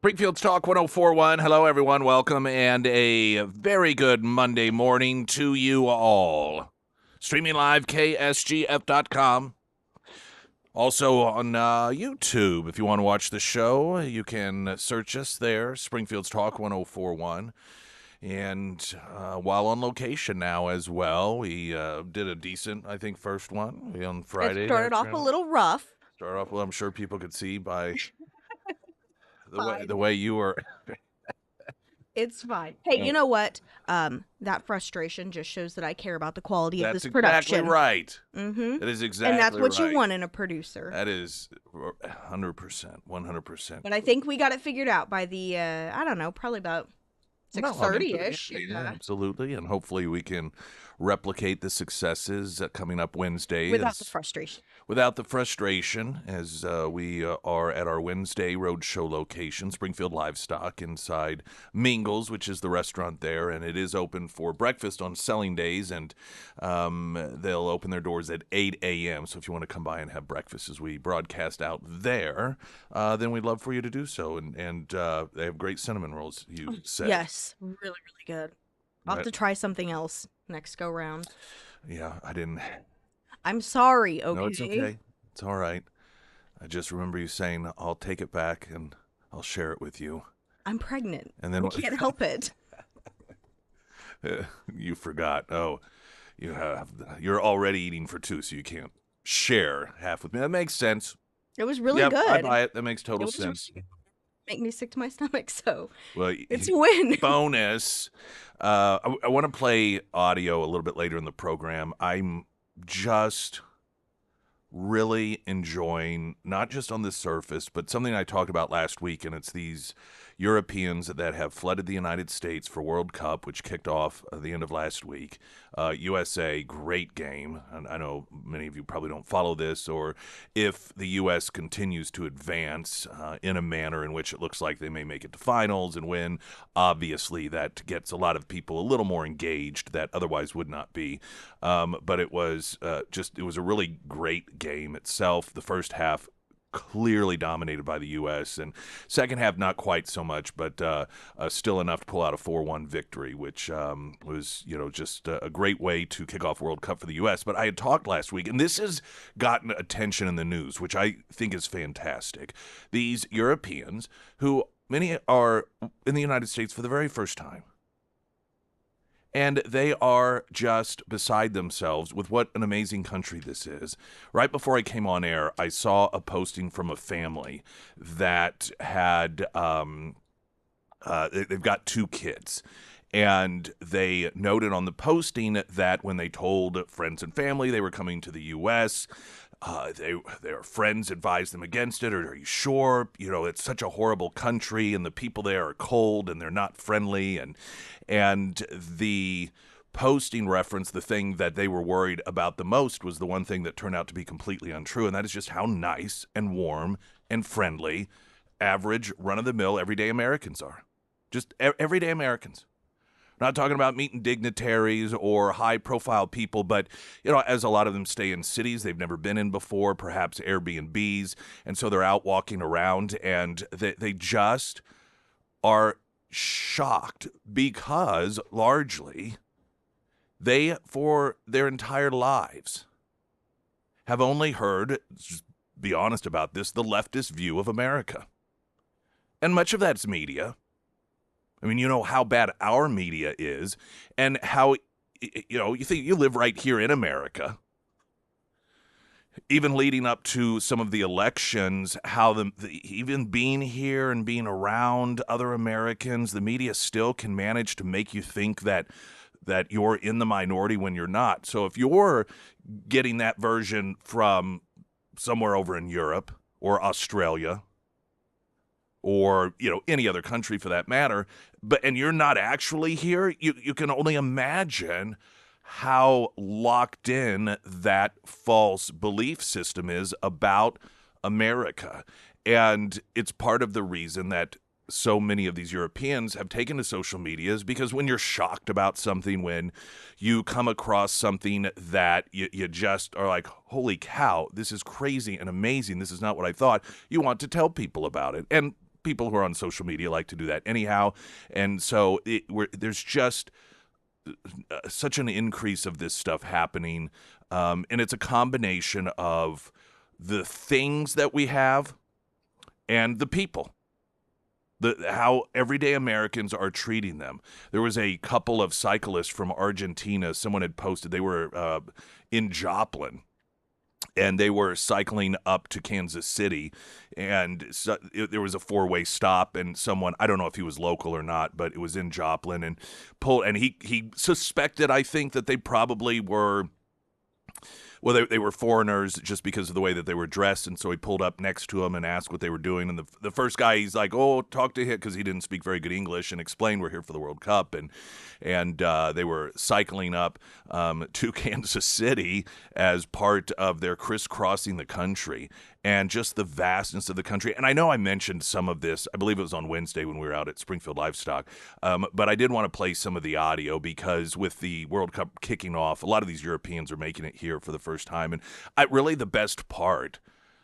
Springfield's Talk 1041. Hello, everyone. Welcome, and a very good Monday morning to you all. Streaming live, KSGF.com. Also on YouTube, if you want to watch the show, you can search us there, Springfield's Talk 1041. And while on location now as well, we did a decent, I think, first one on Friday. It started off a little rough. Started off, well, I'm sure people could see by the way you were. It's fine. Hey, you know what? That frustration just shows that I care about the quality of this That's production. exactly right. Mm-hmm. That is exactly right. And that's what you want in a producer. That is 100%, 100%. But I think we got it figured out by the, I don't know, probably about 6:30-ish. Yeah, absolutely. And hopefully we can replicate the successes coming up Wednesday. Without the frustration. Without the frustration, as we are at our Wednesday Roadshow location, Springfield Livestock, inside Mingles, which is the restaurant there, and it is open for breakfast on selling days, and they'll open their doors at 8 a.m., so if you want to come by and have breakfast as we broadcast out there, then we'd love for you to do so, and they have great cinnamon rolls, you said. Yes, really, really good. I'll have to try something else next go round. Yeah, I didn't... I'm sorry, okay? No, it's okay. It's all right. I just remember you saying, I'll take it back and I'll share it with you. I'm pregnant. And then I can't help it. You forgot. Oh, you're already eating for two, so you can't share half with me. That makes sense. It was really good. I buy it. That makes total sense. Make me sick to my stomach, so well, it's a win. Bonus. I want to play audio a little bit later in the program. I'm just really enjoying, not just on the surface, but something I talked about last week, and it's these Europeans that have flooded the United States for World Cup, which kicked off at the end of last week. USA, great game. And I know many of you probably don't follow this, or if the U.S. continues to advance in a manner in which it looks like they may make it to finals and win, obviously that gets a lot of people a little more engaged that otherwise would not be. But it was it was a really great game itself. The first half clearly dominated by the U.S. and second half not quite so much, but still enough to pull out a 4-1 victory, which was just a great way to kick off World Cup for the U.S. But I had talked last week, and this has gotten attention in the news, which I think is fantastic. These Europeans, who many are in the United States for the very first time, and they are just beside themselves with what an amazing country this is. Right before I came on air, I saw a posting from a family that had, they've got 2 kids. And they noted on the posting that when they told friends and family they were coming to the U.S., their friends advised them against it. Or are you sure? It's such a horrible country, and the people there are cold, and they're not friendly. And the posting reference, the thing that they were worried about the most was the one thing that turned out to be completely untrue, and that is just how nice and warm and friendly average, run-of-the-mill, everyday Americans are. Just everyday Americans. Not talking about meeting dignitaries or high-profile people, but, as a lot of them stay in cities they've never been in before, perhaps Airbnbs, and so they're out walking around, and they just are shocked because, largely, they, for their entire lives, have only heard, just be honest about this, the leftist view of America. And much of that's media. I mean, how bad our media is, and how, you think you live right here in America. Even leading up to some of the elections, how even being here and being around other Americans, the media still can manage to make you think that you're in the minority when you're not. So if you're getting that version from somewhere over in Europe or Australia, or, any other country for that matter, and you're not actually here, you can only imagine how locked in that false belief system is about America. And it's part of the reason that so many of these Europeans have taken to social media is because when you're shocked about something, when you come across something that you just are like, holy cow, this is crazy and amazing, this is not what I thought, you want to tell people about it. And people who are on social media like to do that anyhow. And so there's just such an increase of this stuff happening. And it's a combination of the things that we have and the people. How everyday Americans are treating them. There was a couple of cyclists from Argentina. Someone had posted they were in Joplin, and they were cycling up to Kansas City, and there was a 4-way stop, and someone, I don't know if he was local or not, but it was in Joplin, and he suspected, I think, that they probably were. Well, they were foreigners just because of the way that they were dressed, and so he pulled up next to them and asked what they were doing. And the first guy, he's like, "Oh, talk to him," because he didn't speak very good English, and explained we're here for the World Cup, and they were cycling up to Kansas City as part of their crisscrossing the country, and just the vastness of the country. And I know I mentioned some of this, I believe it was on Wednesday when we were out at Springfield Livestock, but I did want to play some of the audio because with the World Cup kicking off, a lot of these Europeans are making it here for the first time. And really the best part,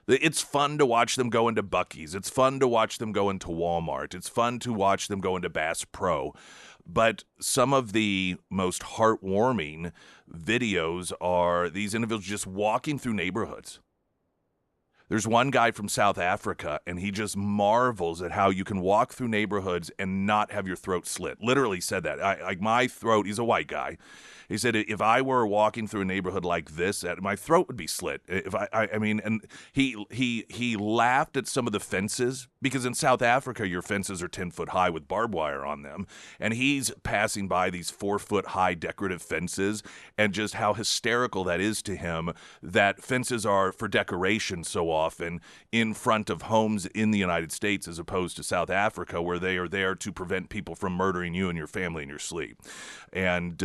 it's fun to watch them go into Buc-ee's. It's fun to watch them go into Walmart. It's fun to watch them go into Bass Pro. But some of the most heartwarming videos are these individuals just walking through neighborhoods. There's one guy from South Africa, and he just marvels at how you can walk through neighborhoods and not have your throat slit. Literally said that. Like my throat, he's a white guy. He said, if I were walking through a neighborhood like this, my throat would be slit. If I mean, and he laughed at some of the fences, because in South Africa, your fences are 10 foot high with barbed wire on them. And he's passing by these 4 foot high decorative fences, and just how hysterical that is to him, that fences are for decoration so often in front of homes in the United States, as opposed to South Africa, where they are there to prevent people from murdering you and your family in your sleep. And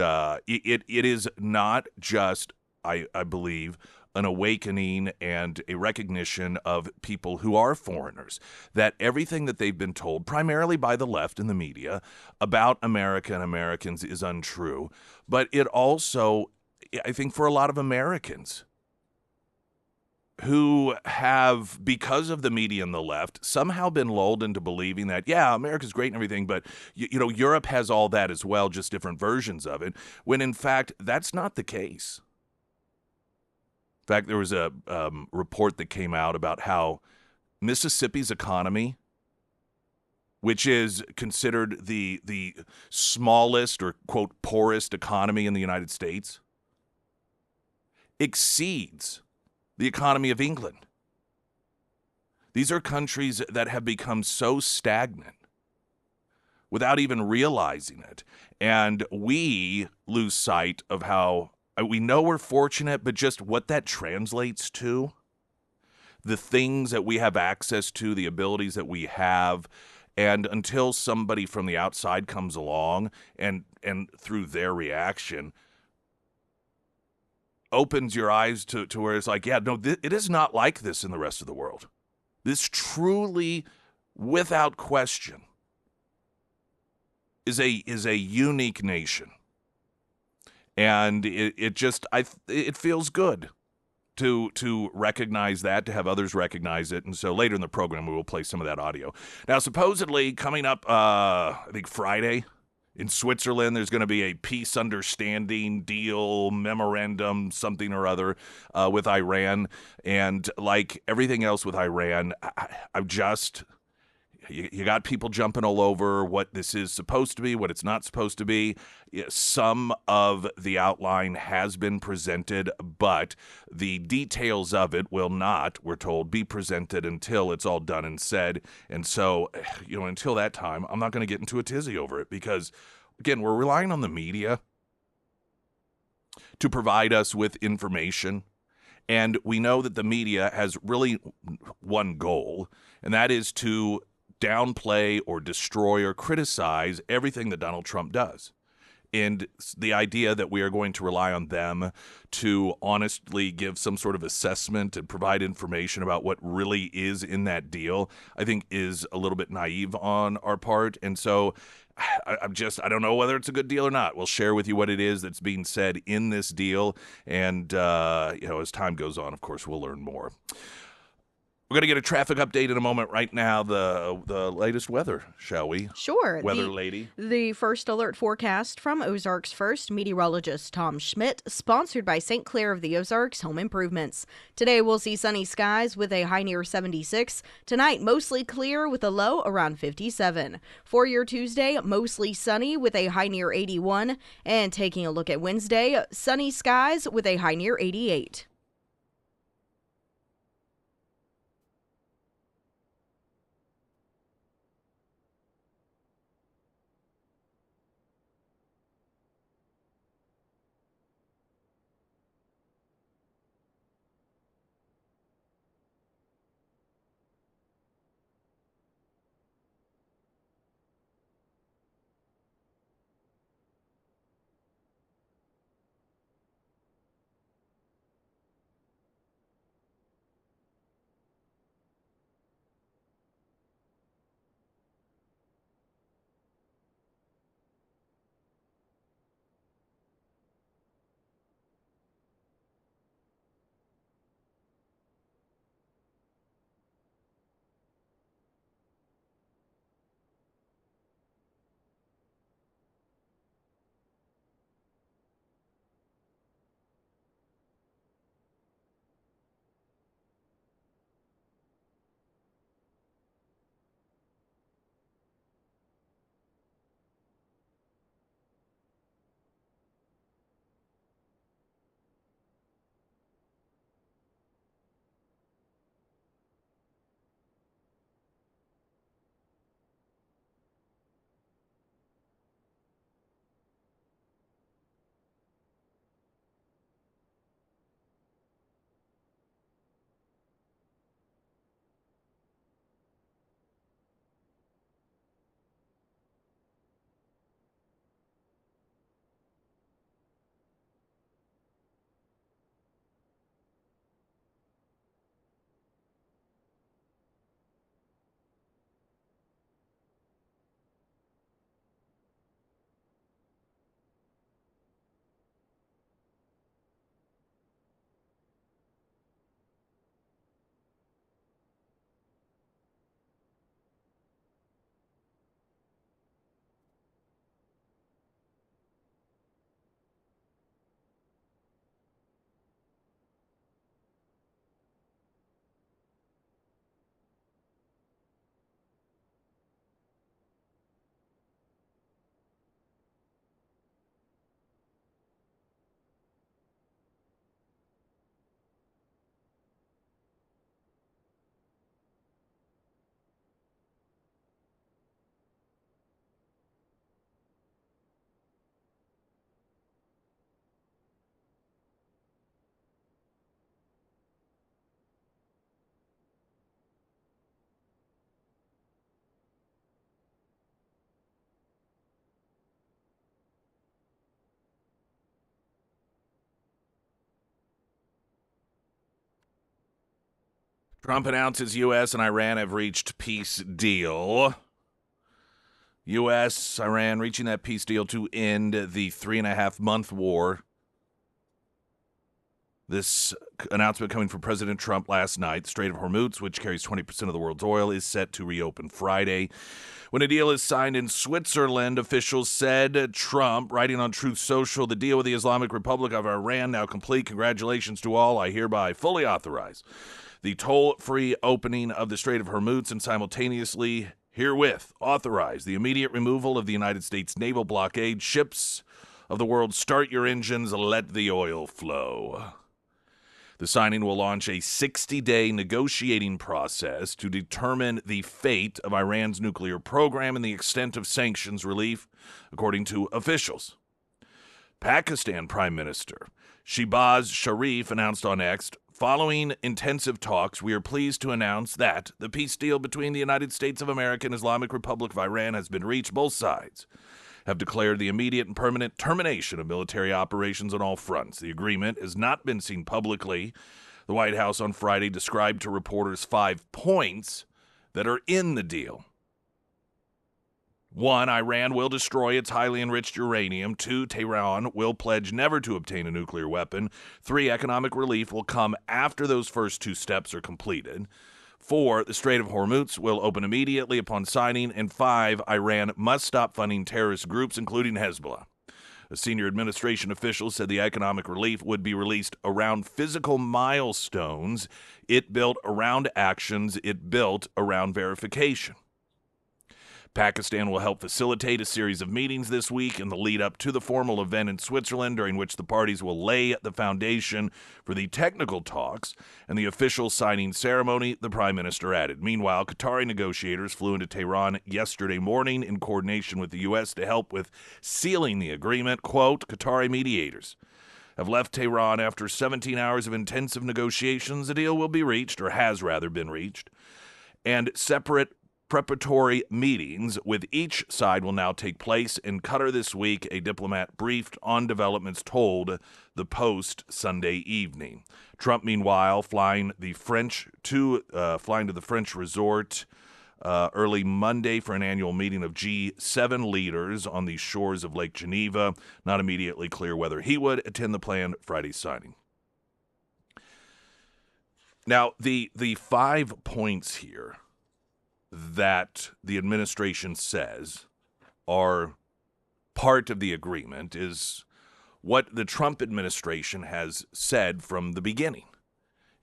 it is not just, I believe, an awakening and a recognition of people who are foreigners, that everything that they've been told, primarily by the left and the media, about America and Americans is untrue. But it also, I think, for a lot of Americans who have, because of the media and the left, somehow been lulled into believing that, yeah, America's great and everything, but, Europe has all that as well, just different versions of it, when in fact, that's not the case. In fact, there was a report that came out about how Mississippi's economy, which is considered the smallest or, quote, poorest economy in the United States, exceeds the economy of England. These are countries that have become so stagnant without even realizing it. And we lose sight of how we know we're fortunate, but just what that translates to, the things that we have access to, the abilities that we have. And until somebody from the outside comes along and through their reaction opens your eyes to where it's like, yeah, no, it is not like this in the rest of the world. This truly, without question, is a unique nation. And it feels good to recognize that, to have others recognize it. And so later in the program, we will play some of that audio. Now, supposedly coming up, I think Friday, in Switzerland, there's going to be a peace understanding deal, memorandum, something or other with Iran. And like everything else with Iran, you got people jumping all over what this is supposed to be, what it's not supposed to be. Some of the outline has been presented, but the details of it will not, we're told, be presented until it's all done and said. And so, until that time, I'm not going to get into a tizzy over it because, again, we're relying on the media to provide us with information. And we know that the media has really one goal, and that is to downplay or destroy or criticize everything that Donald Trump does. And the idea that we are going to rely on them to honestly give some sort of assessment and provide information about what really is in that deal, I think is a little bit naive on our part. And so I don't know whether it's a good deal or not. We'll share with you what it is that's being said in this deal. And, as time goes on, of course, we'll learn more. We're going to get a traffic update in a moment. Right now, the latest weather, shall we? Sure. Weather lady. The first alert forecast from Ozarks First meteorologist Tom Schmidt, sponsored by St. Clair of the Ozarks Home Improvements. Today we'll see sunny skies with a high near 76. Tonight, mostly clear with a low around 57. For your Tuesday, mostly sunny with a high near 81. And taking a look at Wednesday, sunny skies with a high near 88. Trump announces U.S. and Iran have reached peace deal. U.S., Iran reaching that peace deal to end the 3.5-month war. This announcement coming from President Trump last night. The Strait of Hormuz, which carries 20% of the world's oil, is set to reopen Friday. When a deal is signed in Switzerland, officials said. Trump, writing on Truth Social, the deal with the Islamic Republic of Iran now complete. Congratulations to all. I hereby fully authorize the toll-free opening of the Strait of Hormuz and simultaneously herewith authorize the immediate removal of the United States naval blockade. Ships of the world, start your engines, let the oil flow. The signing will launch a 60-day negotiating process to determine the fate of Iran's nuclear program and the extent of sanctions relief, according to officials. Pakistan Prime Minister Shehbaz Sharif announced on X, following intensive talks, we are pleased to announce that the peace deal between the United States of America and Islamic Republic of Iran has been reached. Both sides have declared the immediate and permanent termination of military operations on all fronts. The agreement has not been seen publicly. The White House on Friday described to reporters 5 points that are in the deal. 1, Iran will destroy its highly enriched uranium. 2, Tehran will pledge never to obtain a nuclear weapon. 3, economic relief will come after those first 2 steps are completed. 4, the Strait of Hormuz will open immediately upon signing. And 5, Iran must stop funding terrorist groups, including Hezbollah. A senior administration official said the economic relief would be released around physical milestones it built around actions it built around verification. Pakistan will help facilitate a series of meetings this week in the lead up to the formal event in Switzerland, during which the parties will lay the foundation for the technical talks and the official signing ceremony, the prime minister added. Meanwhile, Qatari negotiators flew into Tehran yesterday morning in coordination with the U.S. to help with sealing the agreement. Quote, Qatari mediators have left Tehran after 17 hours of intensive negotiations. A deal will be reached, or has rather been reached, and separate preparatory meetings with each side will now take place in Qatar this week, a diplomat briefed on developments told the Post Sunday evening. Trump, meanwhile, flying to the French resort early Monday for an annual meeting of G7 leaders on the shores of Lake Geneva. Not immediately clear whether he would attend the planned Friday signing. Now, the 5 points here that the administration says are part of the agreement is what the Trump administration has said from the beginning,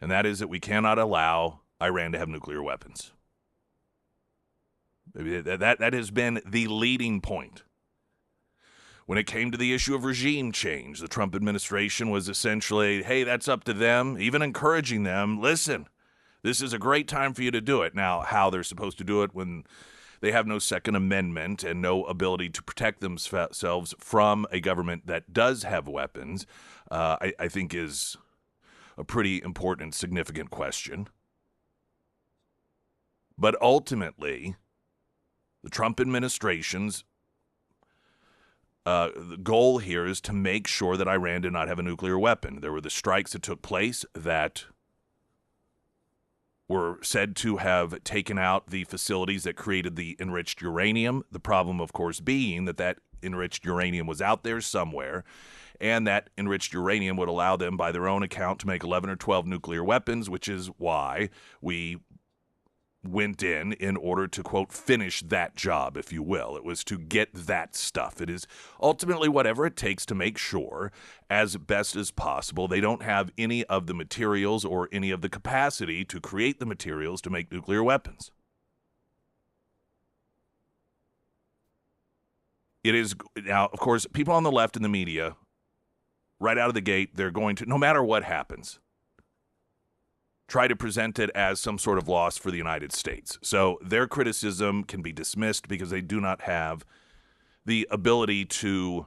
and that is that we cannot allow Iran to have nuclear weapons. That has been the leading point. When it came to the issue of regime change, the Trump administration was essentially, hey, that's up to them, even encouraging them, listen, this is a great time for you to do it. Now, how they're supposed to do it when they have no Second Amendment and no ability to protect themselves from a government that does have weapons, I think is a pretty important, significant question. But ultimately, the Trump administration's the goal here is to make sure that Iran did not have a nuclear weapon. There were the strikes that took place that were said to have taken out the facilities that created the enriched uranium. The problem, of course, being that enriched uranium was out there somewhere, and that enriched uranium would allow them, by their own account, to make 11 or 12 nuclear weapons, which is why we went in order to, quote, finish that job, if you will. It was to get that stuff. It is ultimately whatever it takes to make sure, as best as possible, they don't have any of the materials or any of the capacity to create the materials to make nuclear weapons. It is, now, of course, people on the left in the media, right out of the gate, they're going to, no matter what happens, try to present it as some sort of loss for the United States. So their criticism can be dismissed because they do not have the ability to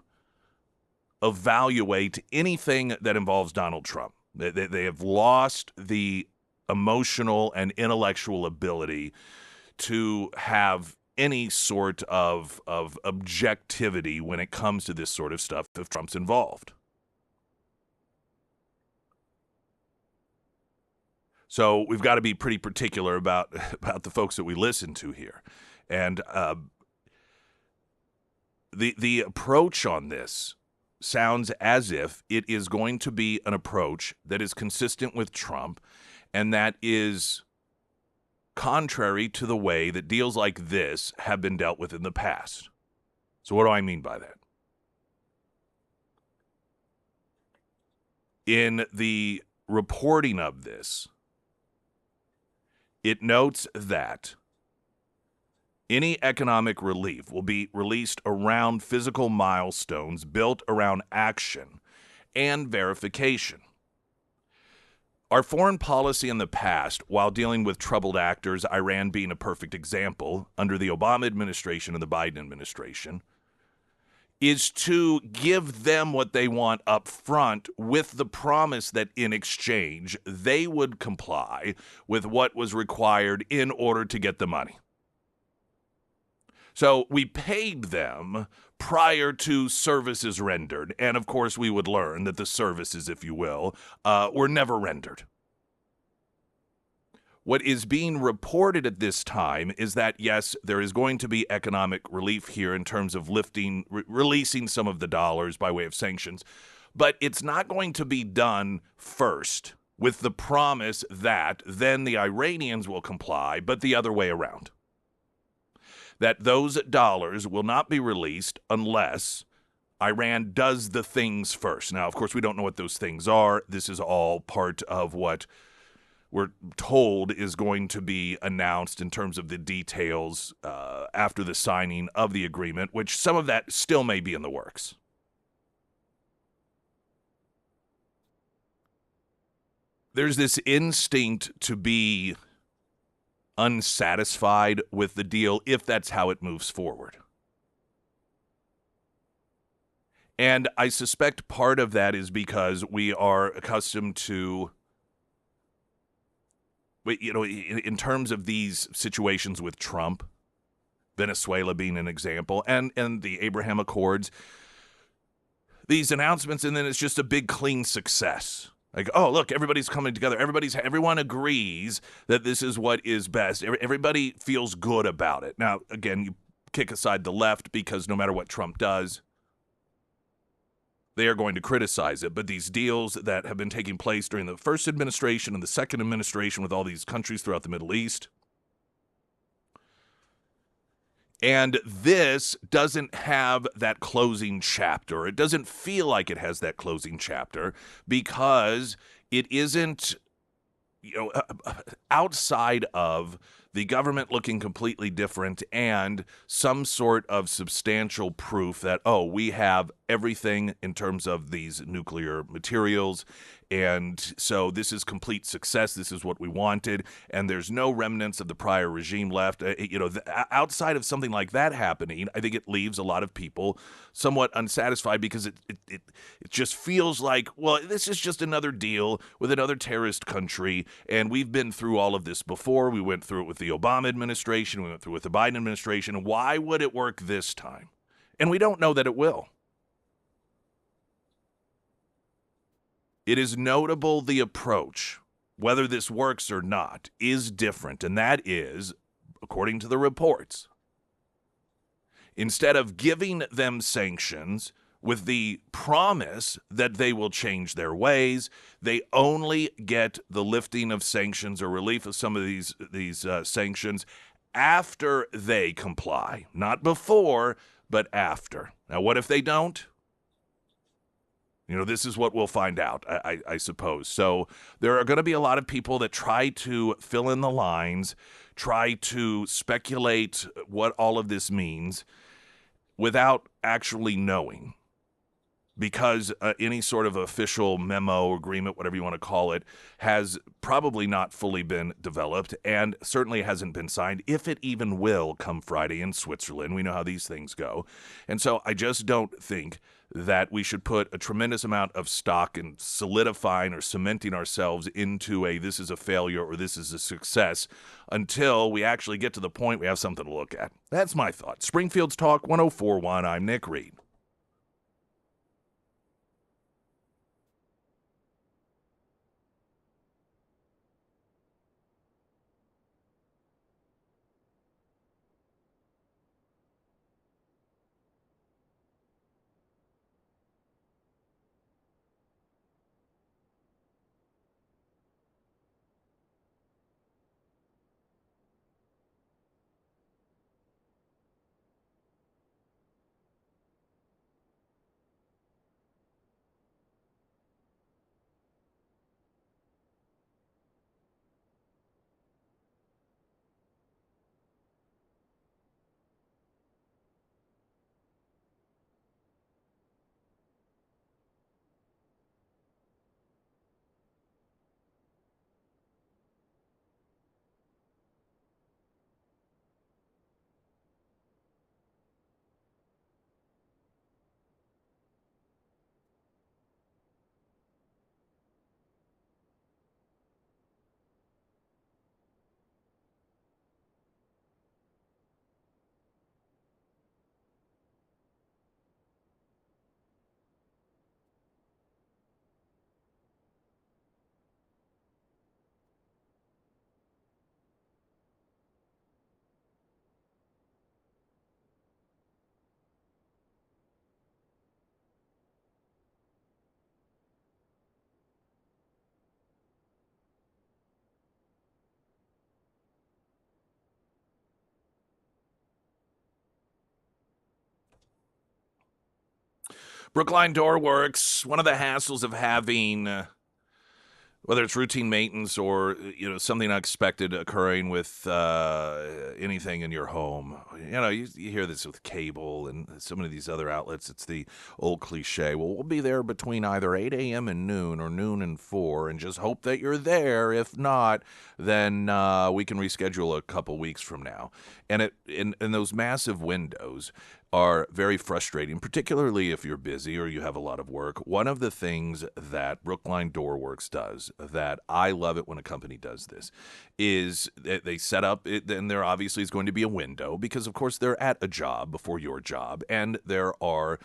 evaluate anything that involves Donald Trump. They have lost the emotional and intellectual ability to have any sort of objectivity when it comes to this sort of stuff if Trump's involved. So we've got to be pretty particular about the folks that we listen to here. And the approach on this sounds as if it is going to be an approach that is consistent with Trump and that is contrary to the way that deals like this have been dealt with in the past. So what do I mean by that? In the reporting of this, it notes that any economic relief will be released around physical milestones built around action and verification. Our foreign policy in the past, while dealing with troubled actors, Iran being a perfect example, under the Obama administration and the Biden administration, is to give them what they want up front with the promise that in exchange they would comply with what was required in order to get the money. So we paid them prior to services rendered, and of course we would learn that the services, if you will, were never rendered. What is being reported at this time is that, yes, there is going to be economic relief here in terms of releasing some of the dollars by way of sanctions, but it's not going to be done first with the promise that then the Iranians will comply, but the other way around. That those dollars will not be released unless Iran does the things first. Now, of course, we don't know what those things are. This is all part of what we're told is going to be announced in terms of the details after the signing of the agreement, which some of that still may be in the works. There's this instinct to be unsatisfied with the deal if that's how it moves forward. And I suspect part of that is because we are accustomed to, in terms of these situations with Trump, Venezuela being an example, and the Abraham Accords, these announcements, and then it's just a big, clean success. Like, oh, look, everybody's coming together. Everyone agrees that this is what is best. Everybody feels good about it. Now, again, you kick aside the left because no matter what Trump does, they are going to criticize it. But these deals that have been taking place during the first administration and the second administration with all these countries throughout the Middle East, and this doesn't have that closing chapter. It doesn't feel like it has that closing chapter because it isn't, outside of the government looking completely different and some sort of substantial proof that, oh, we have everything in terms of these nuclear materials. And so this is complete success. This is what we wanted. And there's no remnants of the prior regime left. Outside of something like that happening, I think it leaves a lot of people somewhat unsatisfied because it just feels like, well, this is just another deal with another terrorist country. And we've been through all of this before. We went through it with the Obama administration. We went through it with the Biden administration. Why would it work this time? And we don't know that it will. It is notable the approach, whether this works or not, is different, and that is, according to the reports, instead of giving them sanctions with the promise that they will change their ways, they only get the lifting of sanctions or relief of some of these sanctions after they comply, not before, but after. Now, what if they don't? This is what we'll find out, I suppose. So there are going to be a lot of people that try to fill in the lines, try to speculate what all of this means without actually knowing. Because any sort of official memo, agreement, whatever you want to call it, has probably not fully been developed and certainly hasn't been signed, if it even will come Friday in Switzerland. We know how these things go. And so I just don't think that we should put a tremendous amount of stock in solidifying or cementing ourselves into this is a failure or this is a success until we actually get to the point we have something to look at. That's my thought. Springfield's Talk 104.1. I'm Nick Reed. Brookline Door Works. One of the hassles of having whether it's routine maintenance or something unexpected occurring with anything in your home. You hear this with cable and so many of these other outlets. It's the old cliche. Well, we'll be there between either 8 a.m. and noon or noon and 4, and just hope that you're there. If not, then we can reschedule a couple weeks from now. And in those massive windows are very frustrating, particularly if you're busy or you have a lot of work. One of the things that Brookline Doorworks does that I love it when a company does this is that they set up it, and there obviously is going to be a window because, of course, they're at a job before your job, and there are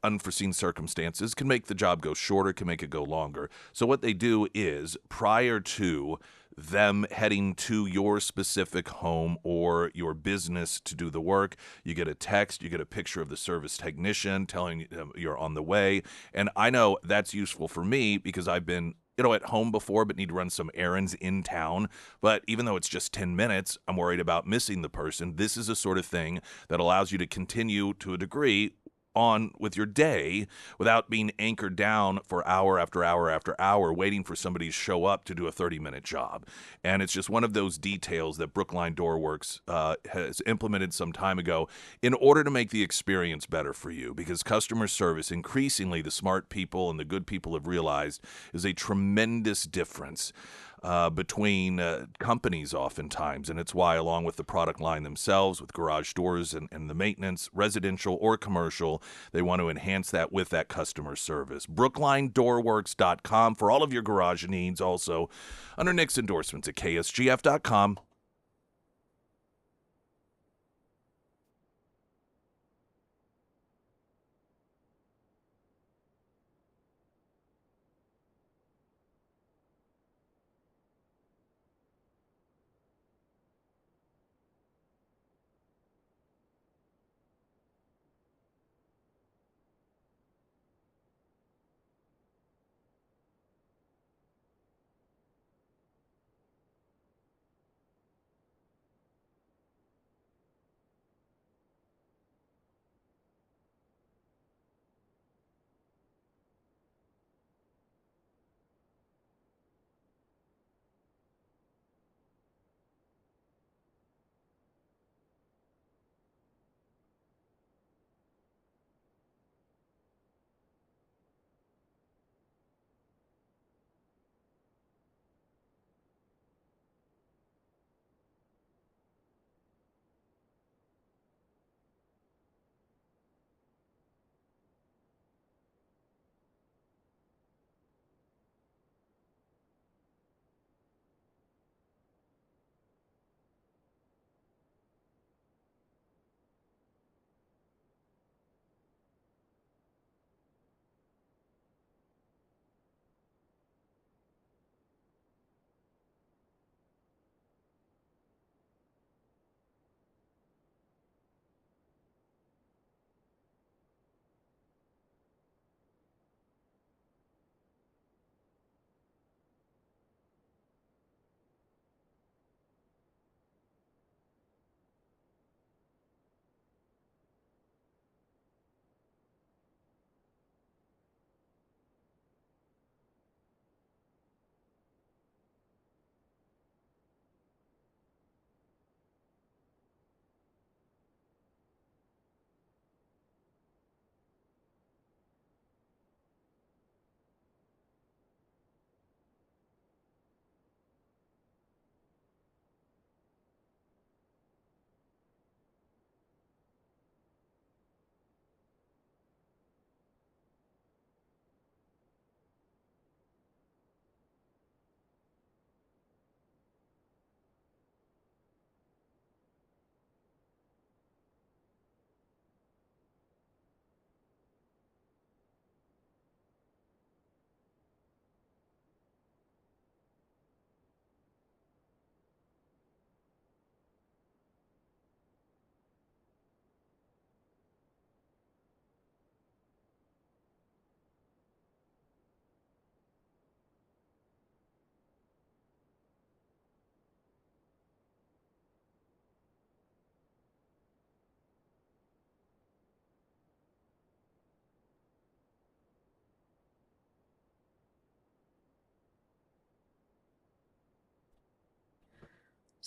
unforeseen circumstances can make the job go shorter, can make it go longer. So what they do is prior to them heading to your specific home or your business to do the work, you get a text, you get a picture of the service technician telling you you're on the way. And I know that's useful for me because I've been at home before, but need to run some errands in town. But even though it's just 10 minutes, I'm worried about missing the person. This is a sort of thing that allows you to continue to a degree on with your day without being anchored down for hour after hour after hour waiting for somebody to show up to do a 30-minute job. And it's just one of those details that Brookline Doorworks has implemented some time ago in order to make the experience better for you, because customer service, increasingly the smart people and the good people have realized, is a tremendous difference between companies oftentimes. And it's why, along with the product line themselves, with garage doors and the maintenance, residential or commercial, they want to enhance that with that customer service. BrooklineDoorworks.com for all of your garage needs. Also, under Nick's endorsements at KSGF.com.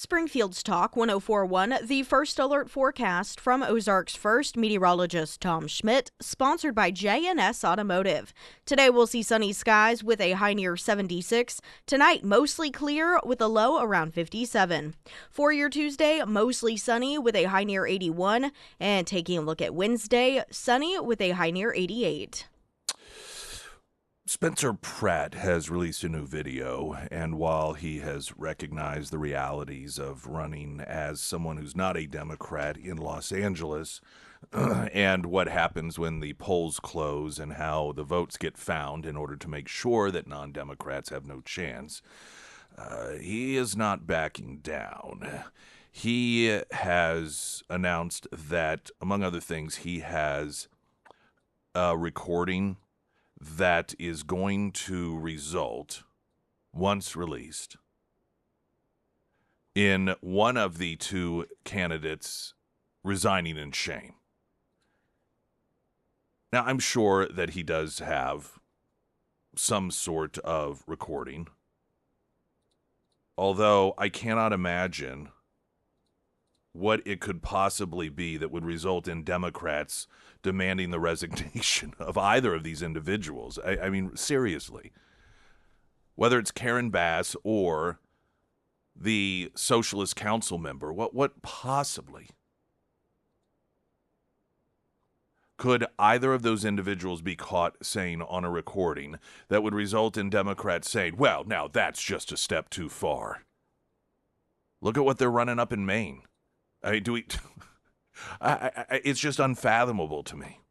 Springfield's Talk 1041, the first alert forecast from Ozarks First meteorologist Tom Schmidt, sponsored by J&S Automotive. Today we'll see sunny skies with a high near 76. Tonight, mostly clear with a low around 57. For your Tuesday, mostly sunny with a high near 81. And taking a look at Wednesday, sunny with a high near 88. Spencer Pratt has released a new video, and while he has recognized the realities of running as someone who's not a Democrat in Los Angeles and what happens when the polls close and how the votes get found in order to make sure that non-Democrats have no chance, he is not backing down. He has announced that, among other things, he has a recording that is going to result, once released, in one of the two candidates resigning in shame. Now, I'm sure that he does have some sort of recording, although I cannot imagine what it could possibly be that would result in Democrats demanding the resignation of either of these individuals. I mean, seriously. Whether it's Karen Bass or the Socialist Council member, what possibly could either of those individuals be caught saying on a recording that would result in Democrats saying, well, now that's just a step too far? Look at what they're running up in Maine. I mean, it's just unfathomable to me.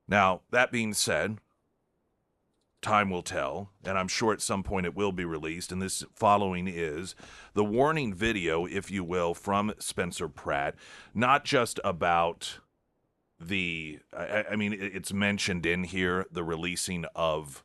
Now, that being said, time will tell, and I'm sure at some point it will be released, and this following is the warning video, if you will, from Spencer Pratt, not just about I mean, it's mentioned in here, the releasing of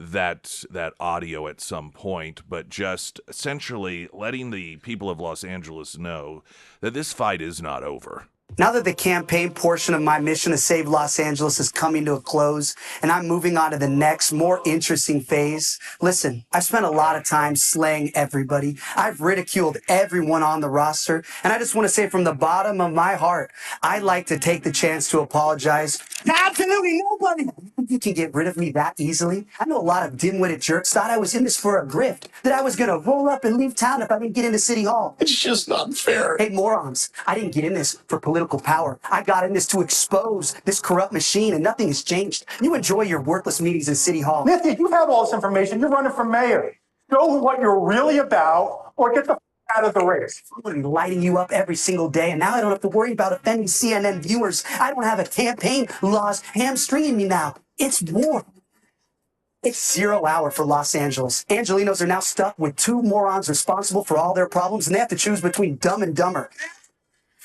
that audio at some point, but just essentially letting the people of Los Angeles know that this fight is not over. Now that the campaign portion of my mission to save Los Angeles is coming to a close and I'm moving on to the next, more interesting phase, listen, I've spent a lot of time slaying everybody. I've ridiculed everyone on the roster, and I just want to say from the bottom of my heart, I'd like to take the chance to apologize to absolutely nobody. You can get rid of me that easily. I know a lot of dim-witted jerks thought I was in this for a grift, that I was going to roll up and leave town if I didn't get into City Hall. It's just not fair. Hey, morons, I didn't get in this for political power. I got in this to expose this corrupt machine, and nothing has changed. You enjoy your worthless meetings in City Hall. Nifty, you have all this information. You're running for mayor. Show what you're really about, or get the out of the race. I'm lighting you up every single day, and now I don't have to worry about offending CNN viewers. I don't have a campaign laws hamstringing me now. It's war. It's 0 hour for Los Angeles. Angelinos are now stuck with two morons responsible for all their problems, and they have to choose between dumb and dumber.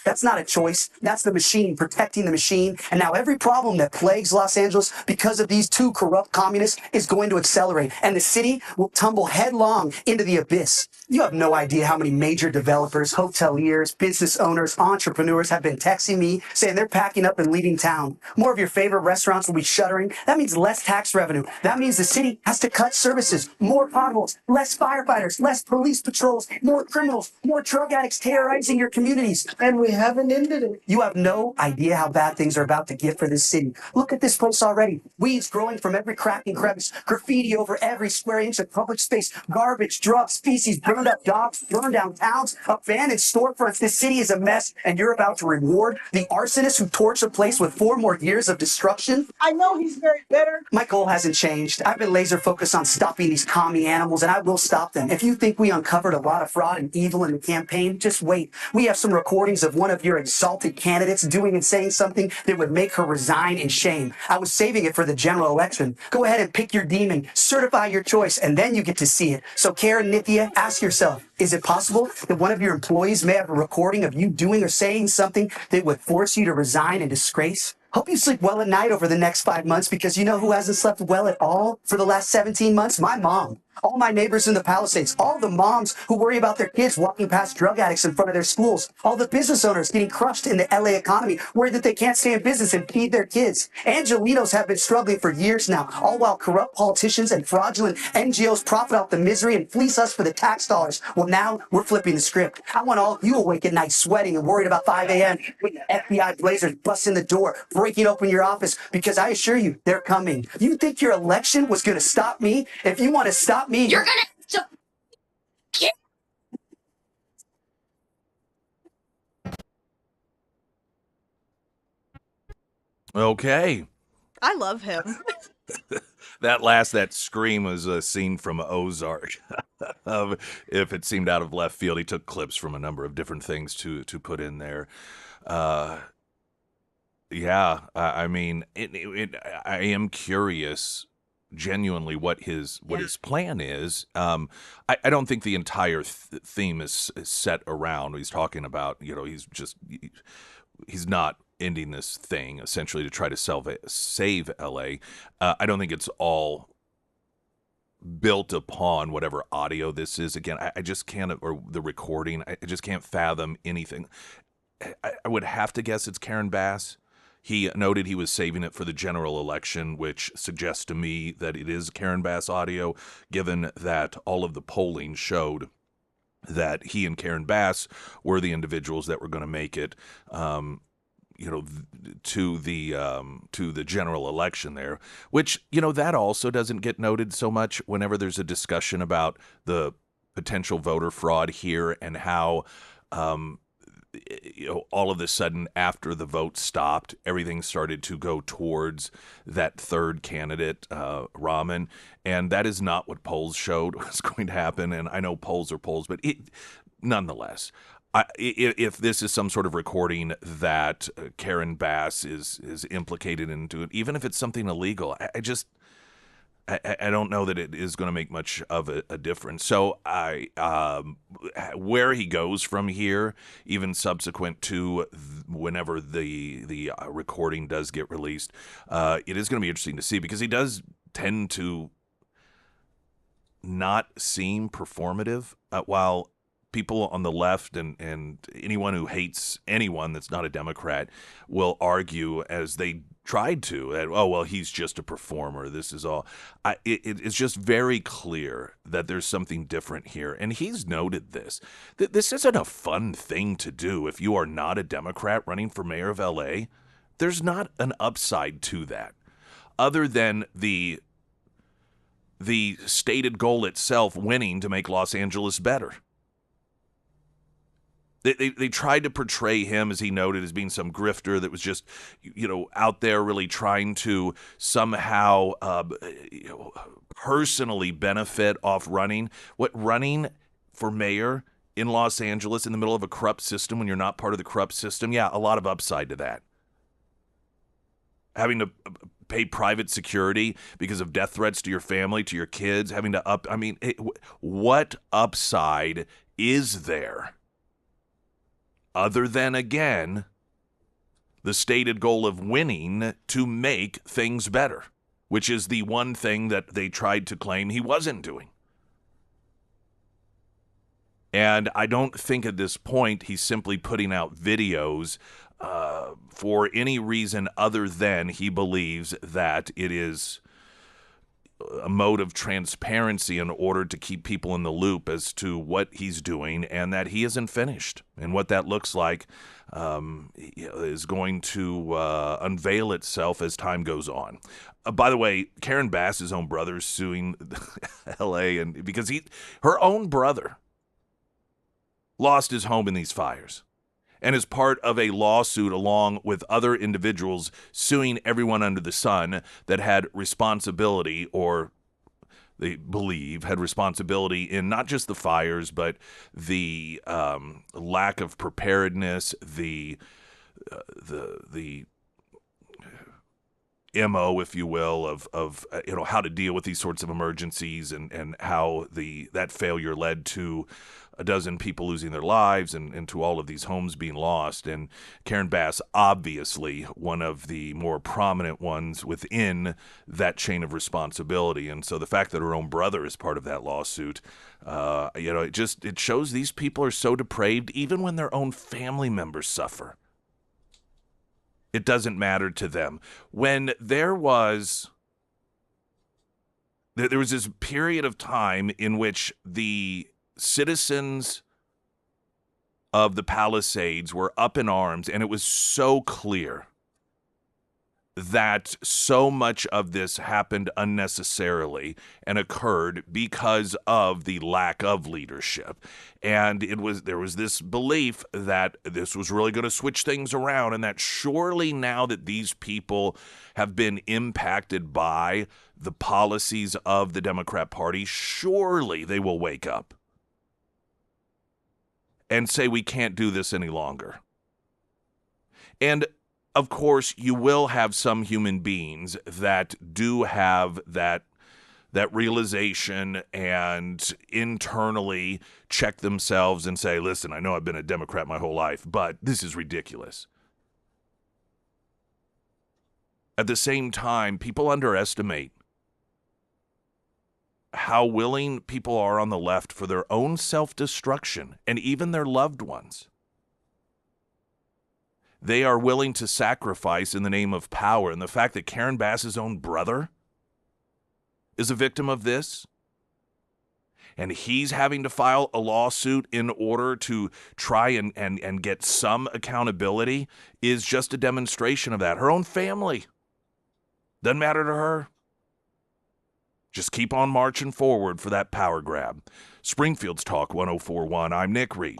That's not a choice. That's the machine protecting the machine. And now every problem that plagues Los Angeles because of these two corrupt communists is going to accelerate, and the city will tumble headlong into the abyss. You have no idea how many major developers, hoteliers, business owners, entrepreneurs have been texting me saying they're packing up and leaving town. More of your favorite restaurants will be shuttering. That means less tax revenue. That means the city has to cut services, more potholes, less firefighters, less police patrols, more criminals, more drug addicts terrorizing your communities. And we haven't ended it. You have no idea how bad things are about to get for this city. Look at this place already. Weeds growing from every crack and crevice, graffiti over every square inch of public space, garbage, drugs, feces, burned up dogs, burned down towns, abandoned storefronts. This city is a mess, and you're about to reward the arsonist who torched the place with 4 more years of destruction? I know he's very bitter. My goal hasn't changed. I've been laser focused on stopping these commie animals, and I will stop them. If you think we uncovered a lot of fraud and evil in the campaign, just wait. We have some recordings of one of your exalted candidates doing and saying something that would make her resign in shame. I was saving it for the general election. Go ahead and pick your demon, certify your choice, and then you get to see it. So Karen Nithya, ask yourself, is it possible that one of your employees may have a recording of you doing or saying something that would force you to resign in disgrace? Hope you sleep well at night over the next 5 months, because you know who hasn't slept well at all for the last 17 months? My mom. All my neighbors in the Palisades, all the moms who worry about their kids walking past drug addicts in front of their schools, all the business owners getting crushed in the LA economy, worried that they can't stay in business and feed their kids. Angelinos have been struggling for years now, all while corrupt politicians and fraudulent NGOs profit off the misery and fleece us for the tax dollars. Well, now we're flipping the script. I want all of you awake at night sweating and worried about 5 a.m. with the FBI blazers busting the door, breaking open your office, because I assure you, they're coming. You think your election was going to stop me? If you want to stop me, you're going to... Okay. I love him. That scream was a scene from Ozark. If it seemed out of left field, he took clips from a number of different things to put in there. Yeah, I mean, I am curious, genuinely, what his plan is. I don't think the entire theme is set around. He's talking about, he's not ending this thing essentially to try to save LA. I don't think it's all built upon whatever audio this is. Again, I just can't, or the recording, I just can't fathom anything. I would have to guess it's Karen Bass. He noted he was saving it for the general election, which suggests to me that it is Karen Bass audio, given that all of the polling showed that he and Karen Bass were the individuals that were going to make it, to the general election there, which, that also doesn't get noted so much whenever there's a discussion about the potential voter fraud here and how, all of a sudden after the vote stopped, everything started to go towards that third candidate, Rahman. And that is not what polls showed was going to happen. And I know polls are polls, but nonetheless, if this is some sort of recording that Karen Bass is implicated into it, even if it's something illegal, I don't know that it is going to make much of a difference. So where he goes from here, even subsequent to whenever the recording does get released, it is going to be interesting to see, because he does tend to not seem performative, while people on the left and anyone who hates anyone that's not a Democrat will argue, as they tried to, that, oh, well, he's just a performer. This is all. It's just very clear that there's something different here. And he's noted this. This isn't a fun thing to do if you are not a Democrat running for mayor of LA. There's not an upside to that, other than the stated goal itself, winning to make Los Angeles better. They tried to portray him, as he noted, as being some grifter that was just, out there really trying to somehow, personally benefit off running. What, running for mayor in Los Angeles in the middle of a corrupt system when you're not part of the corrupt system? Yeah, a lot of upside to that. Having to pay private security because of death threats to your family, to your kids, having to what upside is there? Other than, again, the stated goal of winning to make things better, which is the one thing that they tried to claim he wasn't doing. And I don't think at this point he's simply putting out videos for any reason other than he believes that it is a mode of transparency in order to keep people in the loop as to what he's doing, and that he isn't finished. And what that looks like is going to unveil itself as time goes on. By the way, Karen Bass's own brother is suing L.A. and because her own brother lost his home in these fires, and is part of a lawsuit along with other individuals suing everyone under the sun that had responsibility, or they believe had responsibility, in not just the fires, but the lack of preparedness, the MO, if you will, of how to deal with these sorts of emergencies, and how that failure led to a dozen people losing their lives, and to all of these homes being lost. And Karen Bass, obviously one of the more prominent ones within that chain of responsibility. And so the fact that her own brother is part of that lawsuit, it shows these people are so depraved, even when their own family members suffer. It doesn't matter to them. When there was this period of time in which the citizens of the Palisades were up in arms, and it was so clear that so much of this happened unnecessarily and occurred because of the lack of leadership. And there was this belief that this was really going to switch things around, and that surely now that these people have been impacted by the policies of the Democrat Party, surely they will wake up and say we can't do this any longer. And of course, you will have some human beings that do have that realization and internally check themselves and say, listen, I know I've been a Democrat my whole life, but this is ridiculous. At the same time, people underestimate how willing people are on the left for their own self-destruction and even their loved ones. They are willing to sacrifice in the name of power. And the fact that Karen Bass's own brother is a victim of this, and he's having to file a lawsuit in order to try and get some accountability, is just a demonstration of that. Her own family doesn't matter to her. Just keep on marching forward for that power grab. Springfield's Talk 104.1. I'm Nick Reed.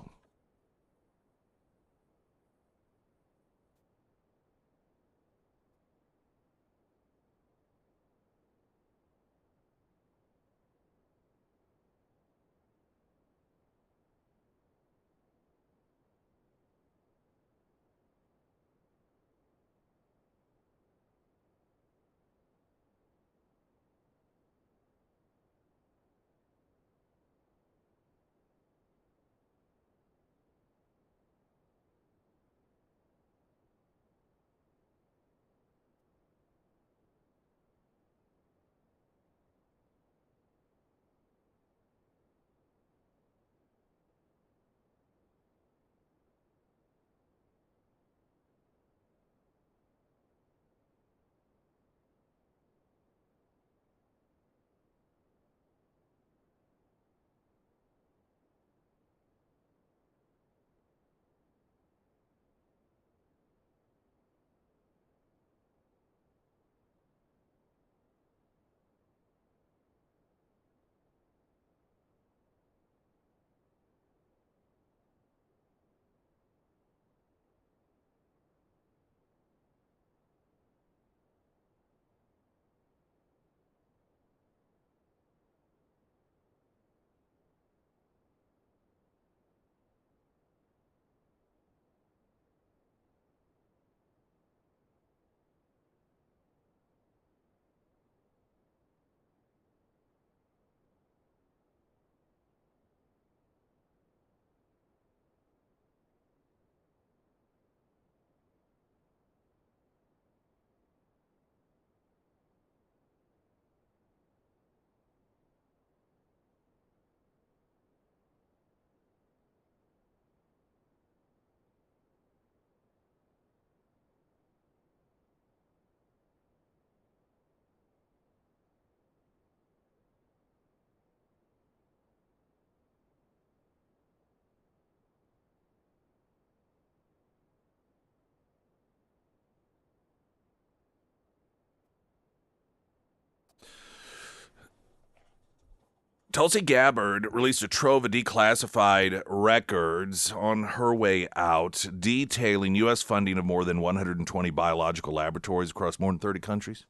Tulsi Gabbard released a trove of declassified records on her way out, detailing U.S. funding of more than 120 biological laboratories across more than 30 countries,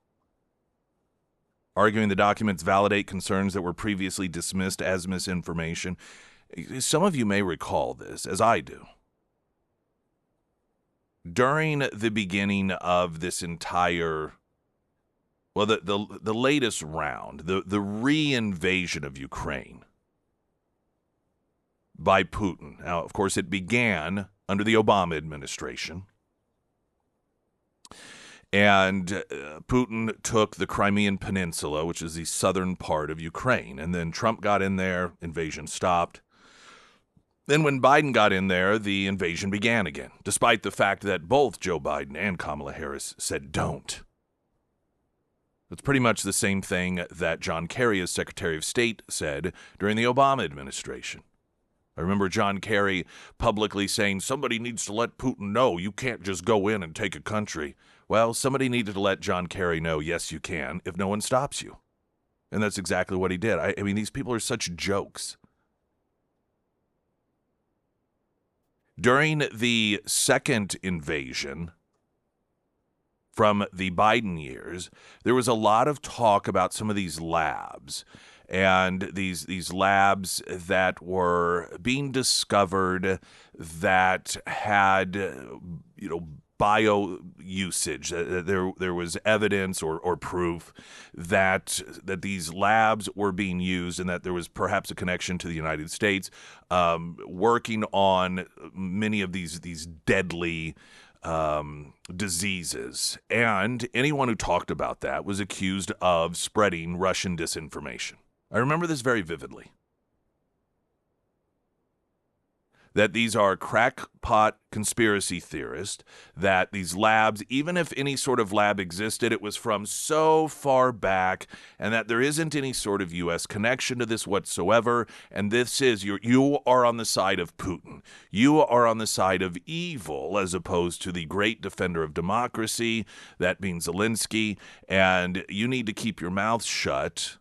arguing the documents validate concerns that were previously dismissed as misinformation. Some of you may recall this, as I do. During the beginning of this entire Well, the latest round, the re-invasion of Ukraine by Putin. Now, of course, it began under the Obama administration. And Putin took the Crimean Peninsula, which is the southern part of Ukraine. And then Trump got in there, invasion stopped. Then when Biden got in there, the invasion began again, despite the fact that both Joe Biden and Kamala Harris said don't. It's pretty much the same thing that John Kerry, as Secretary of State, said during the Obama administration. I remember John Kerry publicly saying, somebody needs to let Putin know you can't just go in and take a country. Well, somebody needed to let John Kerry know, yes, you can, if no one stops you. And that's exactly what he did. I mean, these people are such jokes. During the second invasion from the Biden years, there was a lot of talk about some of these labs and these labs that were being discovered that had, bio usage. There was evidence or proof that these labs were being used and that there was perhaps a connection to the United States working on many of these deadly diseases. And anyone who talked about that was accused of spreading Russian disinformation. I remember this very vividly. That these are crackpot conspiracy theorists, that these labs, even if any sort of lab existed, it was from so far back, and that there isn't any sort of U.S. connection to this whatsoever, and this is, you are on the side of Putin. You are on the side of evil, as opposed to the great defender of democracy, that being Zelensky, and you need to keep your mouth shut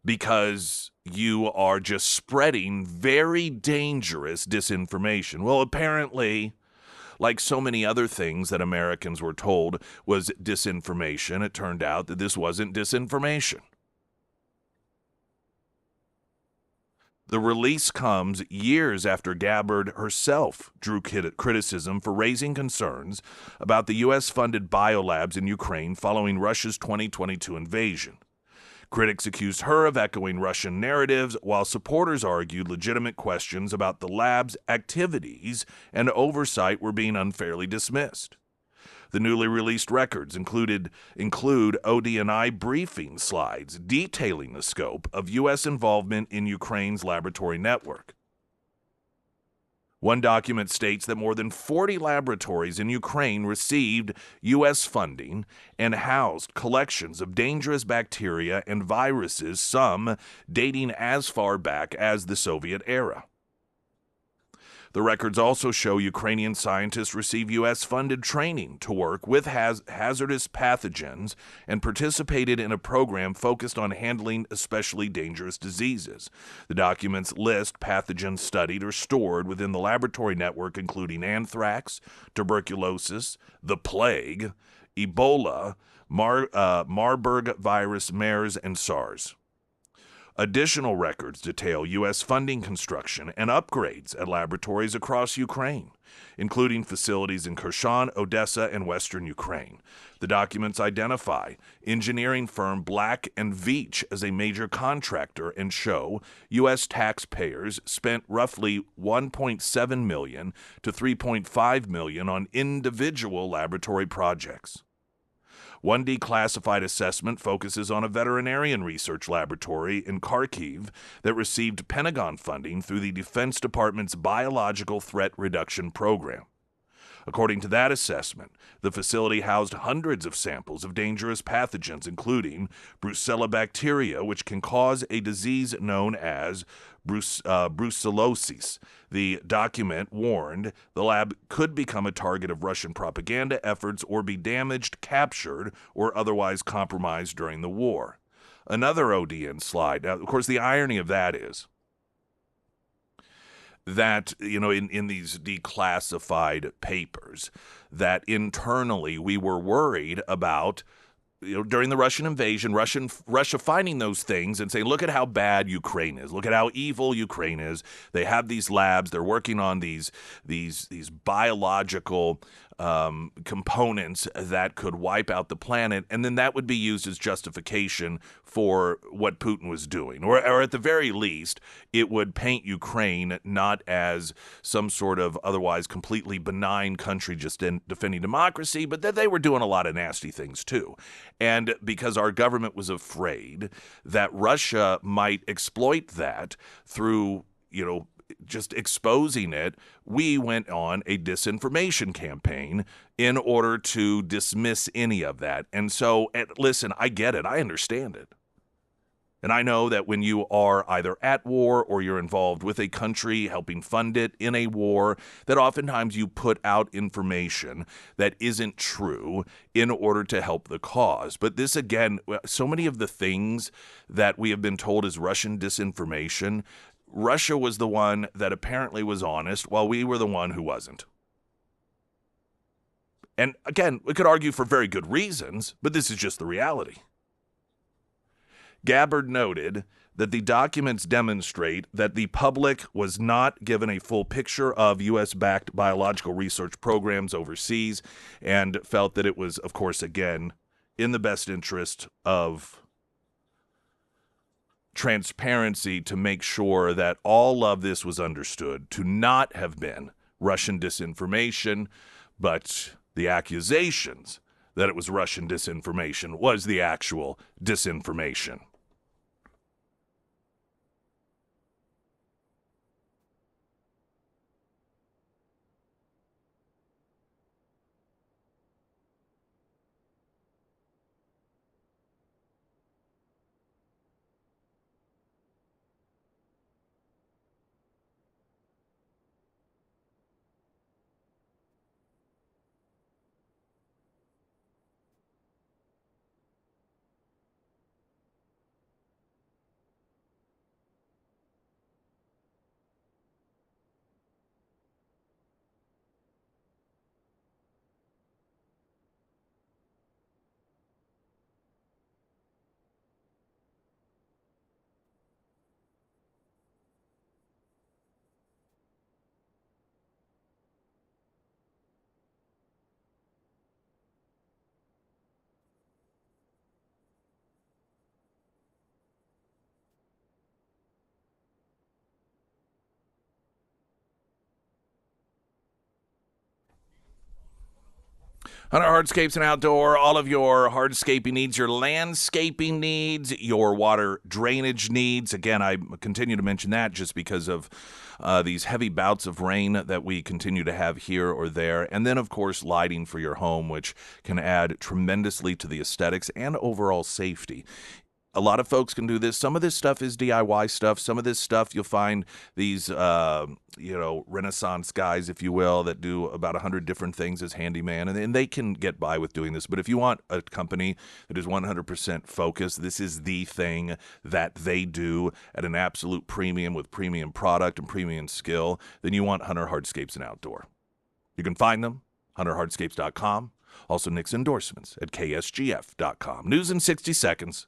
because you are just spreading very dangerous disinformation. Well, apparently, like so many other things that Americans were told was disinformation, it turned out that this wasn't disinformation. The release comes years after Gabbard herself drew criticism for raising concerns about the U.S.-funded biolabs in Ukraine following Russia's 2022 invasion. Critics accused her of echoing Russian narratives, while supporters argued legitimate questions about the lab's activities and oversight were being unfairly dismissed. The newly released records include ODNI briefing slides detailing the scope of U.S. involvement in Ukraine's laboratory network. One document states that more than 40 laboratories in Ukraine received U.S. funding and housed collections of dangerous bacteria and viruses, some dating as far back as the Soviet era. The records also show Ukrainian scientists receive U.S.-funded training to work with hazardous pathogens and participated in a program focused on handling especially dangerous diseases. The documents list pathogens studied or stored within the laboratory network, including anthrax, tuberculosis, the plague, Ebola, Marburg virus, MERS, and SARS. Additional records detail U.S. funding construction and upgrades at laboratories across Ukraine, including facilities in Kherson, Odessa, and western Ukraine. The documents identify engineering firm Black & Veatch as a major contractor and show U.S. taxpayers spent roughly $1.7 million to $3.5 million on individual laboratory projects. One declassified assessment focuses on a veterinarian research laboratory in Kharkiv that received Pentagon funding through the Defense Department's Biological Threat Reduction Program. According to that assessment, the facility housed hundreds of samples of dangerous pathogens, including Brucella bacteria, which can cause a disease known as brucellosis. The document warned the lab could become a target of Russian propaganda efforts or be damaged, captured, or otherwise compromised during the war. Another ODN slide. Now, of course, the irony of that is that, in these declassified papers, that internally we were worried about, during the Russian invasion, Russia finding those things and saying, look at how bad Ukraine is. Look at how evil Ukraine is. They have these labs. They're working on these biological components that could wipe out the planet, and then that would be used as justification for what Putin was doing. Or at the very least, it would paint Ukraine not as some sort of otherwise completely benign country just defending democracy, but that they were doing a lot of nasty things too. And because our government was afraid that Russia might exploit that through, just exposing it, we went on a disinformation campaign in order to dismiss any of that. And so, listen, I get it. I understand it. And I know that when you are either at war or you're involved with a country helping fund it in a war, that oftentimes you put out information that isn't true in order to help the cause. But this, again, so many of the things that we have been told is Russian disinformation, Russia was the one that apparently was honest, while we were the one who wasn't. And again, we could argue for very good reasons, but this is just the reality. Gabbard noted that the documents demonstrate that the public was not given a full picture of U.S.-backed biological research programs overseas, and felt that it was, of course, again, in the best interest of transparency to make sure that all of this was understood to not have been Russian disinformation, but the accusations that it was Russian disinformation was the actual disinformation. Hunter Hardscapes and Outdoor, all of your hardscaping needs, your landscaping needs, your water drainage needs. Again, I continue to mention that just because of these heavy bouts of rain that we continue to have here or there. And then, of course, lighting for your home, which can add tremendously to the aesthetics and overall safety. A lot of folks can do this. Some of this stuff is DIY stuff. Some of this stuff you'll find these, Renaissance guys, if you will, that do about 100 different things as handyman, and they can get by with doing this. But if you want a company that is 100% focused, this is the thing that they do at an absolute premium with premium product and premium skill, then you want Hunter Hardscapes and Outdoor. You can find them, hunterhardscapes.com. Also, Nick's endorsements at KSGF.com. News in 60 seconds.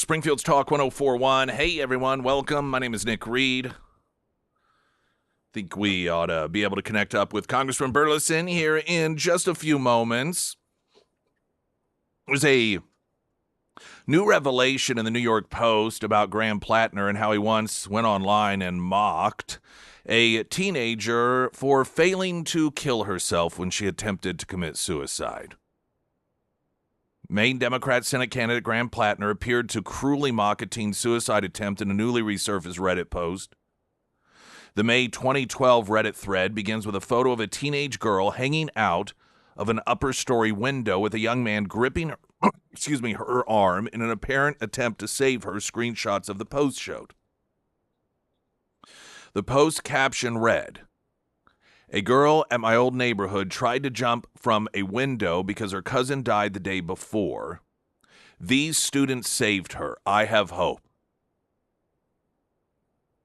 Springfield's Talk 1041. Hey, everyone. Welcome. My name is Nick Reed. Think we ought to be able to connect up with Congressman Burleson here in just a few moments. There's a new revelation in the New York Post about Graham Plattner and how he once went online and mocked a teenager for failing to kill herself when she attempted to commit suicide. Maine Democrat Senate candidate Graham Plattner appeared to cruelly mock a teen's suicide attempt in a newly resurfaced Reddit post. The May 2012 Reddit thread begins with a photo of a teenage girl hanging out of an upper story window with a young man gripping her arm in an apparent attempt to save her. Screenshots of the post showed. The post caption read, "A girl at my old neighborhood tried to jump from a window because her cousin died the day before. These students saved her. I have hope."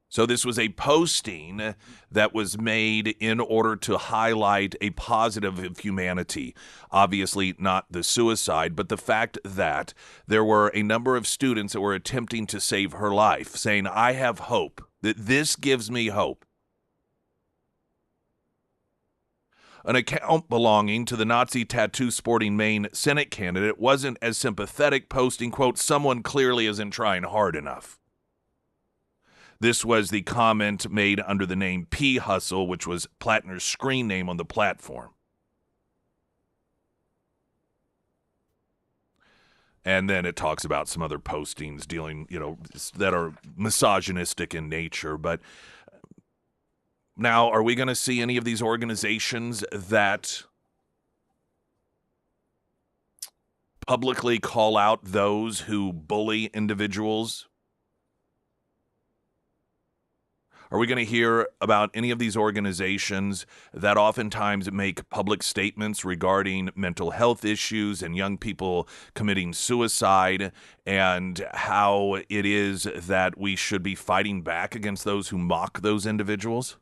So this was a posting that was made in order to highlight a positive of humanity. Obviously not the suicide, but the fact that there were a number of students that were attempting to save her life, saying, I have hope, that this gives me hope. An account belonging to the Nazi tattoo-sporting Maine Senate candidate wasn't as sympathetic, posting, quote, "Someone clearly isn't trying hard enough." This was the comment made under the name P. Hustle, which was Plattner's screen name on the platform. And then it talks about some other postings dealing, that are misogynistic in nature. But now, are we going to see any of these organizations that publicly call out those who bully individuals? Are we going to hear about any of these organizations that oftentimes make public statements regarding mental health issues and young people committing suicide and how it is that we should be fighting back against those who mock those individuals?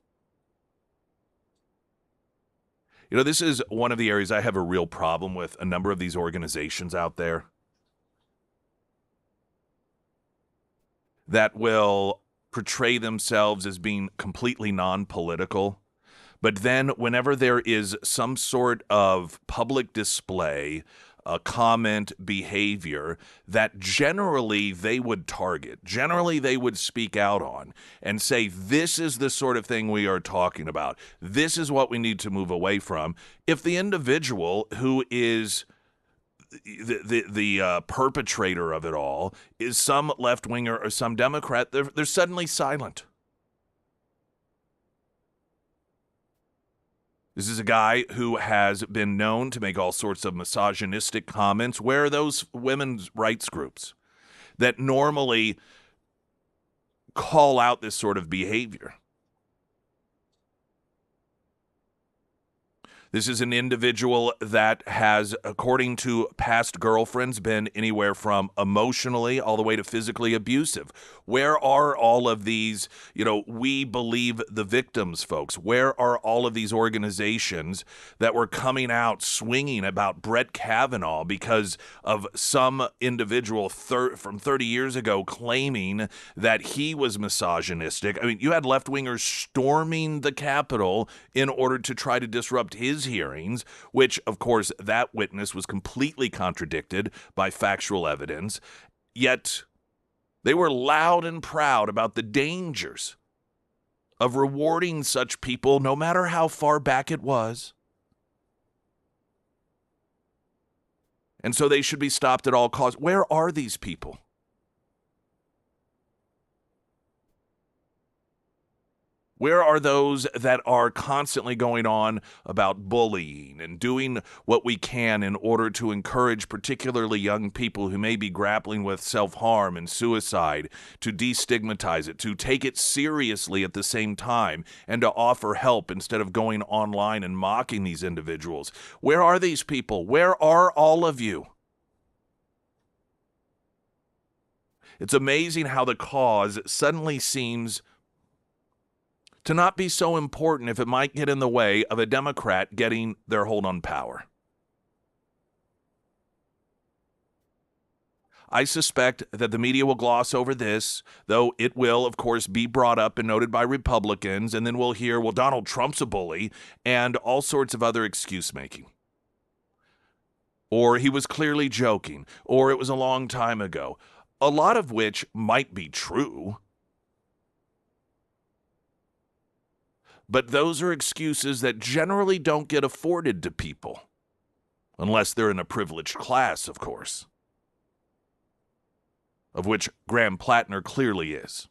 This is one of the areas I have a real problem with a number of these organizations out there that will portray themselves as being completely non-political. But then whenever there is some sort of public display, comment, behavior that generally they would target, generally they would speak out on and say, this is the sort of thing we are talking about. This is what we need to move away from. If the individual who is the perpetrator of it all is some left-winger or some Democrat, they're suddenly silent. This is a guy who has been known to make all sorts of misogynistic comments. Where are those women's rights groups that normally call out this sort of behavior? This is an individual that has, according to past girlfriends, been anywhere from emotionally all the way to physically abusive. Where are all of these, we believe the victims folks? Where are all of these organizations that were coming out swinging about Brett Kavanaugh because of some individual from 30 years ago claiming that he was misogynistic? I mean, you had left-wingers storming the Capitol in order to try to disrupt his hearings, which, of course, that witness was completely contradicted by factual evidence. Yet they were loud and proud about the dangers of rewarding such people, no matter how far back it was. And so they should be stopped at all costs. Where are these people? Where are those that are constantly going on about bullying and doing what we can in order to encourage particularly young people who may be grappling with self-harm and suicide to destigmatize it, to take it seriously at the same time, and to offer help instead of going online and mocking these individuals? Where are these people? Where are all of you? It's amazing how the cause suddenly seems to not be so important if it might get in the way of a Democrat getting their hold on power. I suspect that the media will gloss over this, though it will, of course, be brought up and noted by Republicans, and then we'll hear, well, Donald Trump's a bully, and all sorts of other excuse making. Or he was clearly joking, or it was a long time ago, a lot of which might be true. But those are excuses that generally don't get afforded to people, unless they're in a privileged class, of course, of which Graham Plattner clearly is.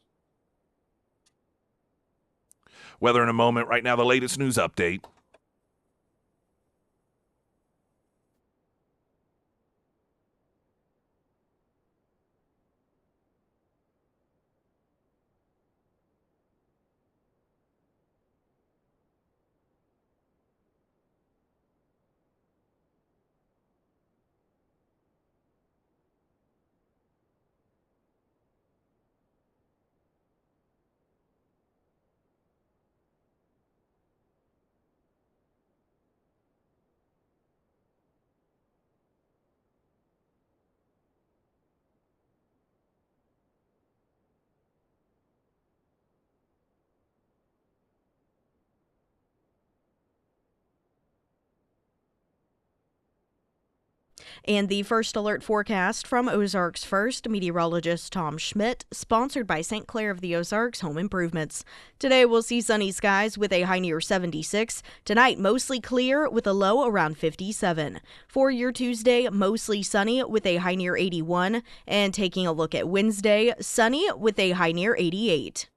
Weather in a moment. Right now, the latest news update. And the first alert forecast from Ozarks First meteorologist Tom Schmidt, sponsored by St. Clair of the Ozarks Home Improvements. Today we'll see sunny skies with a high near 76. Tonight, mostly clear with a low around 57. For your Tuesday, mostly sunny with a high near 81. And taking a look at Wednesday, sunny with a high near 88.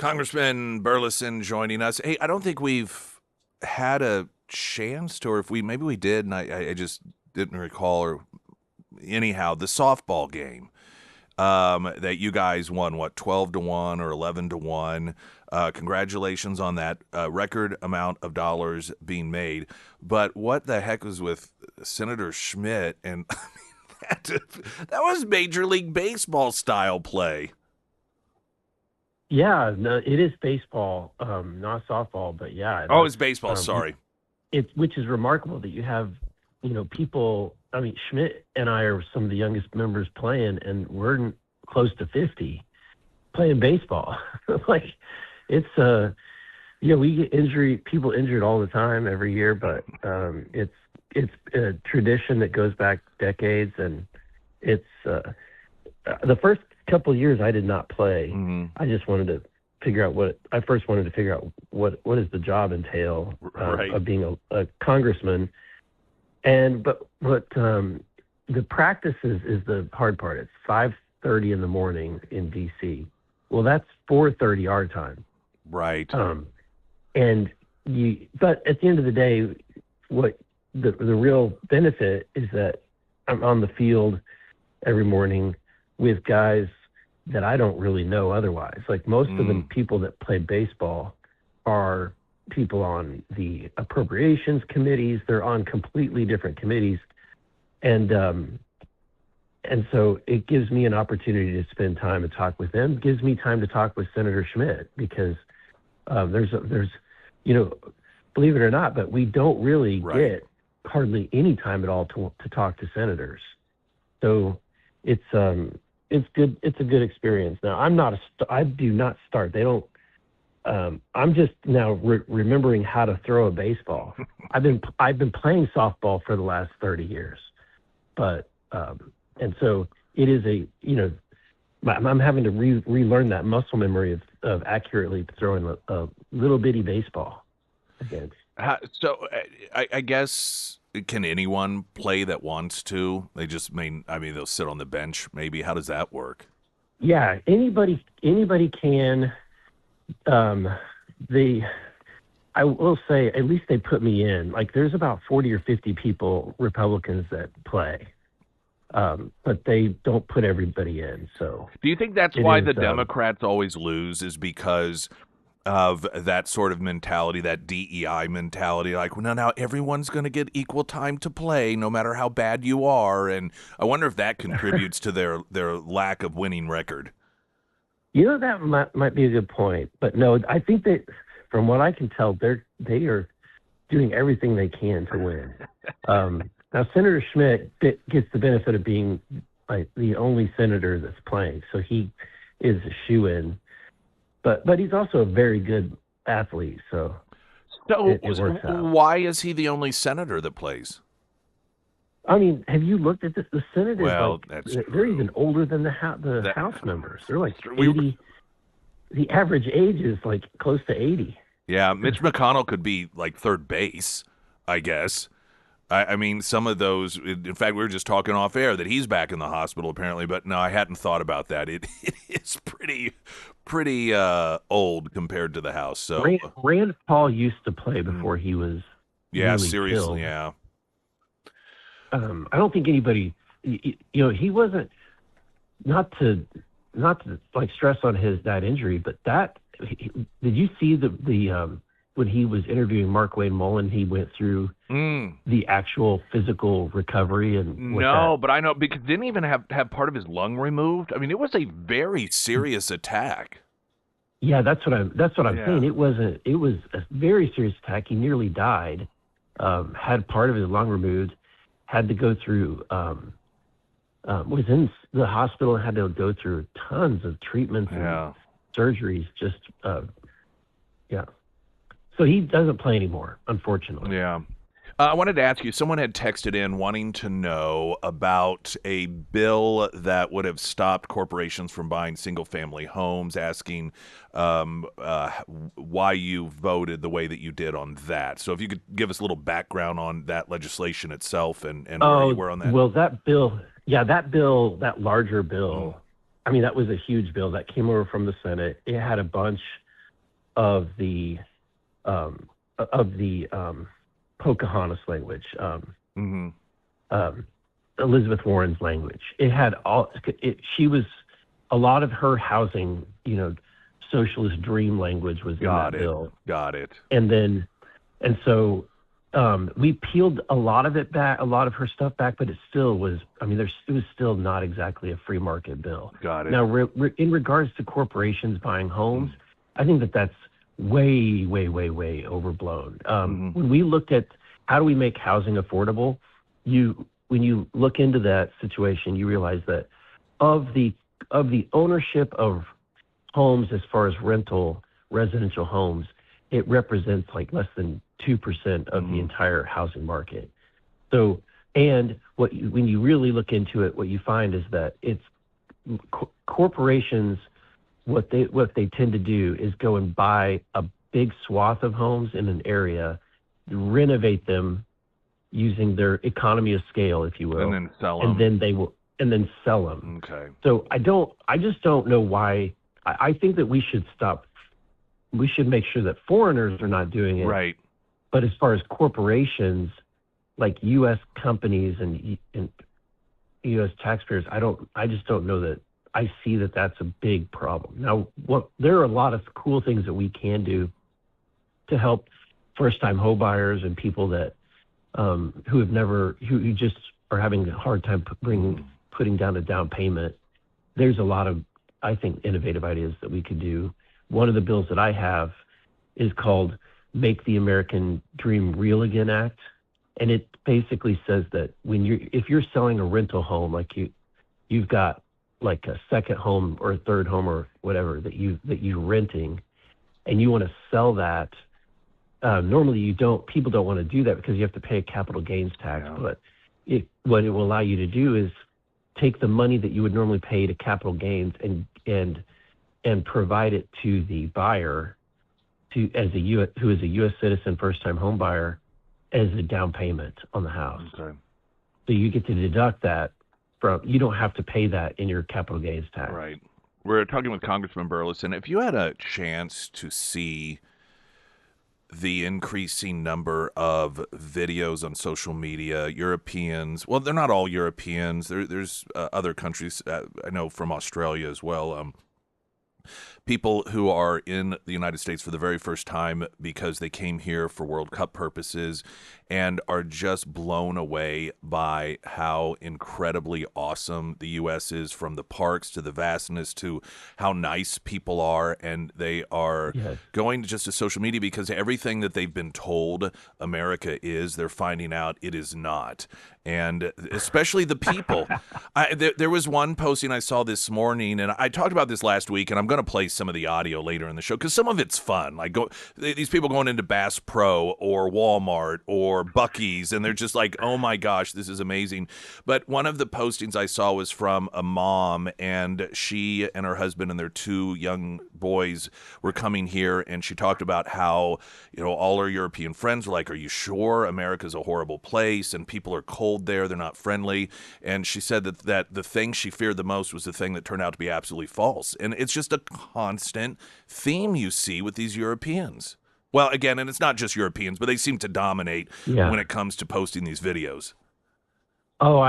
Congressman Burleson joining us. Hey, I don't think we've had a chance to, or if maybe we did, and I just didn't recall. Or anyhow, the softball game that you guys won, what, 12-1 or 11-1. Congratulations on that record amount of dollars being made. But what the heck was with Senator Schmidt? And that was Major League Baseball style play. Yeah, no, it is baseball, not softball, but yeah. Oh, it's baseball. Sorry. Which is remarkable that you have, people. I mean, Schmidt and I are some of the youngest members playing, and we're close to 50 playing baseball. Like, it's we get people injured all the time every year, but it's a tradition that goes back decades, and it's the first couple of years I did not play. Mm-hmm. I just wanted to figure out what does the job entail Right. of being a congressman. But the practices is the hard part. It's 5:30 in the morning in DC. Well, that's 4:30 our time. Right. But at the end of the day, what the real benefit is that I'm on the field every morning with guys that I don't really know otherwise. Like, most of the people that play baseball are people on the appropriations committees. They're on completely different committees. And so it gives me an opportunity to spend time and talk with them. It gives me time to talk with Senator Schmidt, because there's believe it or not, but we don't really get hardly any time at all to talk to senators. So it's good. It's a good experience. Now, I do not start. They don't. I'm just now remembering how to throw a baseball. I've been playing softball for the last 30 years, but and so it is I'm having to relearn that muscle memory of accurately throwing a little bitty baseball again. So I guess, can anyone play that wants to? They just they'll sit on the bench maybe. How does that work? Yeah, anybody can. I will say, at least they put me in. Like, there's about 40 or 50 people, Republicans, that play, but they don't put everybody in. So, do you think that's why the Democrats always lose, is because of that sort of mentality, that DEI mentality? Like, well, now everyone's going to get equal time to play, no matter how bad you are. And I wonder if that contributes to their lack of winning record. That might be a good point, but no, I think that, from what I can tell, they are doing everything they can to win. Now, Senator Schmidt gets the benefit of being like the only senator that's playing, so he is a shoo-in. But he's also a very good athlete, so it works out. Why is he the only senator that plays? I mean, have you looked at this? The Senate is they're even older than the House members. They're like 80. The average age is like close to 80. Yeah, Mitch McConnell could be like third base, I guess. I mean, some of those. In fact, we were just talking off air that he's back in the hospital apparently. But no, I hadn't thought about that. It is pretty old compared to the House. So Rand Paul used to play before he was. Yeah, really seriously, killed. yeah. I don't think anybody, he wasn't, not to like stress on that injury, but did you see the when he was interviewing Mark Wayne Mullen, he went through the actual physical recovery but I know, because didn't even have part of his lung removed. I mean, it was a very serious attack. Yeah, that's what I'm saying. It was a very serious attack. He nearly died. Had part of his lung removed. Had to go through, was in the hospital, had to go through tons of treatments and surgeries. Just, So he doesn't play anymore, unfortunately. Yeah. I wanted to ask you, someone had texted in wanting to know about a bill that would have stopped corporations from buying single-family homes, asking why you voted the way that you did on that. So if you could give us a little background on that legislation itself and where you were on that. Well, that bill, that larger bill, I mean, that was a huge bill that came over from the Senate. It had a bunch of the Pocahontas language, Elizabeth Warren's language. It had all. She was a lot of her housing, socialist dream language was in that bill. Got it. And so we peeled a lot of it back, a lot of her stuff back, but it still was. I mean, it was still not exactly a free market bill. Got it. Now, in regards to corporations buying homes, I think that's way, way, way, way overblown. When we looked at how do we make housing affordable, when you look into that situation, you realize that of the ownership of homes as far as residential homes, it represents like less than 2% of the entire housing market. So, and when you really look into it, what you find is that it's corporations. What they tend to do is go and buy a big swath of homes in an area, renovate them using their economy of scale, if you will, and then sell them. And then sell them. Okay. So I just don't know why. I think that we should stop. We should make sure that foreigners are not doing it. Right. But as far as corporations, like U.S. companies and U.S. taxpayers, I just don't know that. I see that that's a big problem. Now, there are a lot of cool things that we can do to help first-time home buyers and people that who just are having a hard time putting down a down payment. There's a lot of, I think, innovative ideas that we could do. One of the bills that I have is called Make the American Dream Real Again Act, and it basically says that if you're selling a rental home, like you've got like a second home or a third home or whatever that you're renting, and you want to sell that. Normally people don't want to do that because you have to pay a capital gains tax. Yeah. But what it will allow you to do is take the money that you would normally pay to capital gains and provide it to the buyer who is a U.S. citizen, first time home buyer, as a down payment on the house. Okay. So you get to deduct that. You don't have to pay that in your capital gains tax. Right. We're talking with Congressman Burleson. If you had a chance to see the increasing number of videos on social media, Europeans, well, they're not all Europeans. There's other countries, I know from Australia as well, people who are in the United States for the very first time because they came here for World Cup purposes and are just blown away by how incredibly awesome the U.S. is, from the parks to the vastness to how nice people are. And they are going just to social media because everything that they've been told America is, they're finding out it is not. And especially the people. There was one posting I saw this morning, and I talked about this last week, and I'm going to play some of the audio later in the show because some of it's fun. Like these people going into Bass Pro or Walmart or Buc-ee's, and they're just like, oh my gosh, this is amazing. But one of the postings I saw was from a mom, and she and her husband and their two young boys were coming here, and she talked about how, all her European friends were like, are you sure America's a horrible place and people are cold there, they're not friendly? And she said that the thing she feared the most was the thing that turned out to be absolutely false. And it's just a constant theme you see with these Europeans. Well, again, and it's not just Europeans, but they seem to dominate when it comes to posting these videos. Oh,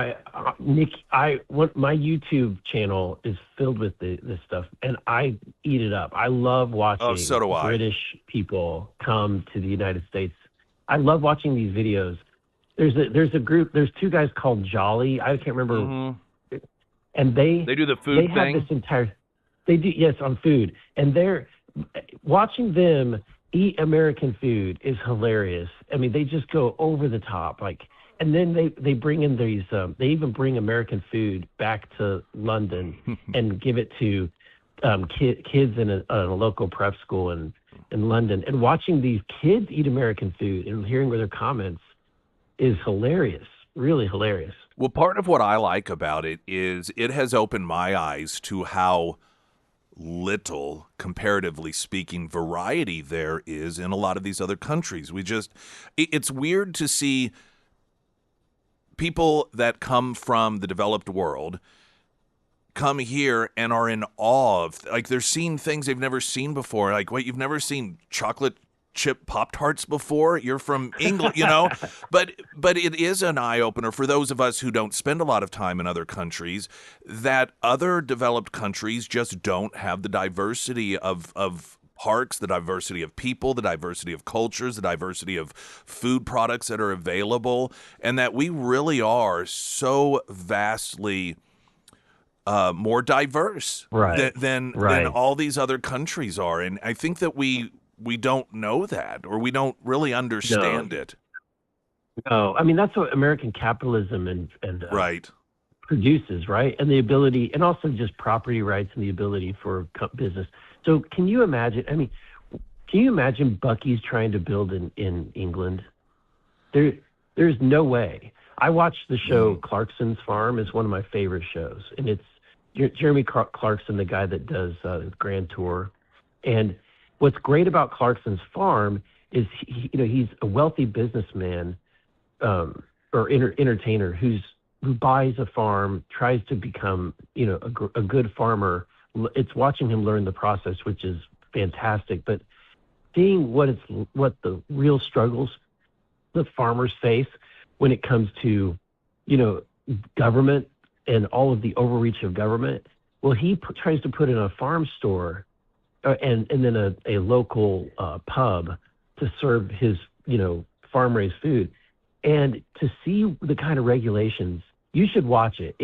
Nick, my YouTube channel is filled with this stuff, and I eat it up. I love watching British people come to the United States. I love watching these videos. There's a group. There's two guys called Jolly. I can't remember. Mm-hmm. And they do the food thing. Have this entire. They do, yes, on food, and they're watching them eat American food is hilarious. I mean, they just go over the top, and then they bring in these. They even bring American food back to London and give it to kids in a local prep school in London. And watching these kids eat American food and hearing their comments is hilarious, really hilarious. Well, part of what I like about it is it has opened my eyes to how little, comparatively speaking, variety there is in a lot of these other countries. It's weird to see people that come from the developed world come here and are in awe of, like, they're seeing things they've never seen before. Like, wait, you've never seen chocolate chip Pop-Tarts before? You're from England, But it is an eye-opener for those of us who don't spend a lot of time in other countries, that other developed countries just don't have the diversity of parks, the diversity of people, the diversity of cultures, the diversity of food products that are available, and that we really are so vastly more diverse than all these other countries are. And I think that we don't know that, or we don't really understand it. No, I mean, that's what American capitalism and right produces, right? And the ability, and also just property rights and the ability for business. So can you imagine, can you imagine Buc-ee's trying to build in England? There's no way. I watched the show Clarkson's Farm. It's one of my favorite shows. And it's Jeremy Clarkson, the guy that does Grand Tour. And what's great about Clarkson's Farm is he's a wealthy businessman or entertainer who buys a farm, tries to become a good farmer. It's watching him learn the process, which is fantastic. But seeing what the real struggles that farmers face when it comes to government and all of the overreach of government. Well, he tries to put in a farm store and then a local pub to serve his farm raised food, and to see the kind of regulations. You should watch it.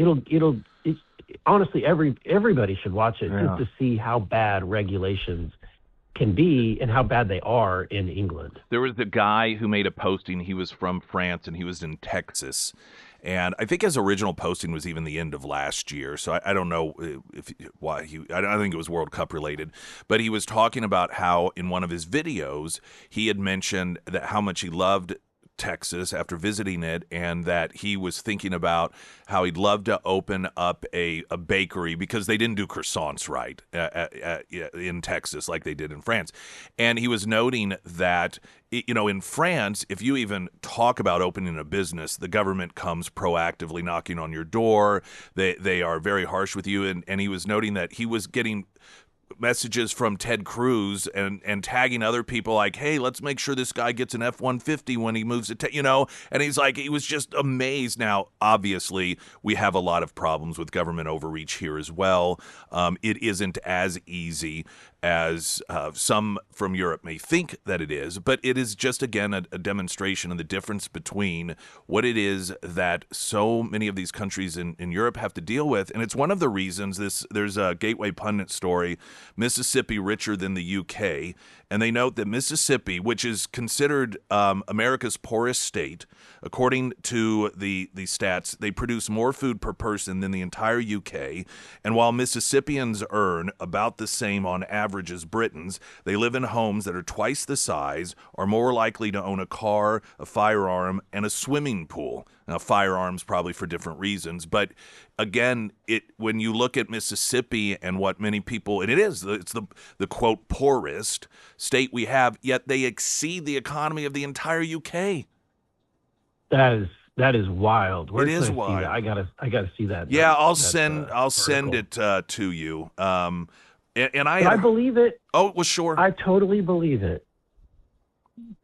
Honestly, everybody should watch it just to see how bad regulations can be and how bad they are in England. There was the guy who made a posting. He was from France and he was in Texas. And I think his original posting was even the end of last year. So I don't know why I don't think it was World Cup related, but he was talking about how in one of his videos, he had mentioned that how much he loved Texas after visiting it, and that he was thinking about how he'd love to open up a bakery, because they didn't do croissants right in Texas like they did in France. And he was noting that, in France, if you even talk about opening a business, the government comes proactively knocking on your door. They are very harsh with you. And he was noting that he was getting messages from Ted Cruz and tagging other people like, hey, let's make sure this guy gets an F-150 when he moves to, and he's like, he was just amazed. Now, obviously, we have a lot of problems with government overreach here as well. It isn't as easy as some from Europe may think that it is, but it is just, again, a demonstration of the difference between what it is that so many of these countries in Europe have to deal with. And it's one of the reasons there's a Gateway Pundit story, Mississippi richer than the UK, and they note that Mississippi, which is considered America's poorest state, according to the stats, they produce more food per person than the entire UK. And while Mississippians earn about the same on average as Britons, they live in homes that are twice the size, are more likely to own a car, a firearm, and a swimming pool. Now, firearms probably for different reasons, but again, when you look at Mississippi and what many people, and it's the quote poorest state we have, yet they exceed the economy of the entire UK. That is wild. It is wild. I gotta see that. Yeah, I'll send it to you. And I believe it. Oh, well, sure. I totally believe it.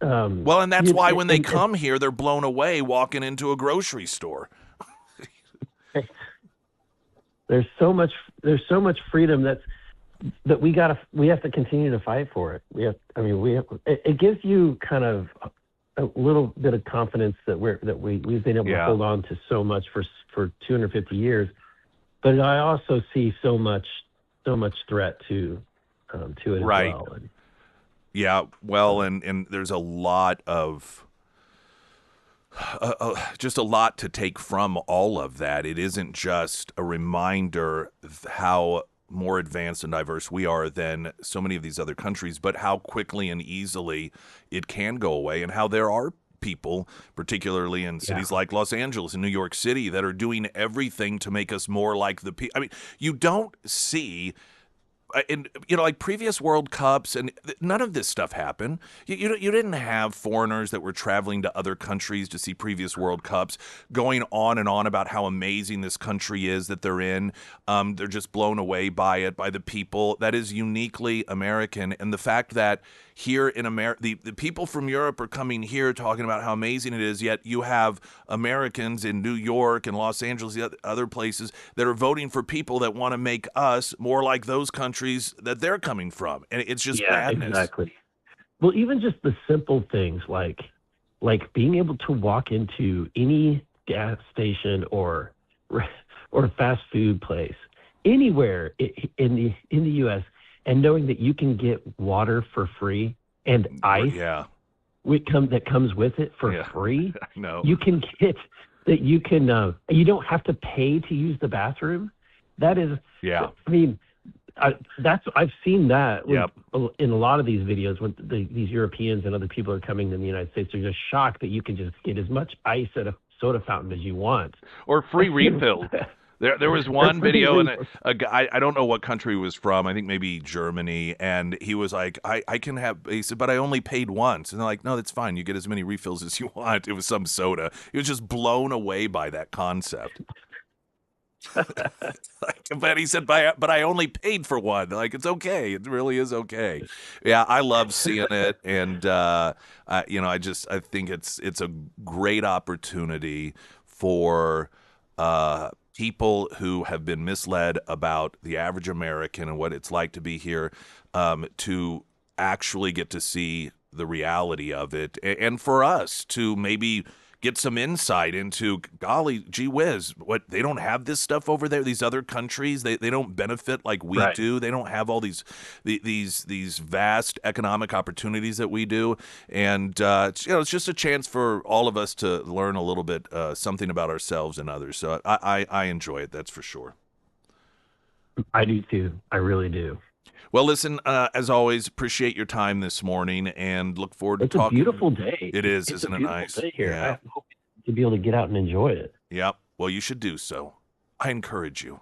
Well, and that's why when they come here, they're blown away walking into a grocery store. There's so much freedom that we have to continue to fight for it. It gives you kind of a little bit of confidence that we've been able to hold on to so much for 250 years, but I also see so much threat to it as well. Yeah, well, and there's a lot of just a lot to take from all of that. It isn't just a reminder how more advanced and diverse we are than so many of these other countries, but how quickly and easily it can go away, and how there are people, particularly in cities like Los Angeles and New York City, that are doing everything to make us more like the people. I mean, you don't see and like previous World Cups, and none of this stuff happened. You didn't have foreigners that were traveling to other countries to see previous World Cups going on and on about how amazing this country is that they're in. They're just blown away by it, by the people. That is uniquely American, and the fact that here in America, the people from Europe are coming here talking about how amazing it is, yet you have Americans in New York and Los Angeles, the other places, that are voting for people that want to make us more like those countries that they're coming from. And it's just Yeah, madness. exactly. Well, even just the simple things like being able to walk into any gas station or fast food place anywhere in the U.S. and knowing that you can get water for free and ice Yeah. that comes with it for free. I know. You can get that. You can. You don't have to pay to use the bathroom. That is. Yeah. I mean, I've seen that Yep. in a lot of these videos when these Europeans and other people are coming in the United States. They're just shocked that you can just get as much ice at a soda fountain as you want, or free refills. There was one video, and a guy, I don't know what country he was from, I think maybe Germany, and he was like, I can have, he said, but I only paid once. And they're like, no, that's fine. You get as many refills as you want. It was some soda. He was just blown away by that concept. But he said, but I only paid for one. Like, it's okay. It really is okay. Yeah, I love seeing it, and I think it's a great opportunity for people who have been misled about the average American and what it's like to be here, to actually get to see the reality of it, and for us to maybe get some insight into, golly gee whiz, what, they don't have this stuff over there, these other countries, they don't benefit like we Right. do. They don't have all these vast economic opportunities that we do. And it's just a chance for all of us to learn a little bit, something about ourselves and others. So I enjoy it, that's for sure. I do too. I really do. Well, listen, as always, appreciate your time this morning, and look forward to It's a talking. beautiful day. It is, It's isn't a it beautiful nice? day here. Yeah. I hope to be able to get out and enjoy it. Yep. Well, you should do so. I encourage you.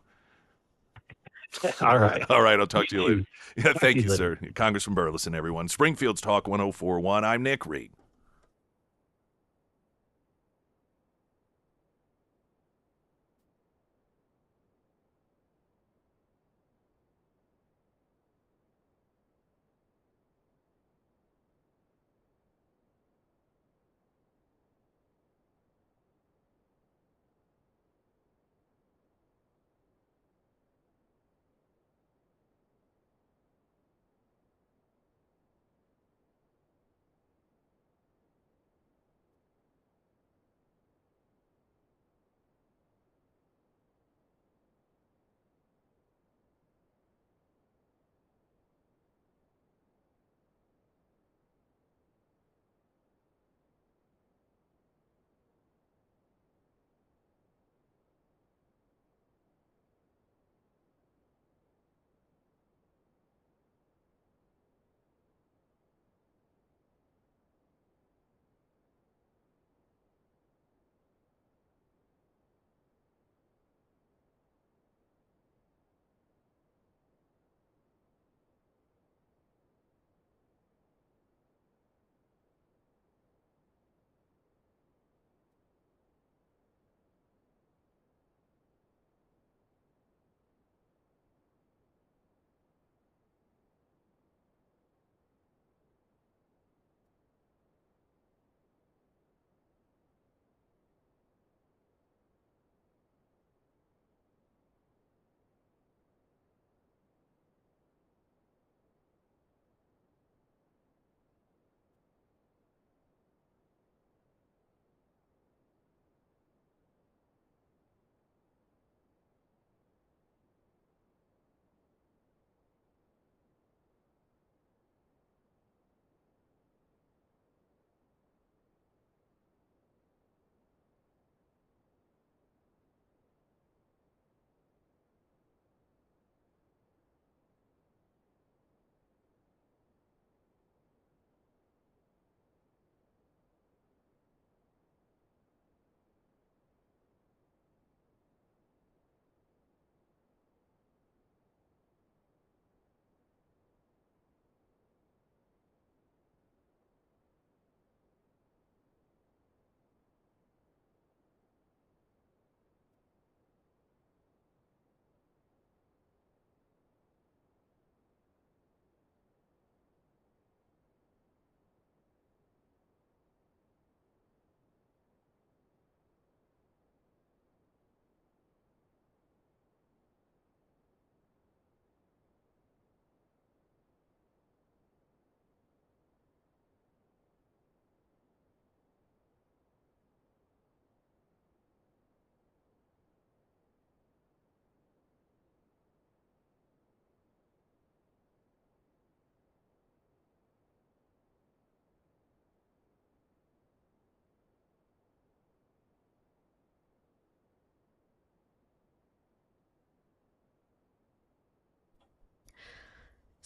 All right. All right. I'll talk to you later. too. Yeah, thank to you, you sir. Congressman Burleson, everyone. Springfield's Talk 1041. I'm Nick Reed.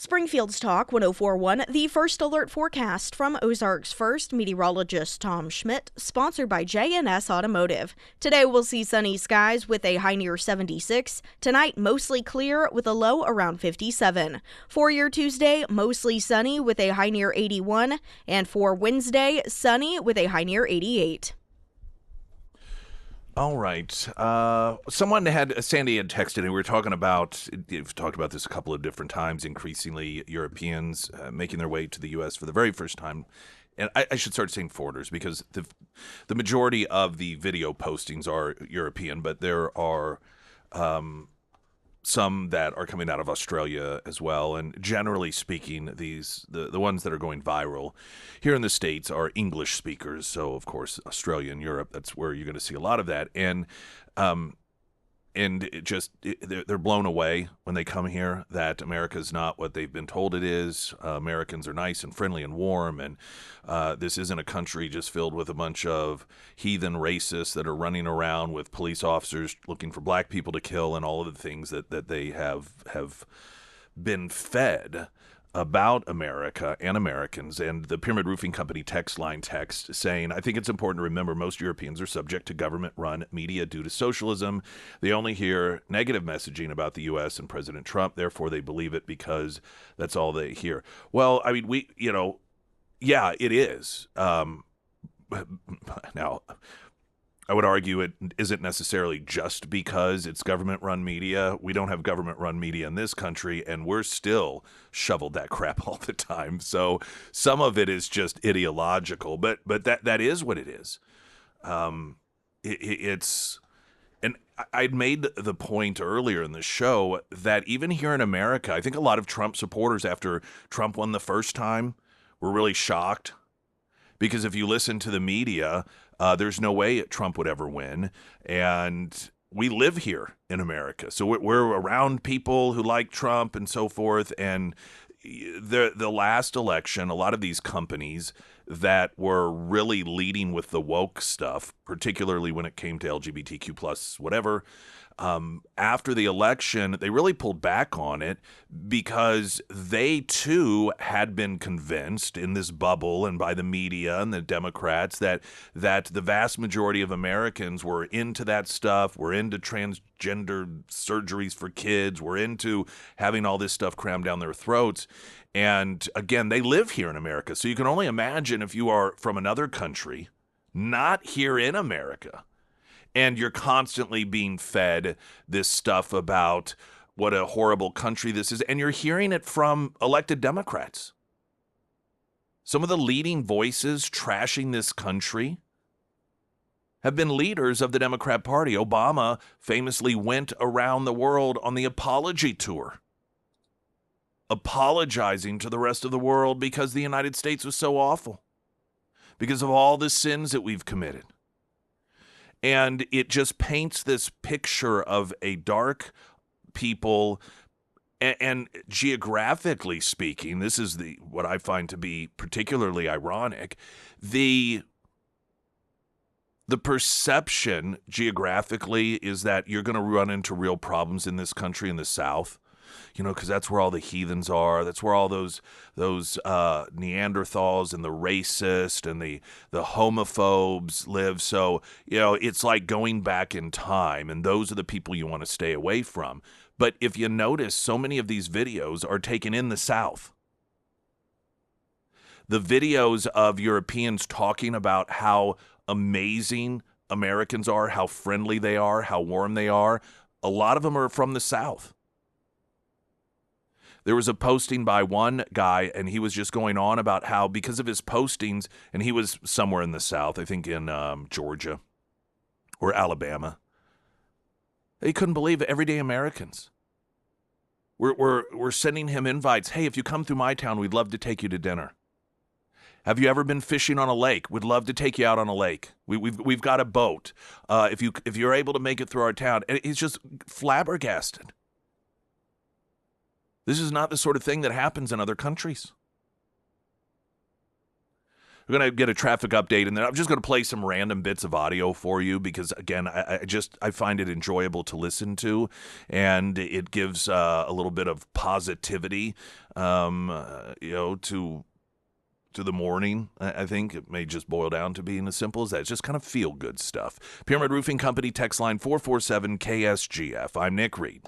Springfield's Talk 1041, the First Alert forecast from Ozarks First meteorologist Tom Schmidt, sponsored by J&S Automotive. Today we'll see sunny skies with a high near 76. Tonight, mostly clear with a low around 57. For your Tuesday, mostly sunny with a high near 81. And for Wednesday, sunny with a high near 88. All right. Sandy had texted, and we were talking about, we've talked about this a couple of different times, increasingly Europeans making their way to the U.S. for the very first time. And I should start saying foreigners, because the majority of the video postings are European, but there are some that are coming out of Australia as well. And generally speaking, the ones that are going viral here in the States are English speakers. So, of course, Australia and Europe, that's where you're going to see a lot of that. And they're blown away when they come here that America is not what they've been told it is. Americans are nice and friendly and warm, and this isn't a country just filled with a bunch of heathen racists that are running around with police officers looking for black people to kill, and all of the things that they have been fed about America and Americans. And the Pyramid Roofing Company text saying, I think it's important to remember most Europeans are subject to government-run media due to socialism. They only hear negative messaging about the U.S. and President Trump. Therefore, they believe it because that's all they hear. Well, I mean, yeah, it is. Now, I would argue it isn't necessarily just because it's government-run media. We don't have government-run media in this country, and we're still shoveled that crap all the time. So some of it is just ideological, but that is what it is. It's, and I'd made the point earlier in the show that even here in America, I think a lot of Trump supporters, after Trump won the first time, were really shocked. Because if you listen to the media, there's no way Trump would ever win. And we live here in America. So we're around people who like Trump and so forth. And the last election, a lot of these companies that were really leading with the woke stuff, particularly when it came to LGBTQ plus whatever, after the election, they really pulled back on it because they too had been convinced in this bubble and by the media and the Democrats that the vast majority of Americans were into that stuff, were into transgender surgeries for kids, were into having all this stuff crammed down their throats. And again, they live here in America. So you can only imagine if you are from another country, not here in America, and you're constantly being fed this stuff about what a horrible country this is, and you're hearing it from elected Democrats. Some of the leading voices trashing this country have been leaders of the Democrat Party. Obama famously went around the world on the apology tour, apologizing to the rest of the world because the United States was so awful, because of all the sins that we've committed. And it just paints this picture of a dark people, and geographically speaking, this is what I find to be particularly ironic. The perception geographically is that you're going to run into real problems in this country in the South. Because that's where all the heathens are. That's where all those Neanderthals and the racist and the homophobes live. So, it's like going back in time, and those are the people you want to stay away from. But if you notice, so many of these videos are taken in the South. The videos of Europeans talking about how amazing Americans are, how friendly they are, how warm they are, a lot of them are from the South. There was a posting by one guy, and he was just going on about how, because of his postings, and he was somewhere in the South, I think in Georgia or Alabama, he couldn't believe it. Everyday Americans. We're sending him invites. Hey, if you come through my town, we'd love to take you to dinner. Have you ever been fishing on a lake? We'd love to take you out on a lake. We've got a boat. If you're able to make it through our town, and he's just flabbergasted. This is not the sort of thing that happens in other countries. we're going to get a traffic update, and then I'm just going to play some random bits of audio for you because, again, I find it enjoyable to listen to, and it gives a little bit of positivity, to the morning. I think it may just boil down to being as simple as that. It's just kind of feel-good stuff. Pyramid Roofing Company, text line 447-KSGF. I'm Nick Reed.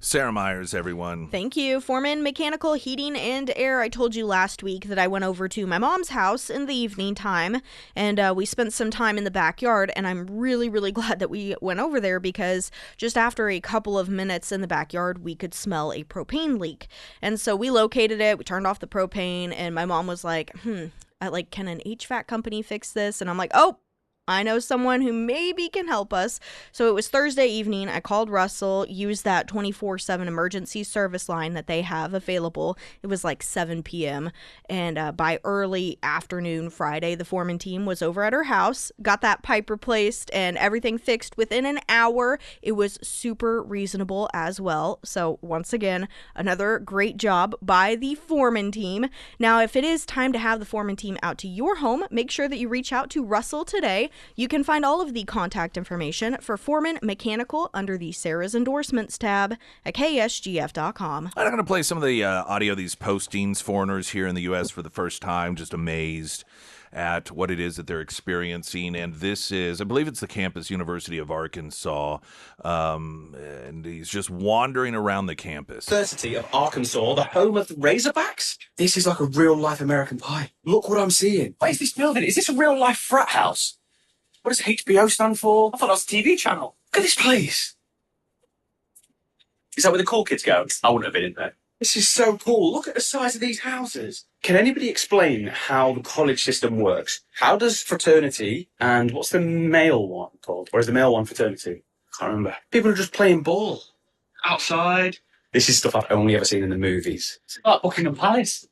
Sarah Myers, everyone. Thank you. Foreman Mechanical Heating and Air. I told you last week that I went over to my mom's house in the evening time, and we spent some time in the backyard, and I'm really, really glad that we went over there because just after a couple of minutes in the backyard, we could smell a propane leak. And so we located it, we turned off the propane, and my mom was like, can an HVAC company fix this? And I'm like, oh, I know someone who maybe can help us. So it was Thursday evening. I called Russell, used that 24/7 emergency service line that they have available. It was like 7 p.m. And by early afternoon Friday, the foreman team was over at her house, got that pipe replaced and everything fixed within an hour. It was super reasonable as well. So once again, another great job by the foreman team. Now, if it is time to have the foreman team out to your home, make sure that you reach out to Russell today. You can find all of the contact information for Foreman Mechanical under the Sarah's Endorsements tab at ksgf.com. I'm going to play some of the audio of these postings, foreigners here in the U.S. for the first time, just amazed at what it is that they're experiencing. And this is, I believe it's the campus, University of Arkansas, and he's just wandering around the campus. University of Arkansas, the home of the Razorbacks? This is like a real-life American Pie. Look what I'm seeing. What is this building? Is this a real-life frat house? What does HBO stand for? I thought that was a TV channel. Look at this place. Is that where the cool kids go? I wouldn't have been in there. This is so cool. Look at the size of these houses. Can anybody explain how the college system works? How does fraternity and what's the male one called? Or is the male one fraternity? Can't remember. People are just playing ball. Outside. This is stuff I've only ever seen in the movies. It's like Buckingham Palace.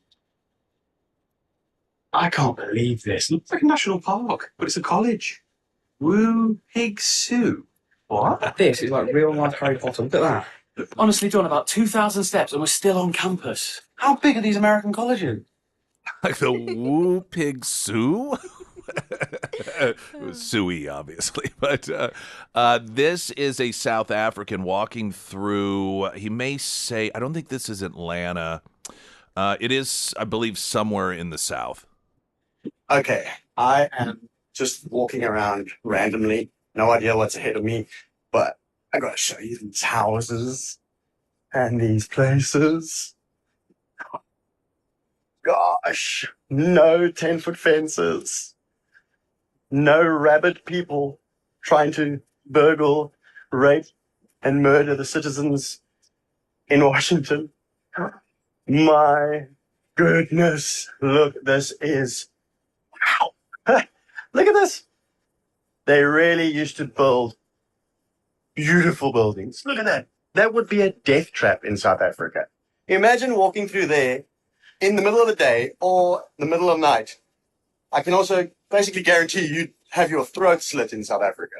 I can't believe this. It looks like a national park, but it's a college. Woo Pig Sue. What? This is like real life Harry Potter. Look at that. Honestly, done about 2,000 steps and we're still on campus. How big are these American colleges? Like the Woo Pig Sue? It was Suey, obviously. But this is a South African walking through, he may say, I don't think this is Atlanta. It is, I believe, somewhere in the South. Okay, I am just walking around randomly. No idea what's ahead of me, but I gotta show you these houses and these places. gosh. No 10-foot fences. No rabid people trying to burgle, rape, and murder the citizens in Washington. My goodness. Look, this is... Wow. Look at this. They really used to build beautiful buildings. Look at that. That would be a death trap in South Africa. Imagine walking through there in the middle of the day or the middle of night. I can also basically guarantee you'd have your throat slit in South Africa.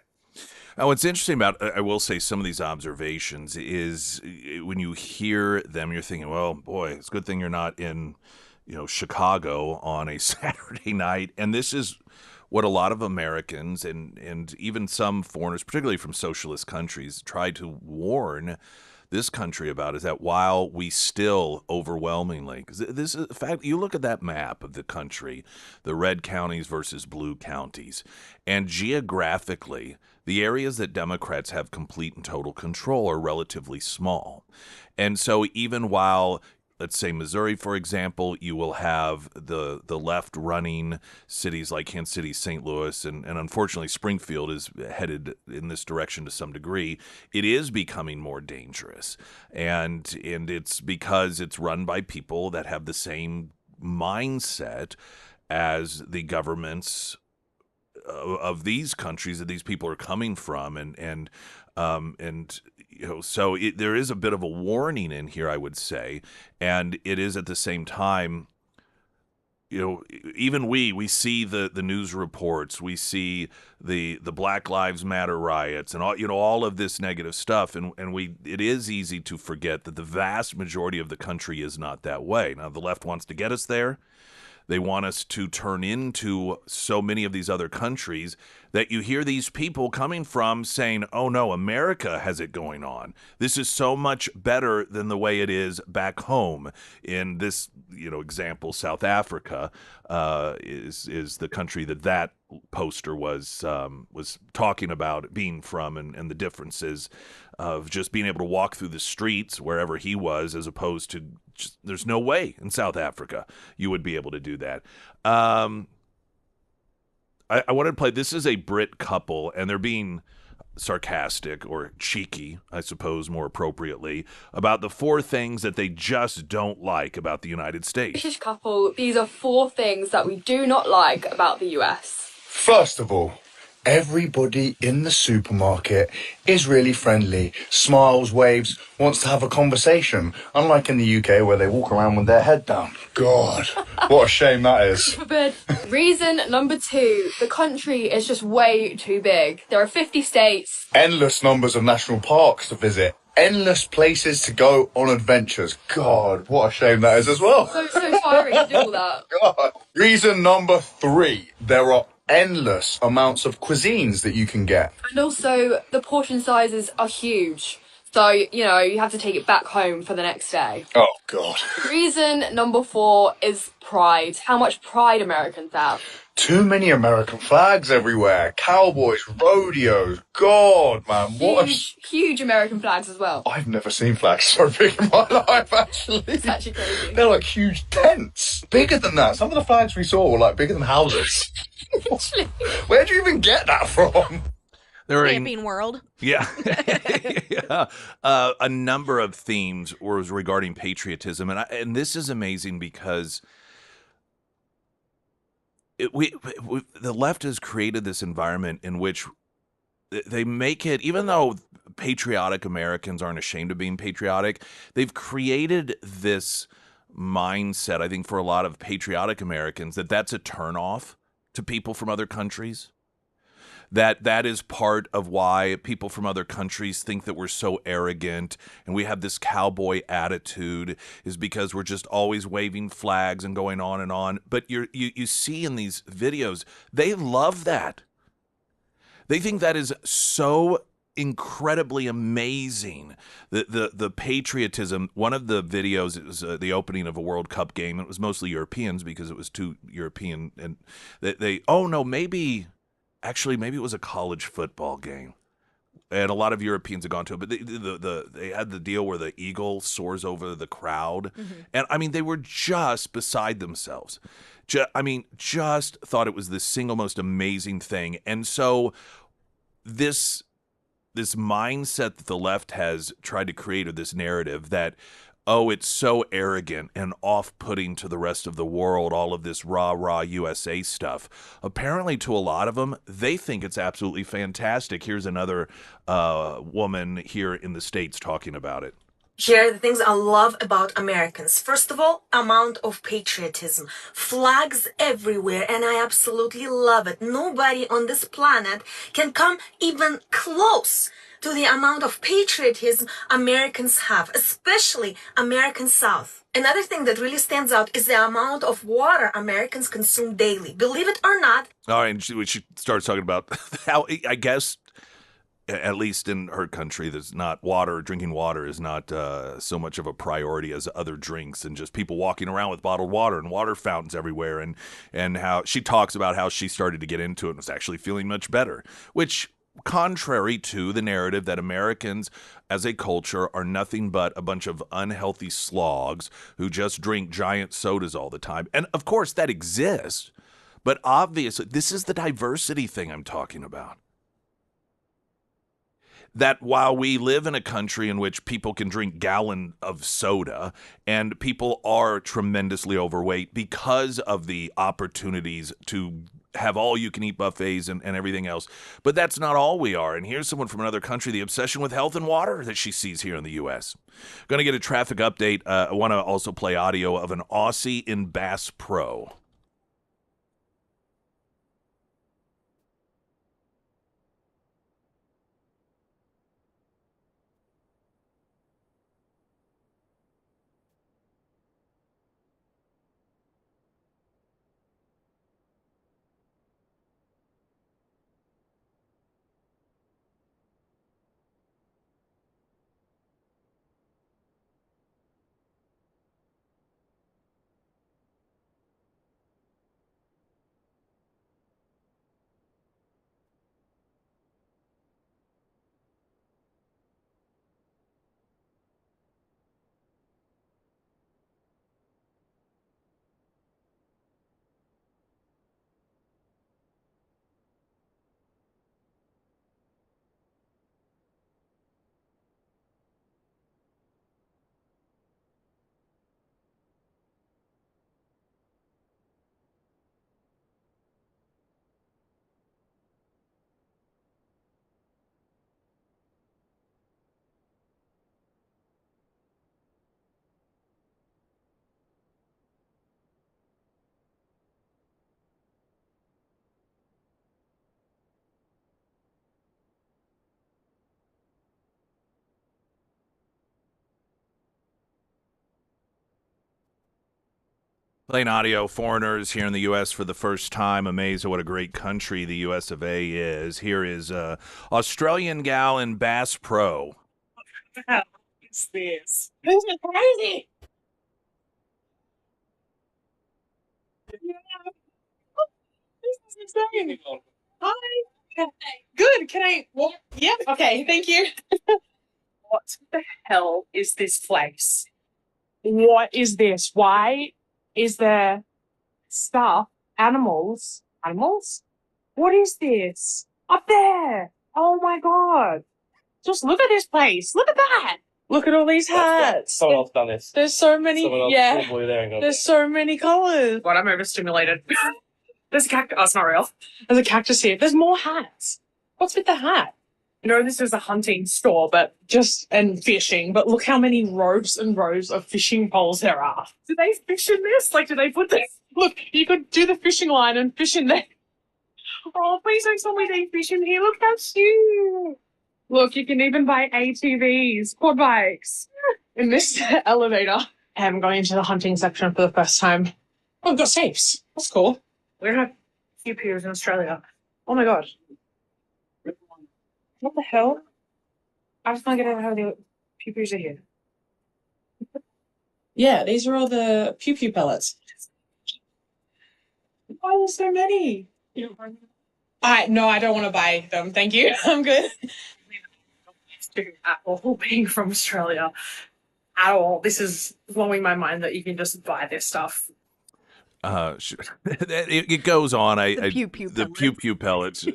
Now, what's interesting about, I will say, some of these observations is when you hear them, you're thinking, well, boy, it's a good thing you're not in, Chicago on a Saturday night. And this is what a lot of Americans and even some foreigners, particularly from socialist countries, try to warn this country about, is that while we still overwhelmingly, because this is, in fact, you look at that map of the country, the red counties versus blue counties, and geographically, the areas that Democrats have complete and total control are relatively small. And so even while, let's say Missouri, for example, you will have the left running cities like Kansas City, St. Louis, and unfortunately Springfield is headed in this direction to some degree. It is becoming more dangerous. And it's because it's run by people that have the same mindset as the governments of these countries that these people are coming from, and so there is a bit of a warning in here, I would say, and it is at the same time, even we see the news reports, we see the Black Lives Matter riots, and all of this negative stuff, and it is easy to forget that the vast majority of the country is not that way. Now, the left wants to get us there. They want us to turn into so many of these other countries that you hear these people coming from saying, oh no, America has it going on. This is so much better than the way it is back home. In this, example, South Africa is the country that poster was talking about being from, and the differences of just being able to walk through the streets wherever he was, as opposed to there's no way in South Africa you would be able to do that. I wanted to play, this is a Brit couple, and they're being sarcastic or cheeky, I suppose, more appropriately, about the 4 things that they just don't like about the United States. British couple, these are 4 things that we do not like about the US. First of all, everybody in the supermarket is really friendly, smiles, waves, wants to have a conversation, unlike in the UK where they walk around with their head down. God, what a shame that is. Forbid. Reason number 2, the country is just way too big. There are 50 states. Endless numbers of national parks to visit. Endless places to go on adventures. God, what a shame that is as well. So tiring to do all that. God. Reason number 3, there are endless amounts of cuisines that you can get. And also, the portion sizes are huge. So, you have to take it back home for the next day. Oh, God. Reason number 4 is pride. How much pride Americans have. Too many American flags everywhere. Cowboys, rodeos. God, man. Huge American flags as well. I've never seen flags so big in my life, actually. It's actually crazy. They're like huge tents. Bigger than that. Some of the flags we saw were like bigger than houses. Where do you even get that from? Camping World. Yeah. Yeah. A number of themes was regarding patriotism. And this is amazing because the left has created this environment in which they make it, even though patriotic Americans aren't ashamed of being patriotic, they've created this mindset, I think, for a lot of patriotic Americans, that's a turnoff to people from other countries. That is part of why people from other countries think that we're so arrogant and we have this cowboy attitude, is because we're just always waving flags and going on and on. But you see in these videos, they love that. They think that is so incredibly amazing. The patriotism. One of the videos, it was the opening of a World Cup game. It was mostly Europeans because it was 2 European, and maybe it was a college football game. and a lot of Europeans have gone to it, but they had the deal where the eagle soars over the crowd. And I mean, they were just beside themselves. Just thought it was the single most amazing thing. And so this mindset that the left has tried to create, or this narrative that, oh, it's so arrogant and off-putting to the rest of the world, all of this rah-rah USA stuff. Apparently, to a lot of them, they think it's absolutely fantastic. Here's another woman here in the States talking about it. Here are the things I love about Americans. First of all, amount of patriotism. Flags everywhere, and I absolutely love it. Nobody on this planet can come even close to the amount of patriotism Americans have, especially American South. Another thing that really stands out is the amount of water Americans consume daily. Believe it or not. All right, and she starts talking about how, I guess, at least in her country, there's not drinking water is not so much of a priority as other drinks, and just people walking around with bottled water and water fountains everywhere, and how she talks about how she started to get into it and was actually feeling much better, which, contrary to the narrative that Americans as a culture are nothing but a bunch of unhealthy slogs who just drink giant sodas all the time. And of course that exists, but obviously this is the diversity thing I'm talking about. That while we live in a country in which people can drink gallons of soda and people are tremendously overweight because of the opportunities to have all-you-can-eat buffets and everything else. But that's not all we are. And here's someone from another country, the obsession with health and water that she sees here in the U.S. Going to get a traffic update. I want to also play audio of an Aussie in Bass Pro. Playing audio, foreigners here in the U.S. for the first time, amazed at what a great country the U.S. of A. is. Here is Australian gal in Bass Pro. What the hell is this? This is crazy! Yeah. This is insane. Hi. Good. Can I walk? Yeah. Okay. Thank you. What the hell is this place? What is this? Why is there stuff? Animals? Animals? What is this? Up there! Oh my god! Just look at this place. Look at that. Look at all these hats. Someone else done this. There's so many. Yeah. There There's so many colors. What? I'm overstimulated. There's a cactus. Oh, it's not real. There's a cactus here. There's more hats. What's with the hat? You know, this is a hunting store, and fishing, but look how many rows and rows of fishing poles there are. Do they fish in this? Like, do they put this? Look, you could do the fishing line and fish in there. Oh, please don't tell me they fish in here. Look how cute. Look, you can even buy ATVs, quad bikes, in this elevator. I'm going into the hunting section for the first time. Oh, we've got safes. That's cool. We don't have few pews in Australia. Oh my god. What the hell? I just can't get over how the pew pews are here. Yeah, these are all the pew pew pellets. Why are there so many? No, I don't want to buy them. Thank you. I'm good. to at all being from Australia at all. This is blowing my mind that you can just buy this stuff. It goes on. The pew pew pellets. Pew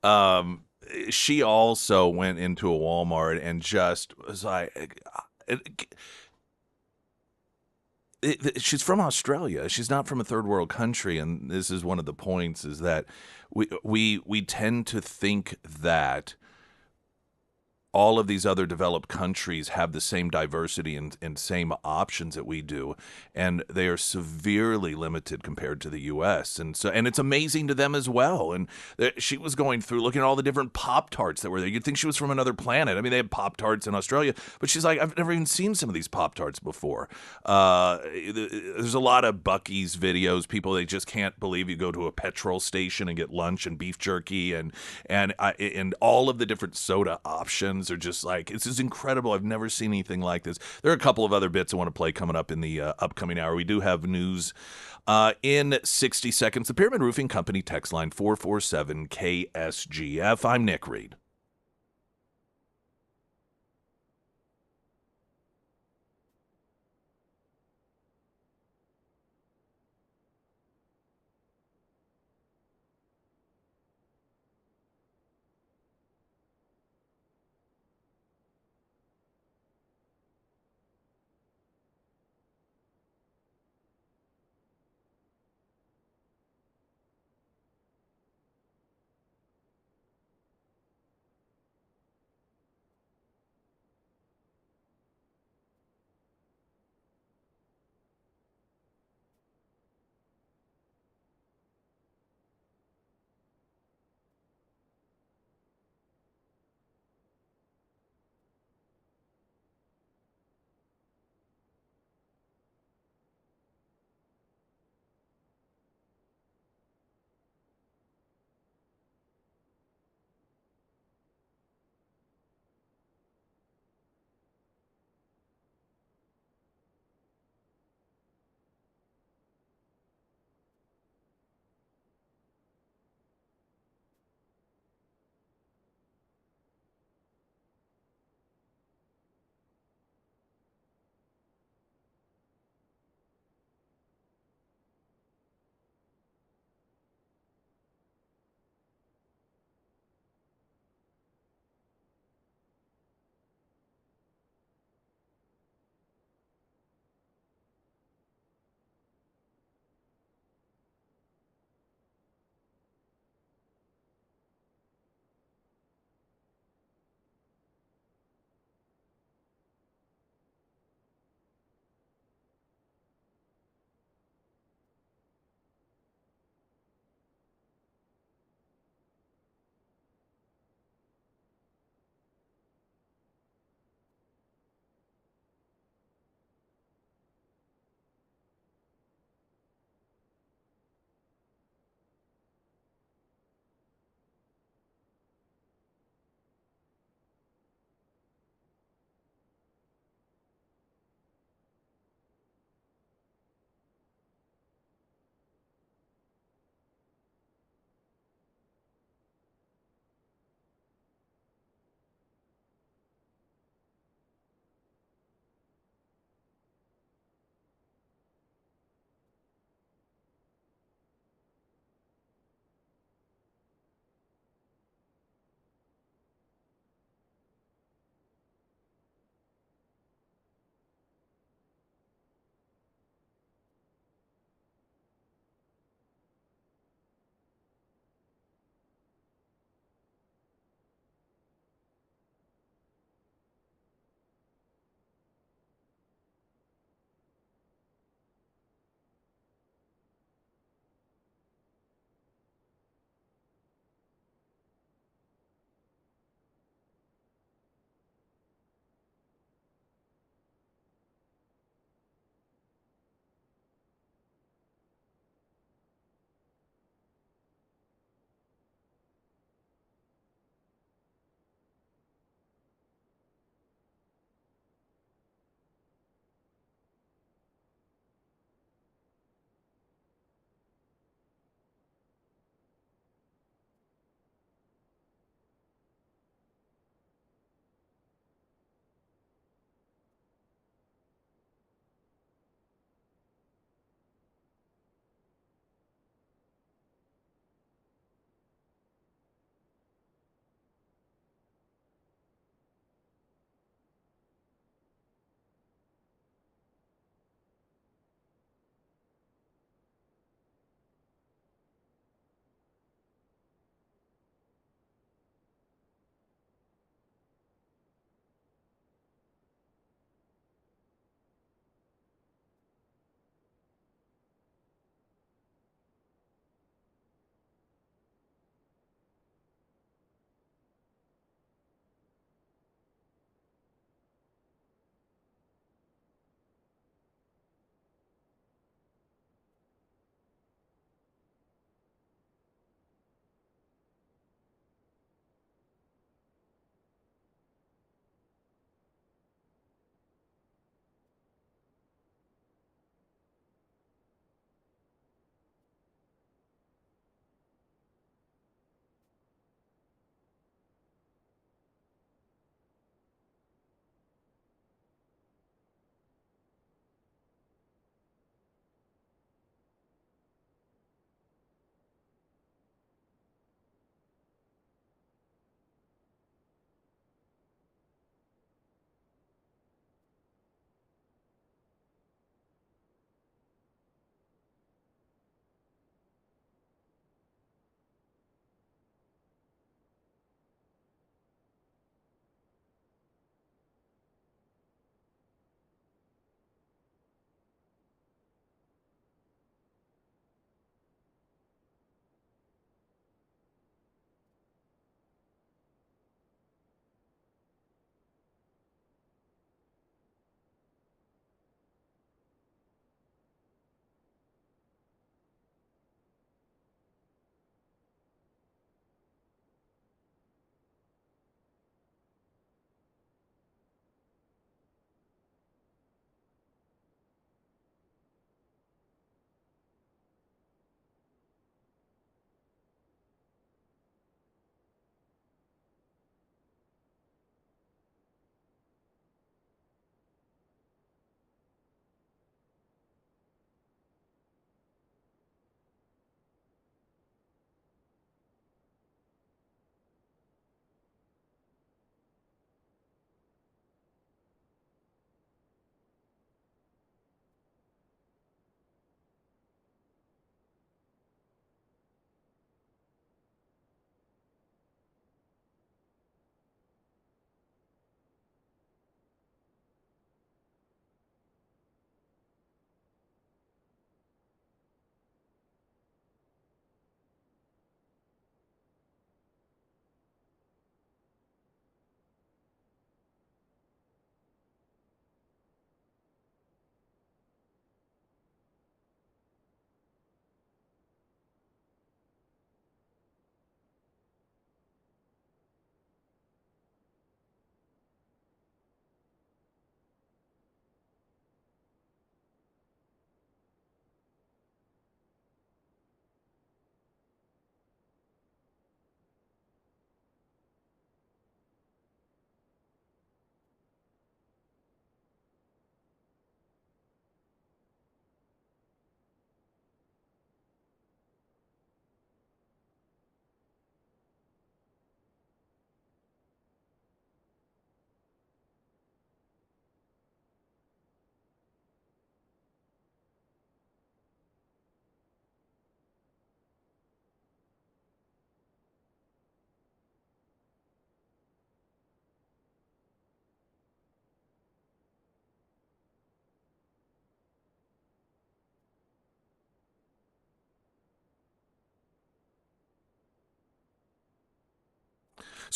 pellets. She also went into a Walmart and just was like, she's from Australia. She's not from a third world country, and this is one of the points: is that we tend to think that all of these other developed countries have the same diversity and same options that we do, and they are severely limited compared to the U.S. And it's amazing to them as well. And she was going through looking at all the different Pop-Tarts that were there. You'd think she was from another planet. I mean, they have Pop-Tarts in Australia, but she's like, I've never even seen some of these Pop-Tarts before. There's a lot of Buc-ee's videos. People, they just can't believe you go to a petrol station and get lunch and beef jerky and all of the different soda options are just like, this is incredible. I've never seen anything like this. There are a couple of other bits I want to play coming up in the upcoming hour. We do have news in 60 seconds. The Pyramid Roofing Company text line 447 KSGF. I'm Nick Reed.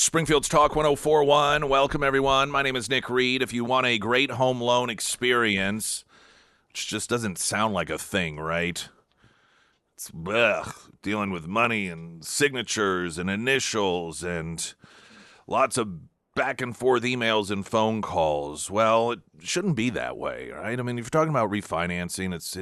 Springfield's Talk 1041. Welcome, everyone. My name is Nick Reed. If you want a great home loan experience, which just doesn't sound like a thing, right? It's dealing with money and signatures and initials and lots of back and forth emails and phone calls. Well, it shouldn't be that way, right? I mean, if you're talking about refinancing, it's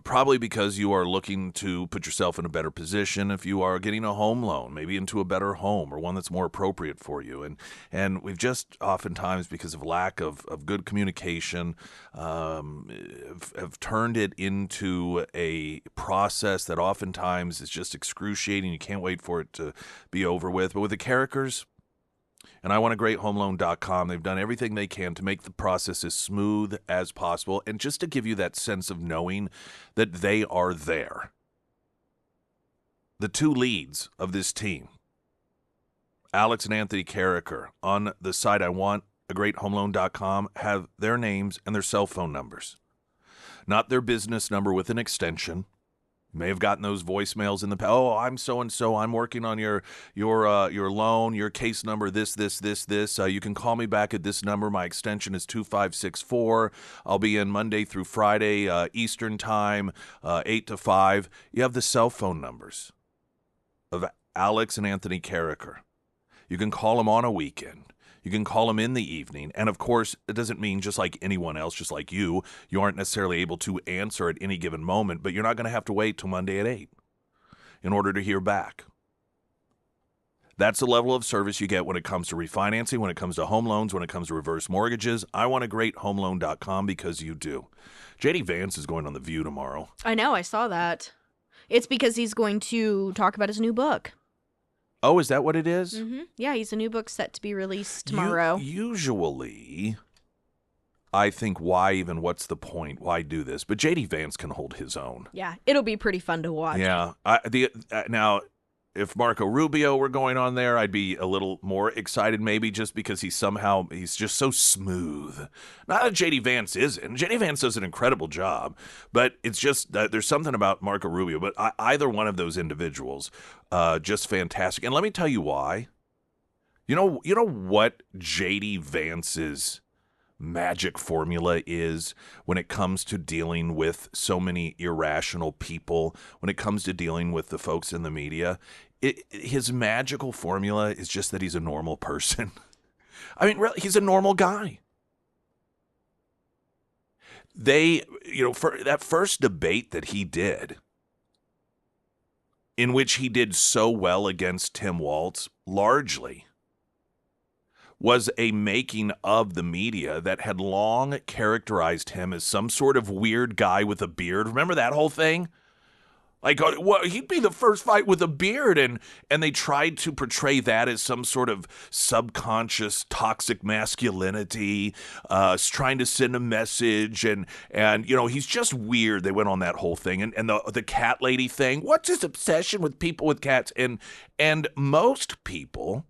probably because you are looking to put yourself in a better position. If you are getting a home loan, maybe into a better home or one that's more appropriate for you. And we've just oftentimes, because of lack of good communication, have turned it into a process that oftentimes is just excruciating. You can't wait for it to be over with. But with the Carrickers, and IWantAGreatHomeLoan.com, they've done everything they can to make the process as smooth as possible and just to give you that sense of knowing that they are there. The two leads of this team, Alex and Anthony Carricker, on the site IWantAGreatHomeLoan.com, have their names and their cell phone numbers, not their business number with an extension. You may have gotten those voicemails in the past. Oh, I'm so-and-so. I'm working on your loan, your case number, this. You can call me back at this number. My extension is 2564. I'll be in Monday through Friday, Eastern time, 8 to 5. You have the cell phone numbers of Alex and Anthony Carricker. You can call them on a weekend. You can call them in the evening. And, of course, it doesn't mean just like anyone else, just like you aren't necessarily able to answer at any given moment, but you're not going to have to wait till Monday at 8 in order to hear back. That's the level of service you get when it comes to refinancing, when it comes to home loans, when it comes to reverse mortgages. IWantAGreatHomeLoan.com, because you do. J.D. Vance is going on The View tomorrow. I know, I saw that. It's because he's going to talk about his new book. Oh, is that what it is? Mm-hmm. Yeah, he's a new book set to be released tomorrow. Usually, I think, what's the point? Why do this? But J.D. Vance can hold his own. Yeah, it'll be pretty fun to watch. Yeah. Now, if Marco Rubio were going on there, I'd be a little more excited maybe just because he's just so smooth. Not that J.D. Vance isn't. J.D. Vance does an incredible job, but it's just there's something about Marco Rubio. But either one of those individuals, just fantastic. And let me tell you why. You know what J.D. Vance's magic formula is when it comes to dealing with so many irrational people, when it comes to dealing with the folks in the media? His magical formula is just that he's a normal person. I mean, really, he's a normal guy. For that first debate that he did, in which he did so well against Tim Walz, largely was a making of the media that had long characterized him as some sort of weird guy with a beard. Remember that whole thing? Like, well, he'd be the first fight with a beard, and they tried to portray that as some sort of subconscious toxic masculinity, trying to send a message, and he's just weird. They went on that whole thing, and the cat lady thing. What's his obsession with people with cats? And most people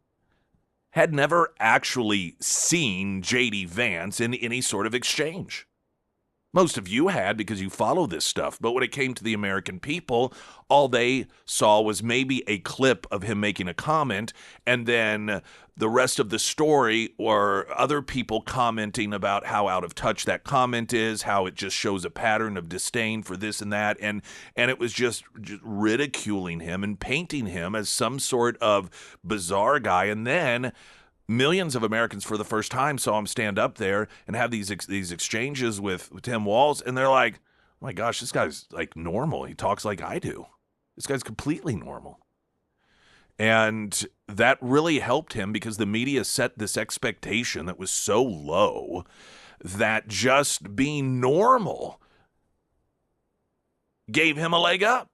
had never actually seen J.D. Vance in any sort of exchange. Most of you had because you follow this stuff. But when it came to the American people, all they saw was maybe a clip of him making a comment, and then the rest of the story or other people commenting about how out of touch that comment is, how it just shows a pattern of disdain for this and that. And it was just ridiculing him and painting him as some sort of bizarre guy. And then millions of Americans for the first time saw him stand up there and have these exchanges with Tim Walz, and they're like, oh my gosh, this guy's like normal. He talks like I do. This guy's completely normal. And that really helped him because the media set this expectation that was so low that just being normal gave him a leg up.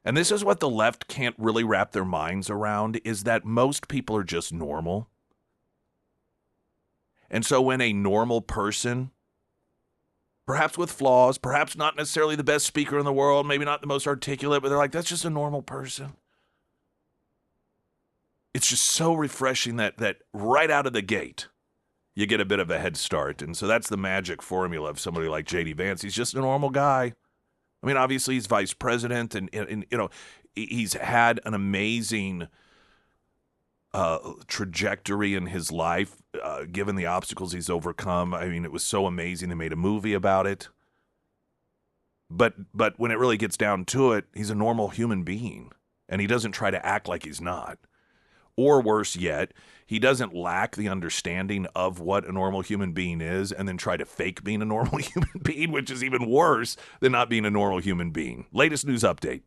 And this is what the left can't really wrap their minds around, is that most people are just normal. And so when a normal person, perhaps with flaws, perhaps not necessarily the best speaker in the world, maybe not the most articulate, but they're like, that's just a normal person. It's just so refreshing that right out of the gate, you get a bit of a head start. And so that's the magic formula of somebody like J.D. Vance. He's just a normal guy. I mean, obviously he's vice president, and he's had an amazing trajectory in his life, given the obstacles he's overcome. I mean, it was so amazing. They made a movie about it. But when it really gets down to it, he's a normal human being, and he doesn't try to act like he's not. Or worse yet, he doesn't lack the understanding of what a normal human being is and then try to fake being a normal human being, which is even worse than not being a normal human being. Latest news update.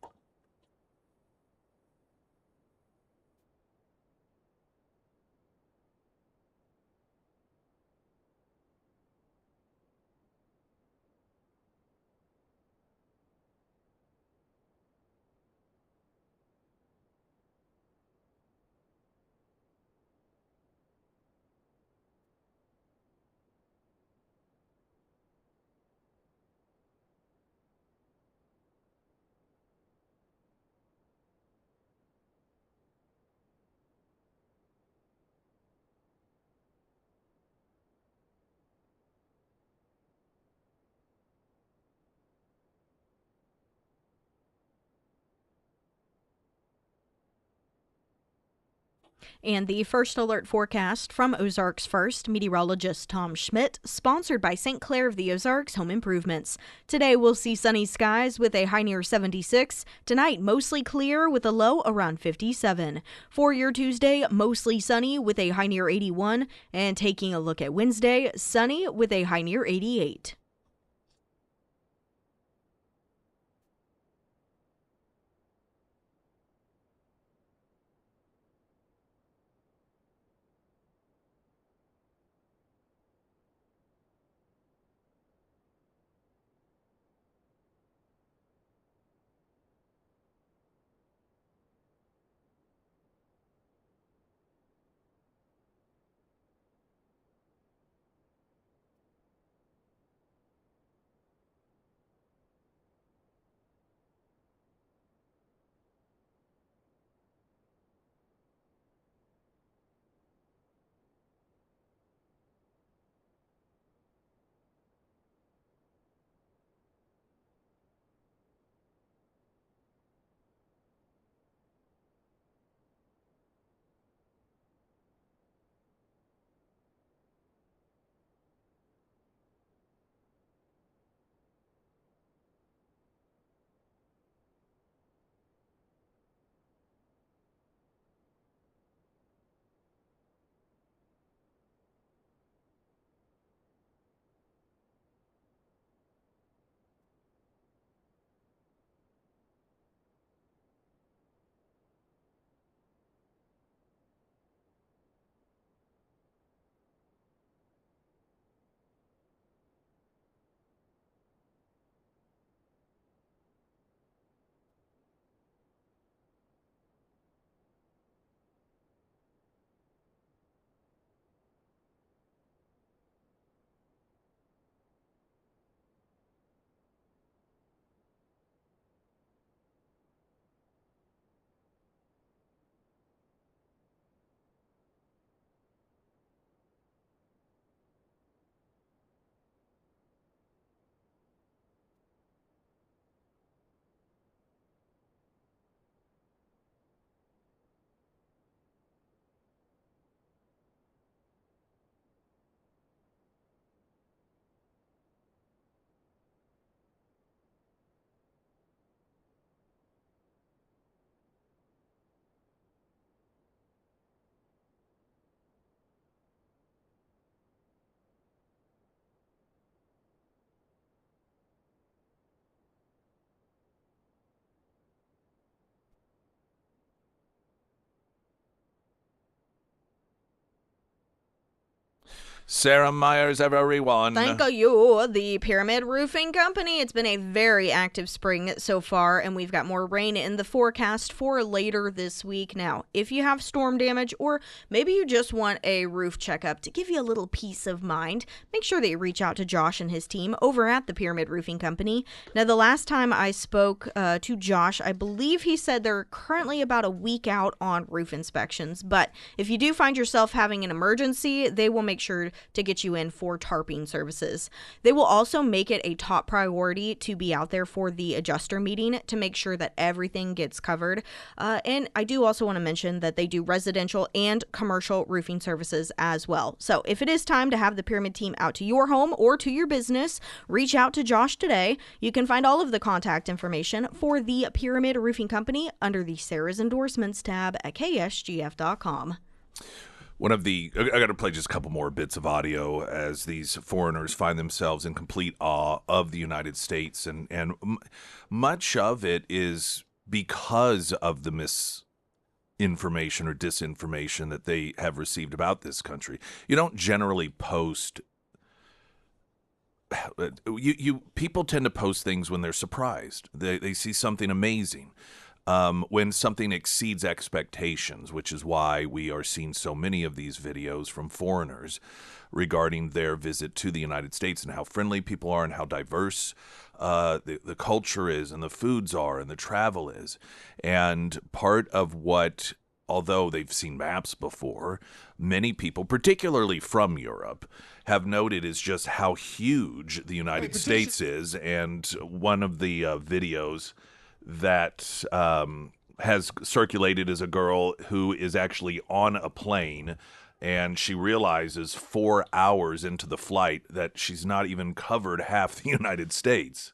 And the first alert forecast from Ozarks First meteorologist Tom Schmidt, sponsored by St. Clair of the Ozarks Home Improvements. Today we'll see sunny skies with a high near 76. Tonight, mostly clear with a low around 57. For your Tuesday, mostly sunny with a high near 81. And taking a look at Wednesday, sunny with a high near 88. Sarah Myers, everyone. Thank you, the Pyramid Roofing Company. It's been a very active spring so far, and we've got more rain in the forecast for later this week. Now, if you have storm damage, or maybe you just want a roof checkup to give you a little peace of mind, make sure that you reach out to Josh and his team over at the Pyramid Roofing Company. Now, the last time I spoke to Josh, I believe he said they're currently about a week out on roof inspections. But if you do find yourself having an emergency, they will make sure to get you in for tarping services. They will also make it a top priority to be out there for the adjuster meeting to make sure that everything gets covered. And I do also want to mention that they do residential and commercial roofing services as well. So if it is time to have the Pyramid team out to your home or to your business, reach out to Josh today. You can find all of the contact information for the Pyramid Roofing Company under the Sarah's Endorsements tab at ksgf.com. I got to play just a couple more bits of audio as these foreigners find themselves in complete awe of the United States. And much of it is because of the misinformation or disinformation that they have received about this country. You don't generally post. People tend to post things when they're surprised. They see something amazing. When something exceeds expectations, which is why we are seeing so many of these videos from foreigners regarding their visit to the United States and how friendly people are and how diverse the culture is and the foods are and the travel is. And part of what, although they've seen maps before, many people, particularly from Europe, have noted is just how huge the United States is. And one of the videos that has circulated is a girl who is actually on a plane, and she realizes 4 hours into the flight that she's not even covered half the United States.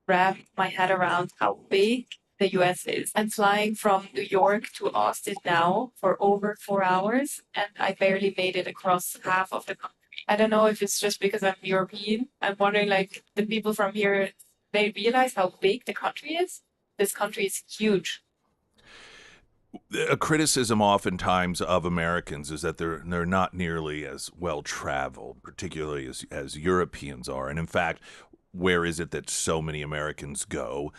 Wrap my head around how big the US is. I'm flying from New York to Austin now for over 4 hours, and I barely made it across half of the country. I don't know if it's just because I'm European. I'm wondering, like, the people from here, they realize how big the country is? This country is huge. A criticism oftentimes of Americans is that they're not nearly as well traveled, particularly as Europeans are. And in fact, where is it that so many Americans go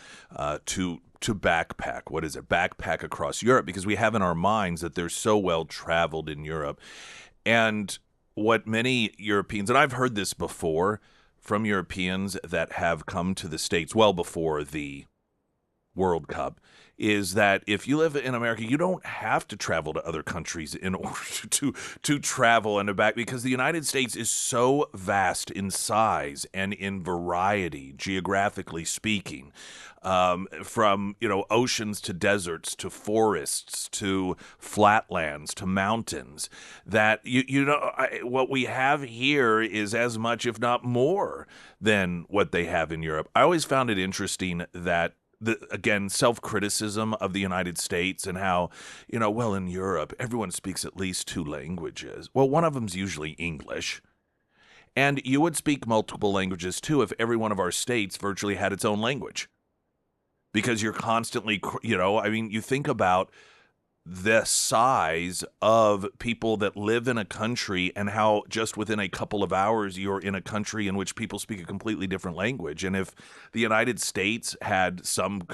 to backpack? What is it? Backpack across Europe, because we have in our minds that they're so well traveled in Europe. And what many Europeans, and I've heard this before from Europeans that have come to the States well before the World Cup, is that if you live in America, you don't have to travel to other countries in order to travel and to back, because the United States is so vast in size and in variety, geographically speaking, from oceans to deserts to forests to flatlands to mountains, that what we have here is as much, if not more, than what they have in Europe. I always found it interesting that again, self-criticism of the United States and how, well, in Europe, everyone speaks at least 2 languages. Well, one of them's usually English. And you would speak multiple languages, too, if every one of our states virtually had its own language. Because you're constantly, you think about the size of people that live in a country and how just within a couple of hours you're in a country in which people speak a completely different language. And if the United States had some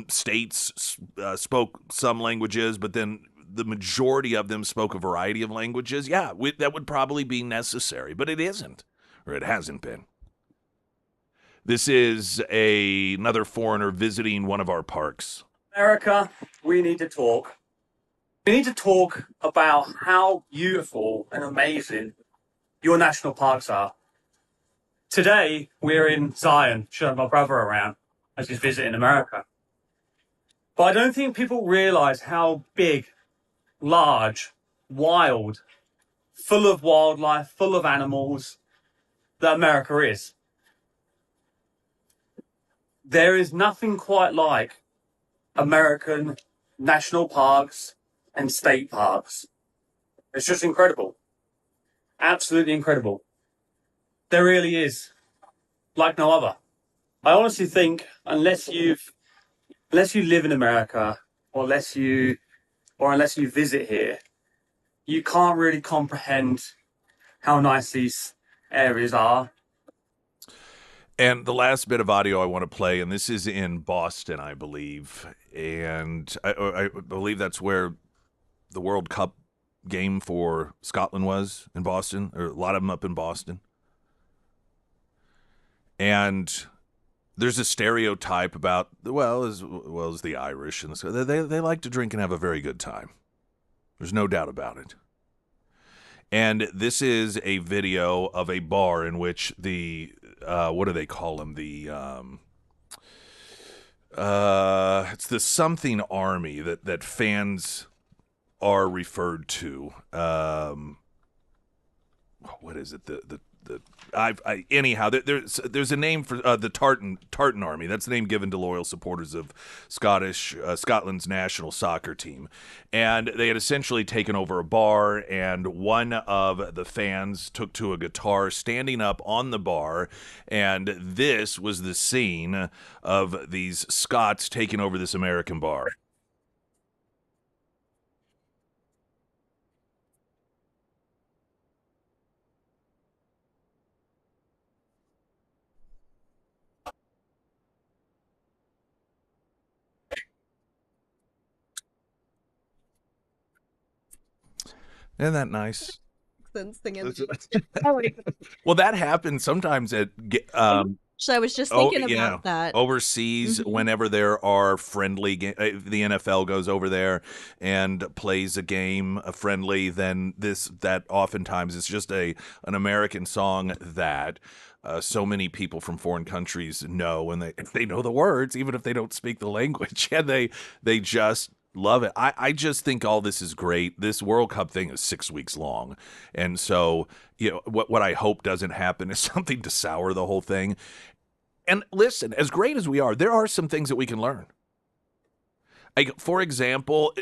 states spoke some languages, but then the majority of them spoke a variety of languages, that would probably be necessary, but it isn't, or it hasn't been. This is another foreigner visiting one of our parks. America, we need to talk. We need to talk about how beautiful and amazing your national parks are. Today, we're in Zion, showing my brother around as he's visiting America. But I don't think people realize how big, large, wild, full of wildlife, full of animals that America is. There is nothing quite like American national parks and state parks. It's just incredible. Absolutely incredible. There really is. Like no other. I honestly think unless you live in America or unless you visit here, you can't really comprehend how nice these areas are. And the last bit of audio I want to play, and this is in Boston, I believe, and I believe that's where the World Cup game for Scotland was, in Boston, or a lot of them up in Boston. And there's a stereotype about, as well as the Irish, and they like to drink and have a very good time. There's no doubt about it. And this is a video of a bar in which the what do they call them? It's the something army that fans are referred to. What is it? Anyhow, there's a name for the Tartan Army. That's the name given to loyal supporters of Scotland's national soccer team, and they had essentially taken over a bar. And one of the fans took to a guitar, standing up on the bar, and this was the scene of these Scots taking over this American bar. Isn't that nice? Well, that happens sometimes at So I was just thinking about that. Overseas, whenever there are friendly the NFL goes over there and plays a game, a friendly, then that oftentimes is just an American song that so many people from foreign countries know, and they know the words even if they don't speak the language, and they just love it. I just think all this is great. This World Cup thing is 6 weeks long. And so, what I hope doesn't happen is something to sour the whole thing. And listen, as great as we are, there are some things that we can learn. Like, for example,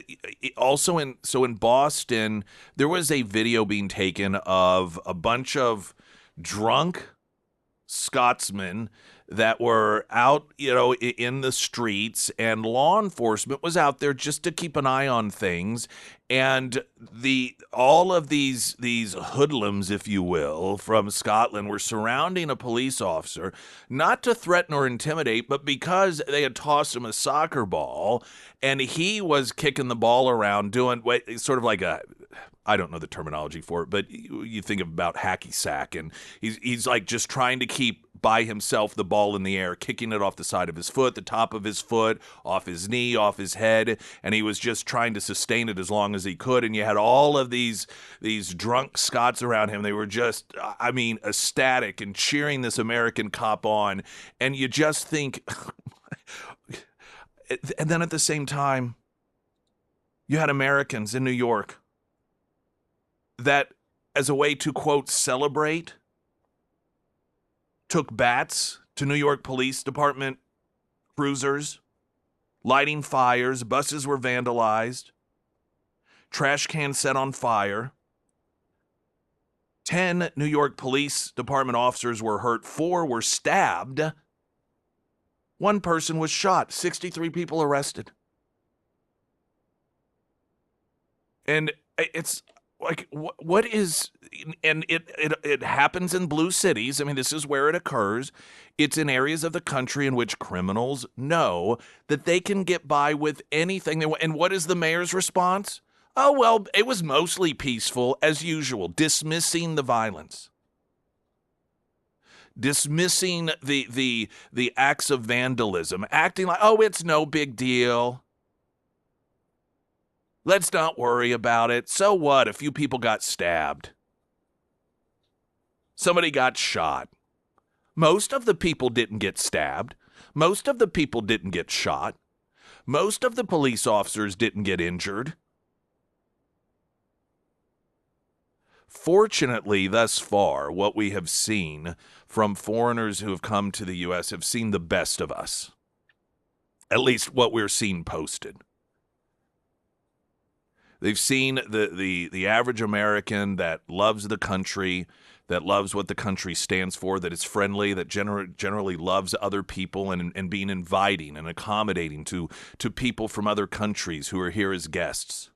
also in Boston, there was a video being taken of a bunch of drunk Scotsmen that were out, in the streets, and law enforcement was out there just to keep an eye on things. And all of these hoodlums, if you will, from Scotland were surrounding a police officer, not to threaten or intimidate, but because they had tossed him a soccer ball, and he was kicking the ball around, doing sort of like I don't know the terminology for it, but you think about hacky sack, and he's like just trying to keep by himself the ball in the air, kicking it off the side of his foot, the top of his foot, off his knee, off his head, and he was just trying to sustain it as long as he could. And you had all of these drunk Scots around him. They were just, ecstatic and cheering this American cop on, and you just think, and then at the same time, you had Americans in New York that, as a way to, quote, celebrate, took bats to New York Police Department cruisers, lighting fires, buses were vandalized, trash cans set on fire. 10 New York Police Department officers were hurt, 4 were stabbed, 1 person was shot, 63 people arrested. And it's like, what is, and it happens in blue cities. I mean, this is where it occurs. It's in areas of the country in which criminals know that they can get by with anything. And what is the mayor's response? Oh, well, it was mostly peaceful, as usual, dismissing the violence, dismissing the acts of vandalism, acting like, oh, it's no big deal. Let's not worry about it. So what? A few people got stabbed. Somebody got shot. Most of the people didn't get stabbed. Most of the people didn't get shot. Most of the police officers didn't get injured. Fortunately, thus far, what we have seen from foreigners who have come to the U.S. have seen the best of us. At least what we're seeing posted. They've seen the average American that loves the country, that loves what the country stands for, that is friendly, that generally loves other people and being inviting and accommodating to people from other countries who are here as guests.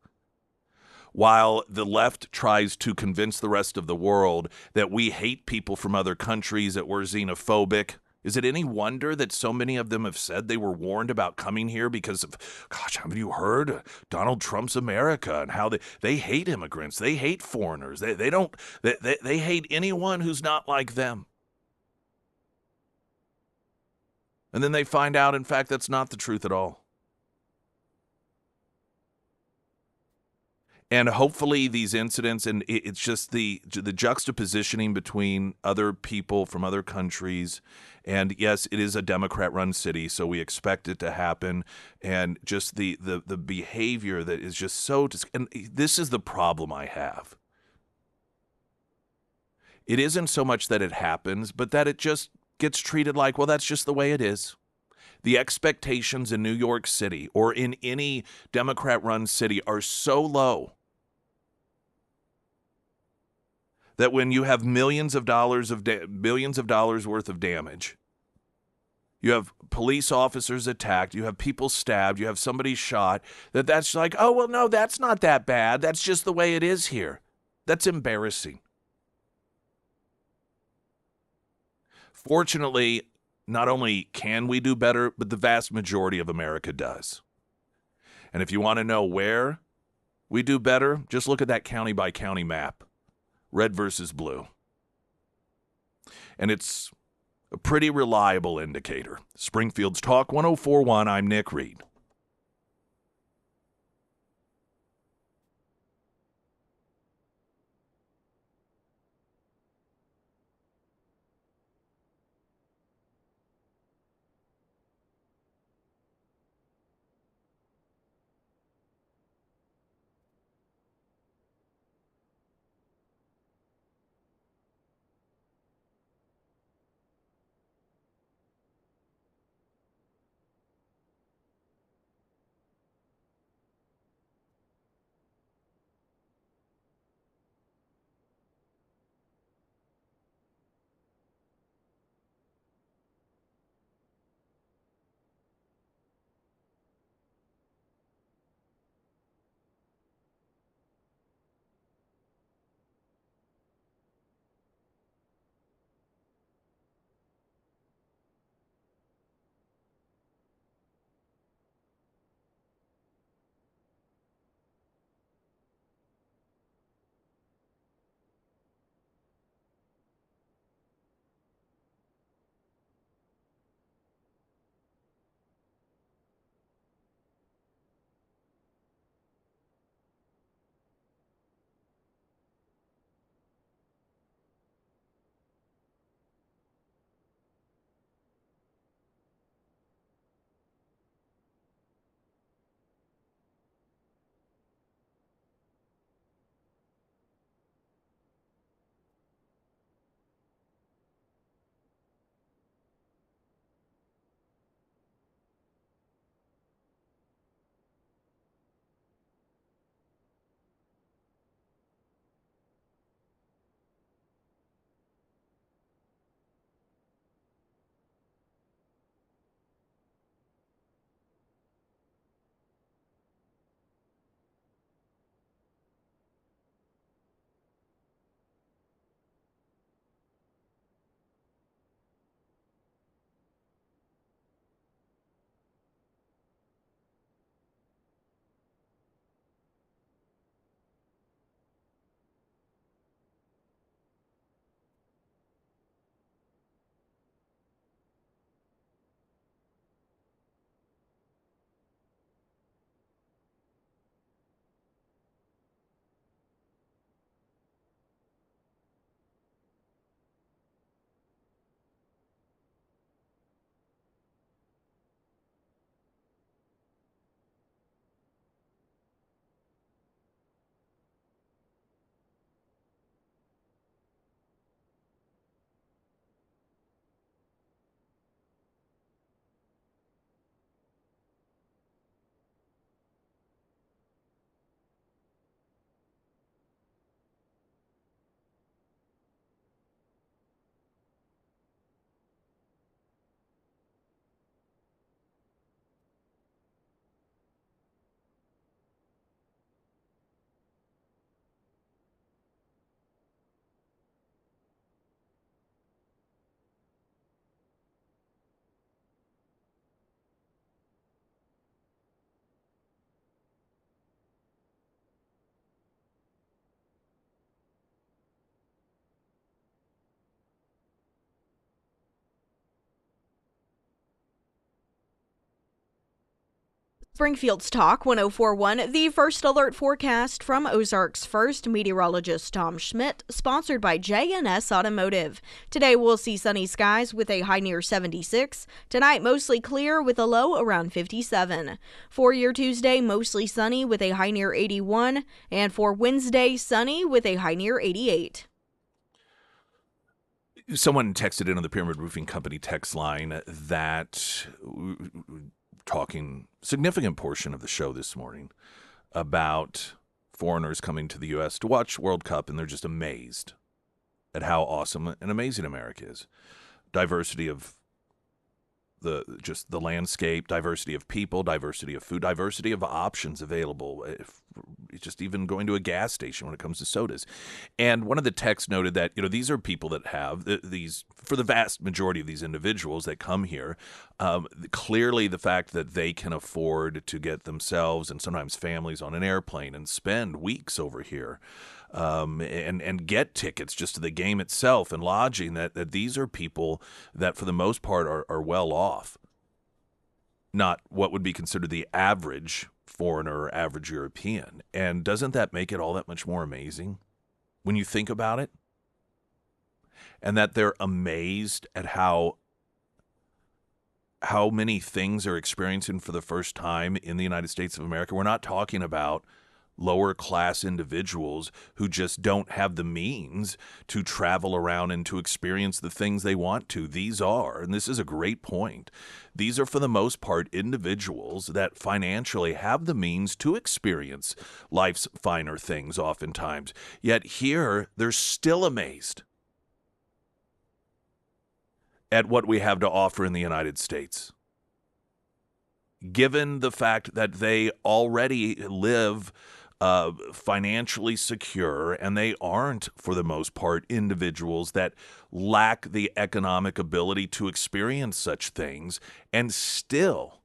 While the left tries to convince the rest of the world that we hate people from other countries, that we're xenophobic, is it any wonder that so many of them have said they were warned about coming here because of, gosh, haven't you heard Donald Trump's America and how they hate immigrants, they hate foreigners, they hate anyone who's not like them. And then they find out, in fact, that's not the truth at all. And hopefully these incidents, and it's just the juxtapositioning between other people from other countries. And yes, it is a Democrat-run city, so we expect it to happen. And just the behavior that is just so and this is the problem I have. It isn't so much that it happens, but that it just gets treated like, well, that's just the way it is. The expectations in New York City or in any Democrat-run city are so low that when you have millions of dollars worth of damage, you have police officers attacked, you have people stabbed, you have somebody shot, that's like, oh, well, no, that's not that bad. That's just the way it is here. That's embarrassing. Fortunately, not only can we do better, but the vast majority of America does. And if you want to know where we do better, just look at that county by county map. Red versus blue. And it's a pretty reliable indicator. Springfield's Talk 1041, I'm Nick Reed. Springfield's Talk 1041, the first alert forecast from Ozarks First, meteorologist Tom Schmidt, sponsored by J&S Automotive. Today we'll see sunny skies with a high near 76. Tonight mostly clear with a low around 57. For your Tuesday, mostly sunny with a high near 81. And for Wednesday, sunny with a high near 88. Someone texted in on the Pyramid Roofing Company text line that talking significant portion of the show this morning about foreigners coming to the U.S. to watch World Cup, and they're just amazed at how awesome and amazing America is. Diversity of the landscape, diversity of people, diversity of food, diversity of options available. Just even going to a gas station when it comes to sodas. And one of the texts noted that, these are people that have these, for the vast majority of these individuals that come here, clearly the fact that they can afford to get themselves and sometimes families on an airplane and spend weeks over here and get tickets just to the game itself and lodging, that these are people that for the most part are well off. Not what would be considered the average foreigner or average European. And doesn't that make it all that much more amazing when you think about it? And that they're amazed at how many things they're experiencing for the first time in the United States of America. We're not talking about lower class individuals who just don't have the means to travel around and to experience the things they want to. These are, and this is a great point, these are for the most part individuals that financially have the means to experience life's finer things oftentimes. Yet here, they're still amazed at what we have to offer in the United States, given the fact that they already live financially secure, and they aren't, for the most part, individuals that lack the economic ability to experience such things, and still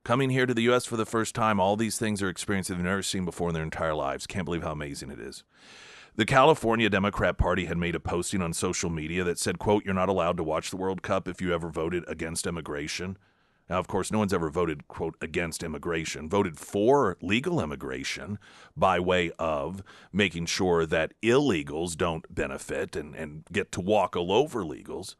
coming here to the U.S. for the first time, all these things are experiencing they've never seen before in their entire lives. Can't believe how amazing it is. The California Democrat Party had made a posting on social media that said, quote, "You're not allowed to watch the World Cup if you ever voted against immigration." Now, of course, no one's ever voted, quote, against immigration, voted for legal immigration by way of making sure that illegals don't benefit and get to walk all over legals.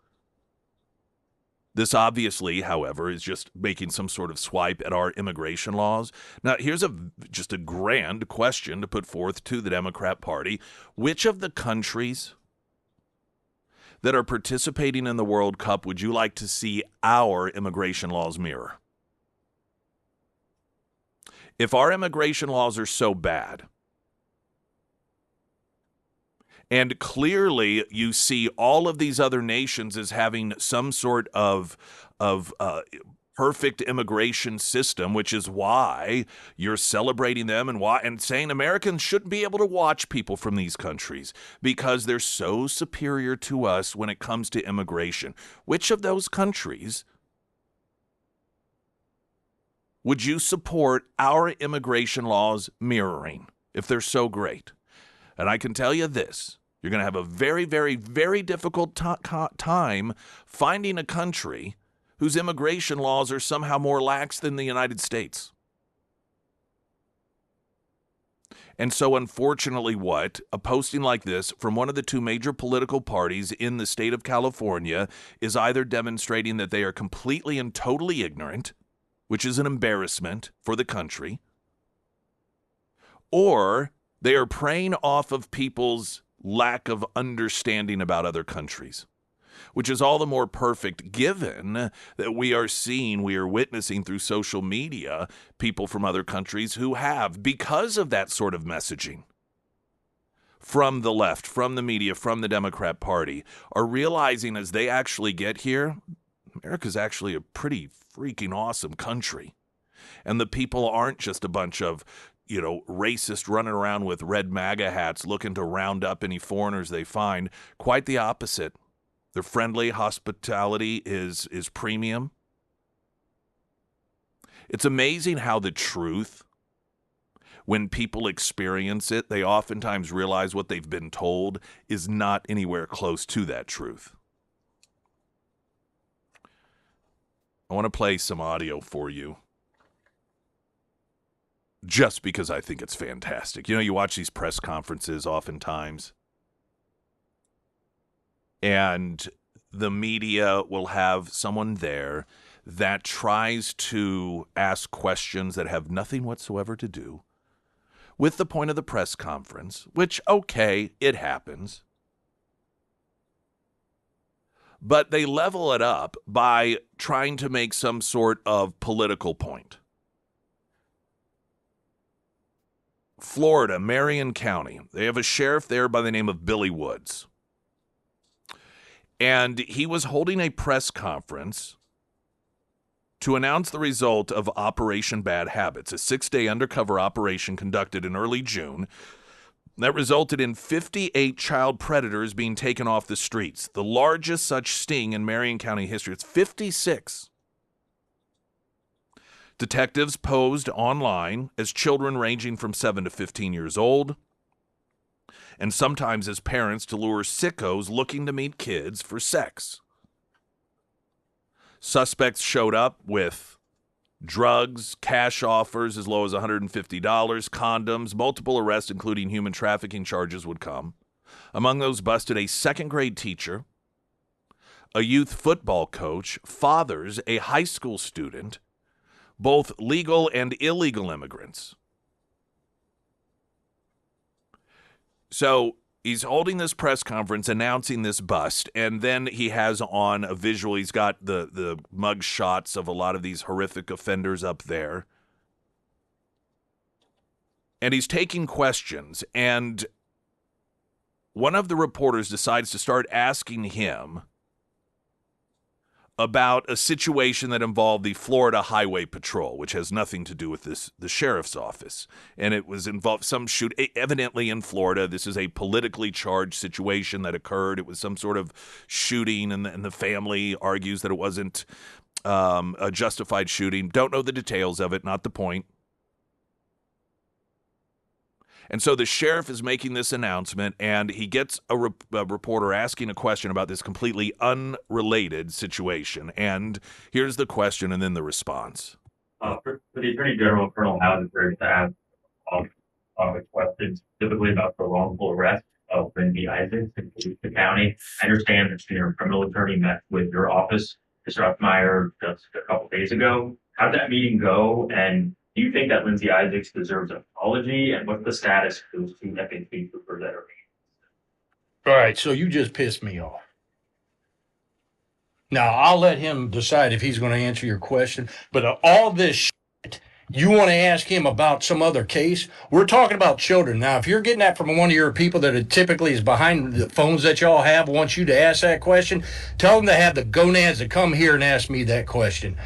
This obviously, however, is just making some sort of swipe at our immigration laws. Now, here's just a grand question to put forth to the Democrat Party. Which of the countries that are participating in the World Cup would you like to see our immigration laws mirror? If our immigration laws are so bad, and clearly you see all of these other nations as having some sort of perfect immigration system, which is why you're celebrating them and saying Americans shouldn't be able to watch people from these countries because they're so superior to us when it comes to immigration. Which of those countries would you support our immigration laws mirroring if they're so great? And I can tell you this, you're going to have a very, very, very difficult time finding a country whose immigration laws are somehow more lax than the United States. And so, unfortunately, a posting like this from one of the two major political parties in the state of California is either demonstrating that they are completely and totally ignorant, which is an embarrassment for the country, or they are preying off of people's lack of understanding about other countries, which is all the more perfect given that we are witnessing through social media people from other countries who have, because of that sort of messaging from the left, from the media, from the Democrat Party, are realizing as they actually get here, America's actually a pretty freaking awesome country. And the people aren't just a bunch of racist running around with red MAGA hats looking to round up any foreigners they find. Quite the opposite. They're friendly. Hospitality is premium. It's amazing how the truth, when people experience it, they oftentimes realize what they've been told is not anywhere close to that truth. I want to play some audio for you just because I think it's fantastic. You know, you watch these press conferences oftentimes, and the media will have someone there that tries to ask questions that have nothing whatsoever to do with the point of the press conference, which, okay, it happens. But they level it up by trying to make some sort of political point. Florida, Marion County, they have a sheriff there by the name of Billy Woods. And he was holding a press conference to announce the result of Operation Bad Habits, a 6-day undercover operation conducted in early June that resulted in 58 child predators being taken off the streets, the largest such sting in Marion County history. It's 56. Detectives posed online as children ranging from 7 to 15 years old, and sometimes as parents to lure sickos looking to meet kids for sex. Suspects showed up with drugs, cash offers as low as $150, condoms, multiple arrests, including human trafficking charges would come. Among those busted, a second-grade teacher, a youth football coach, fathers, a high school student, both legal and illegal immigrants. So he's holding this press conference announcing this bust, and then he has on a visual. He's got the mug shots of a lot of these horrific offenders up there. And he's taking questions, and one of the reporters decides to start asking him about a situation that involved the Florida Highway Patrol, which has nothing to do with the sheriff's office. And it was involved some shoot, evidently in Florida. This is a politically charged situation that occurred. It was some sort of shooting, and the family argues that it wasn't a justified shooting. Don't know the details of it, not the point. And so the sheriff is making this announcement, and he gets a reporter asking a question about this completely unrelated situation. And here's the question and then the response. For the Attorney General, Colonel Howard, to ask questions specifically about the wrongful arrest of Lindsay Isaacs in the county. I understand that your criminal attorney met with your office, Mr. Uppmeyer, just a couple days ago. How did that meeting go? And do you think that Lindsay Isaacs deserves an apology? And what's the status of those two FHP troopers that are All right, so you just pissed me off. Now, I'll let him decide if he's going to answer your question, but all this shit, you want to ask him about some other case? We're talking about children. Now, if you're getting that from one of your people that typically is behind the phones that y'all have, wants you to ask that question, tell them to have the gonads to come here and ask me that question.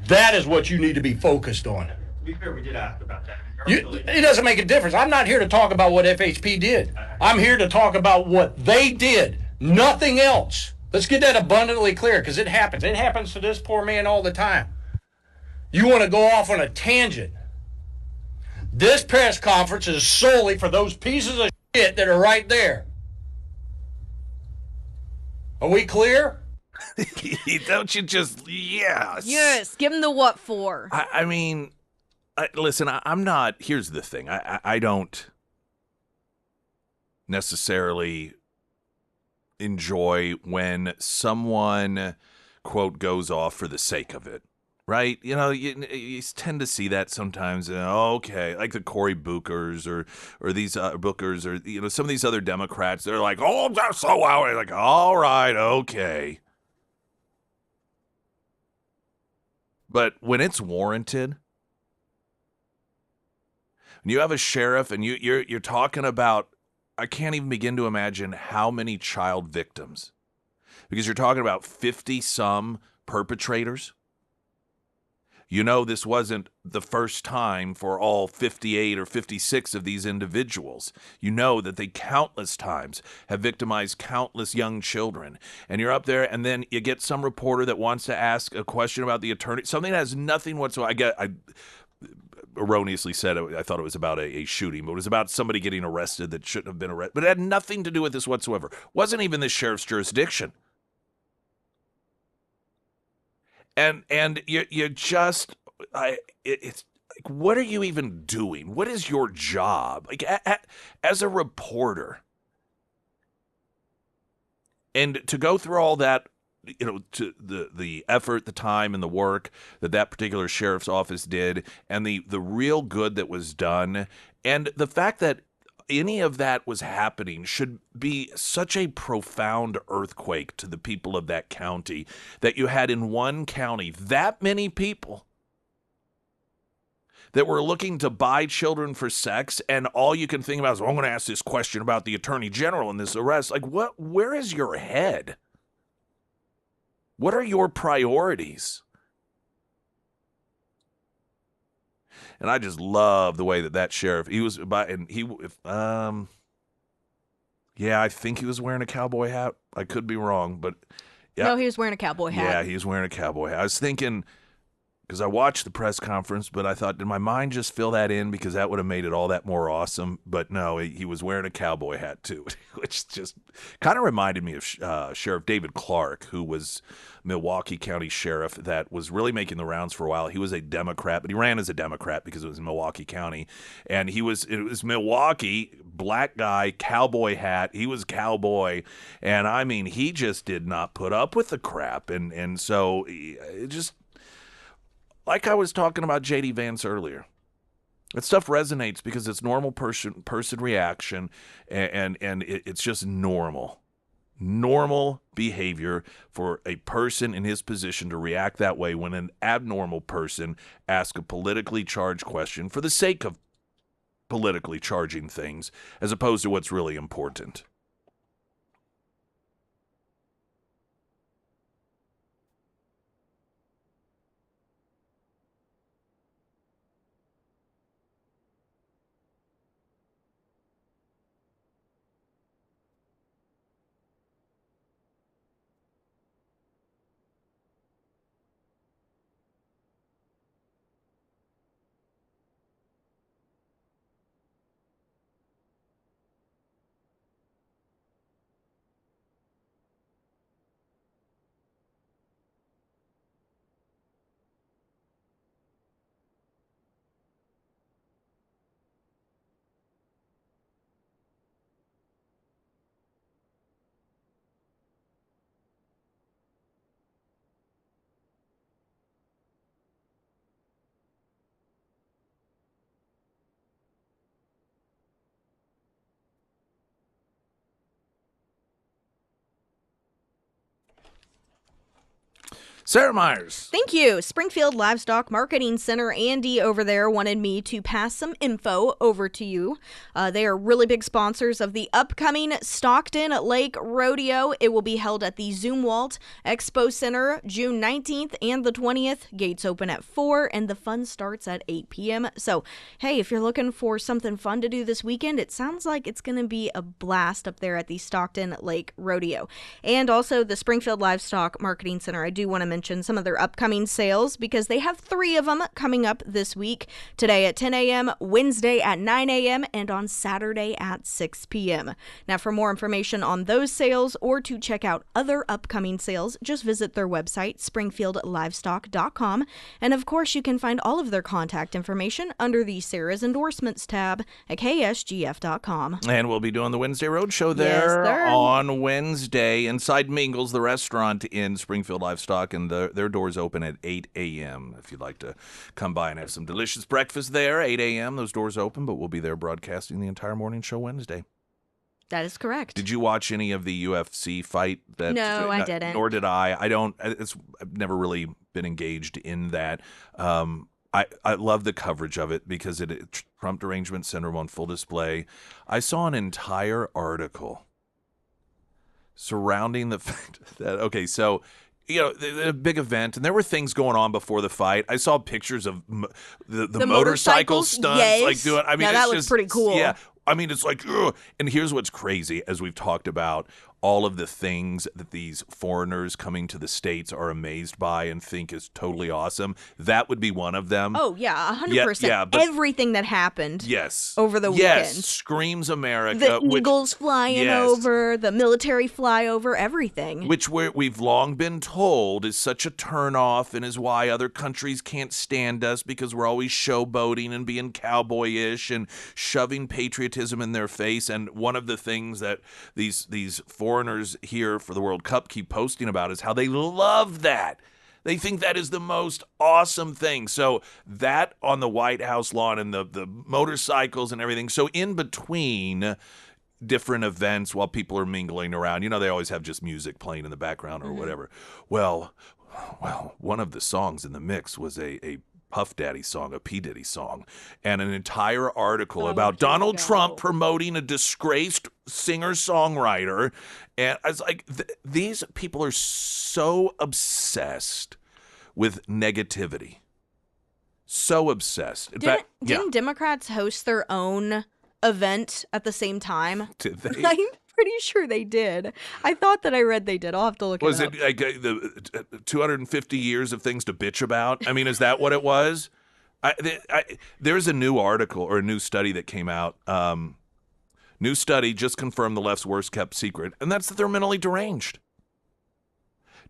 That is what you need to be focused on. To be fair, we did ask about that. It doesn't make a difference. I'm not here to talk about what FHP did. I'm here to talk about what they did, nothing else. Let's get that abundantly clear, because it happens. It happens to this poor man all the time. You want to go off on a tangent. This press conference is solely for those pieces of shit that are right there. Are we clear? Don't you just, yes. Yes, give him the what for. I mean, listen, I'm not, here's the thing. I don't necessarily enjoy when someone, quote, goes off for the sake of it, right? You know, you tend to see that sometimes. Okay, like the Cory Bookers or these Bookers, or, you know, some of these other Democrats. They're like, oh, that's so loud. Like, all right, okay. But when it's warranted, when you have a sheriff and you're talking about, I can't even begin to imagine how many child victims, because you're talking about 50-some perpetrators. You know, this wasn't the first time for all 58 or 56 of these individuals. You know that they countless times have victimized countless young children. And you're up there, and then you get some reporter that wants to ask a question about the attorney, something that has nothing whatsoever. I erroneously said I thought it was about a shooting, but it was about somebody getting arrested that shouldn't have been arrested. But it had nothing to do with this whatsoever. Wasn't even the sheriff's jurisdiction. And you just, like, what are you even doing? What is your job? Like, as a reporter, and to go through all that, to the effort, the time, and the work that particular sheriff's office did, and the real good that was done, and the fact that any of that was happening should be such a profound earthquake to the people of that county, that you had in one county that many people that were looking to buy children for sex, and all you can think about is, well, I'm going to ask this question about the attorney general in this arrest. Like, where is your head? What are your priorities? And I just love the way that sheriff, he was by, and yeah, I think he was wearing a cowboy hat. I could be wrong, but yeah. No, he was wearing a cowboy hat. Yeah, he was wearing a cowboy hat. I was thinking, because I watched the press conference, but I thought, did my mind just fill that in, because that would have made it all that more awesome? But no, he was wearing a cowboy hat too, which just kind of reminded me of Sheriff David Clark, who was Milwaukee County Sheriff that was really making the rounds for a while. He was a Democrat, but he ran as a Democrat because it was in Milwaukee County. And it was Milwaukee, black guy, cowboy hat. He was cowboy. And I mean, he just did not put up with the crap. And so it just, like I was talking about J.D. Vance earlier, that stuff resonates because it's normal person reaction, and it's just normal behavior for a person in his position to react that way when an abnormal person asks a politically charged question for the sake of politically charging things, as opposed to what's really important. Sarah Myers. Thank you. Springfield Livestock Marketing Center, Andy over there wanted me to pass some info over to you. They are really big sponsors of the upcoming Stockton Lake Rodeo. It will be held at the Zumwalt Expo Center June 19th and the 20th. Gates open at 4 and the fun starts at 8 p.m. So, hey, if you're looking for something fun to do this weekend, it sounds like it's going to be a blast up there at the Stockton Lake Rodeo. And also the Springfield Livestock Marketing Center. I do want to mention some of their upcoming sales because they have 3 of them coming up this week. Today at 10 a.m., Wednesday at 9 a.m., and on Saturday at 6 p.m. Now, for more information on those sales or to check out other upcoming sales, just visit their website, springfieldlivestock.com. And of course, you can find all of their contact information under the Sarah's Endorsements tab at ksgf.com. And we'll be doing the Wednesday Roadshow there on Wednesday inside Mingles, the restaurant in Springfield Livestock, and their doors open at 8 a.m. If you'd like to come by and have some delicious breakfast there, 8 a.m. Those doors open, but we'll be there broadcasting the entire morning show Wednesday. That is correct. Did you watch any of the UFC fight? No, I didn't. Nor did I. I've never really been engaged in that. I love the coverage of it because Trump Derangement Syndrome on full display. I saw an entire article surrounding the fact that, okay, so, you know, the big event, and there were things going on before the fight. I saw pictures of the motorcycle stunts, yes. like doing. I mean, that looks pretty cool. Yeah, I mean, it's like, ugh. And here's what's crazy, as we've talked about, all of the things that these foreigners coming to the States are amazed by and think is totally awesome. That would be one of them. Oh, yeah, 100%. Yeah, but everything that happened yes, over the yes, weekend. screams America. The Eagles flying over, the military flyover, everything. Which we've long been told is such a turnoff and is why other countries can't stand us, because we're always showboating and being cowboyish and shoving patriotism in their face. And one of the things that these foreigners here for the World Cup keep posting about is how they love that. They think that is the most awesome thing. So that on the White House lawn and the motorcycles and everything. So in between different events while people are mingling around, they always have just music playing in the background or whatever. Well, one of the songs in the mix was a Puff Daddy song, a P. Diddy song, and an entire article about Donald Trump promoting a disgraced singer-songwriter. And I was like, these people are so obsessed with negativity. So obsessed. In fact, didn't Democrats host their own event at the same time? Did they? I'm pretty sure they did. I thought that I read they did. I'll have to look Was it up. it like the 250 years of things to bitch about? I mean, is that what it was? There's a new article or a new study that came out. New study just confirmed the left's worst kept secret, and that's that they're mentally deranged.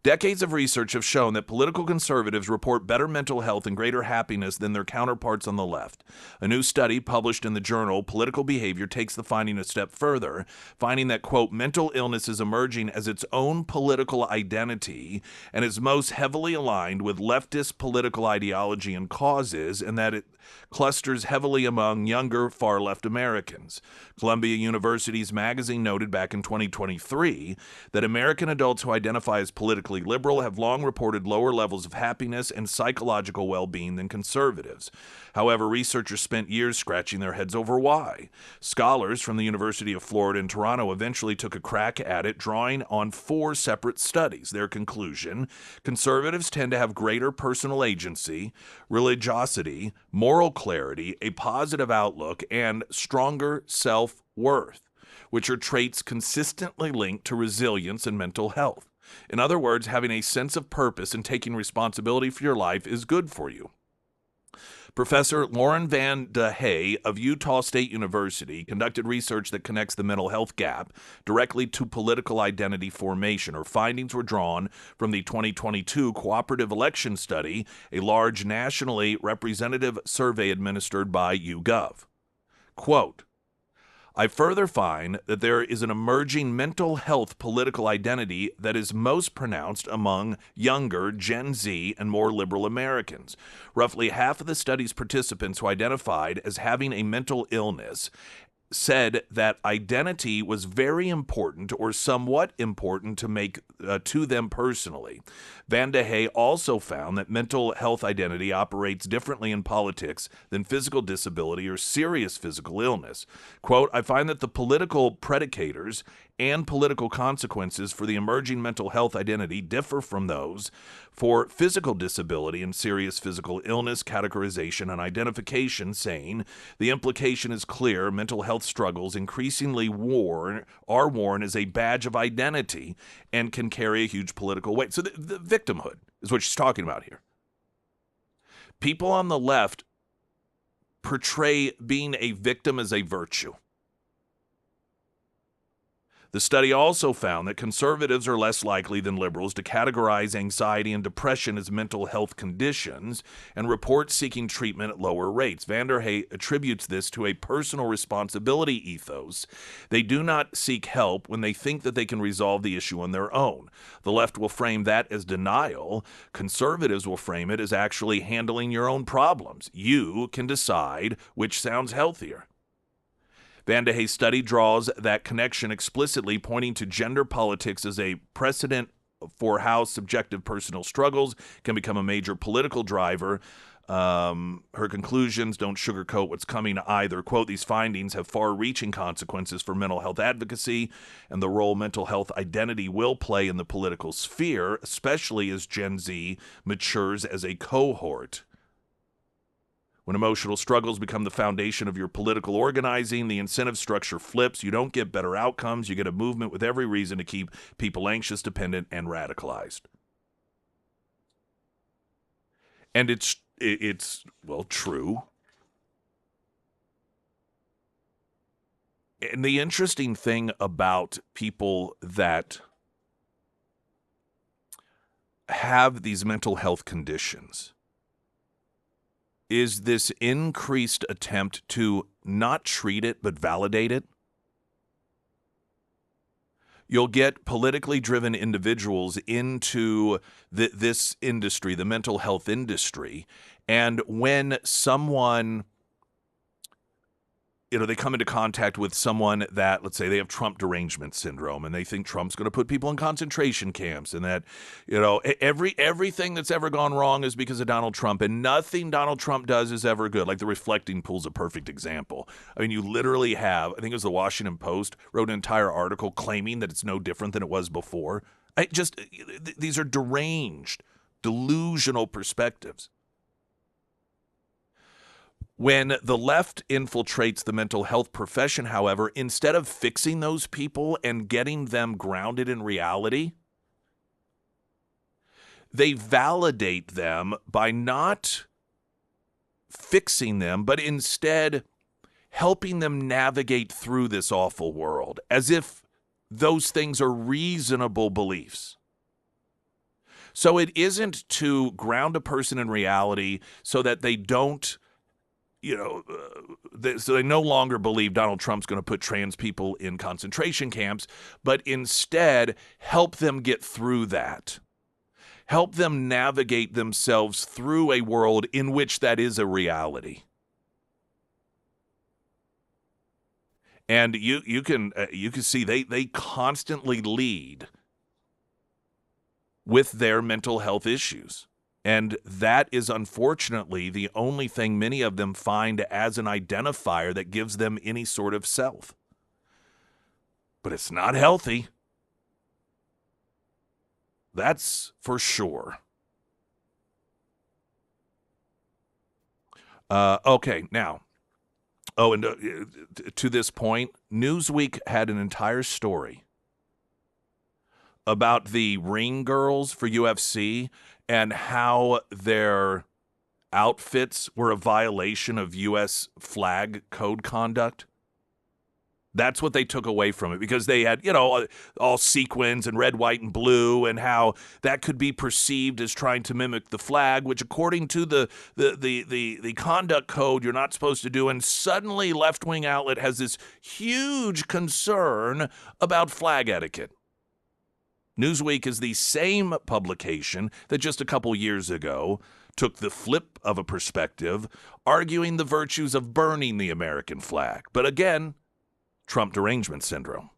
Decades of research have shown that political conservatives report better mental health and greater happiness than their counterparts on the left. A new study published in the journal Political Behavior takes the finding a step further, finding that, quote, mental illness is emerging as its own political identity and is most heavily aligned with leftist political ideology and causes, and that it clusters heavily among younger far-left Americans. Columbia University's magazine noted back in 2023 that American adults who identify as politically liberal have long reported lower levels of happiness and psychological well-being than conservatives. However, researchers spent years scratching their heads over why. Scholars from the University of Florida in Toronto eventually took a crack at it, drawing on 4 separate studies. Their conclusion: conservatives tend to have greater personal agency, religiosity, moral clarity, a positive outlook, and stronger self-worth, which are traits consistently linked to resilience and mental health. In other words, having a sense of purpose and taking responsibility for your life is good for you. Professor Lauren Van de Hey of Utah State University conducted research that connects the mental health gap directly to political identity formation. Her findings were drawn from the 2022 Cooperative Election Study, a large nationally representative survey administered by YouGov. Quote, I further find that there is an emerging mental health political identity that is most pronounced among younger Gen Z and more liberal Americans. Roughly half of the study's participants who identified as having a mental illness said that identity was very important or somewhat important to make to them personally. Van de Hey also found that mental health identity operates differently in politics than physical disability or serious physical illness. Quote, I find that the political predicators and political consequences for the emerging mental health identity differ from those for physical disability and serious physical illness categorization and identification, saying the implication is clear: mental health struggles increasingly are worn as a badge of identity and can carry a huge political weight. So the victimhood is what she's talking about here. People on the left portray being a victim as a virtue. The study also found that conservatives are less likely than liberals to categorize anxiety and depression as mental health conditions and report seeking treatment at lower rates. Van der Hey attributes this to a personal responsibility ethos. They do not seek help when they think that they can resolve the issue on their own. The left will frame that as denial. Conservatives will frame it as actually handling your own problems. You can decide which sounds healthier. Van de Hey's study draws that connection explicitly, pointing to gender politics as a precedent for how subjective personal struggles can become a major political driver. Her conclusions don't sugarcoat what's coming either. Quote, these findings have far-reaching consequences for mental health advocacy and the role mental health identity will play in the political sphere, especially as Gen Z matures as a cohort. When emotional struggles become the foundation of your political organizing, the incentive structure flips. You don't get better outcomes. You get a movement with every reason to keep people anxious, dependent, and radicalized. And it's well, true. And the interesting thing about people that have these mental health conditions is this increased attempt to not treat it, but validate it. You'll get politically driven individuals into this industry, the mental health industry, and when someone, they come into contact with someone that, let's say they have Trump derangement syndrome, and they think Trump's going to put people in concentration camps, and that, everything that's ever gone wrong is because of Donald Trump, and nothing Donald Trump does is ever good. Like the reflecting pool's a perfect example. I mean, you literally have, I think it was the Washington Post, wrote an entire article claiming that it's no different than it was before. These are deranged, delusional perspectives. When the left infiltrates the mental health profession, however, instead of fixing those people and getting them grounded in reality, they validate them by not fixing them, but instead helping them navigate through this awful world, as if those things are reasonable beliefs. So it isn't to ground a person in reality so that they don't so they no longer believe Donald Trump's going to put trans people in concentration camps, but instead help them get through that. Help them navigate themselves through a world in which that is a reality. And you can see they constantly lead with their mental health issues. And that is unfortunately the only thing many of them find as an identifier that gives them any sort of self. But it's not healthy. That's for sure. Okay, now. Oh, and to this point, Newsweek had an entire story about the ring girls for UFC and how their outfits were a violation of U.S. flag code conduct. That's what they took away from it, because they had, all sequins and red, white, and blue, and how that could be perceived as trying to mimic the flag, which according to the conduct code, you're not supposed to do. And suddenly left-wing outlet has this huge concern about flag etiquette. Newsweek is the same publication that just a couple years ago took the flip of a perspective, arguing the virtues of burning the American flag. But again, Trump derangement syndrome.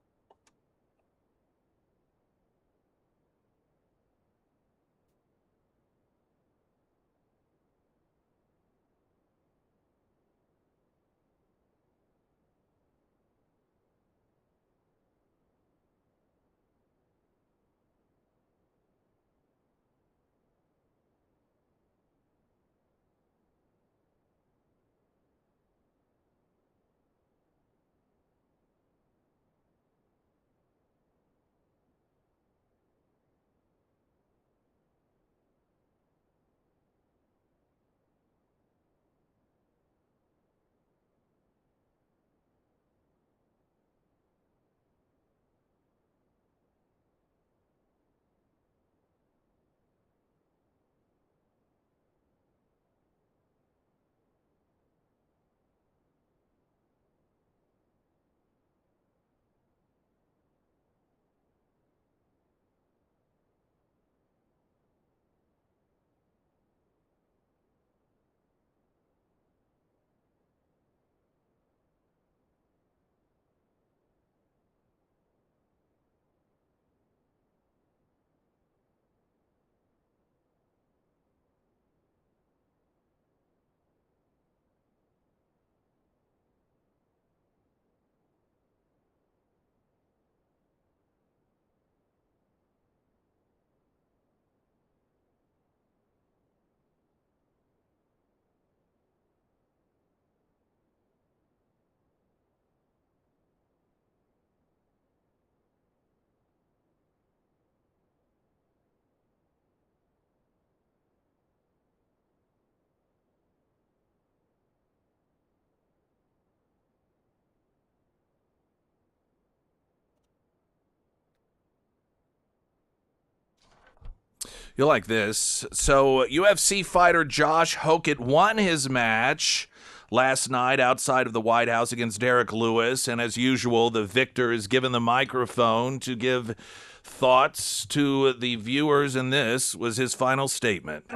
You'll like this. So, UFC fighter Josh Hokett won his match last night outside of the White House against Derek Lewis. And as usual, the victor is given the microphone to give thoughts to the viewers. And this was his final statement.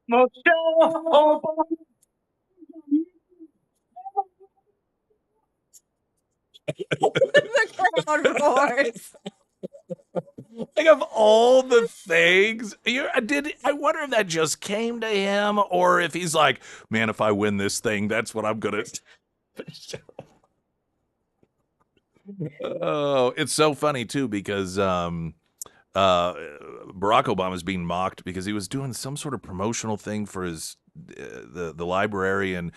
The crowd roars. Think of all the things. I wonder if that just came to him, or if he's like, man, if I win this thing, that's what I'm gonna. Oh, it's so funny too because Barack Obama is being mocked because he was doing some sort of promotional thing for his the library, and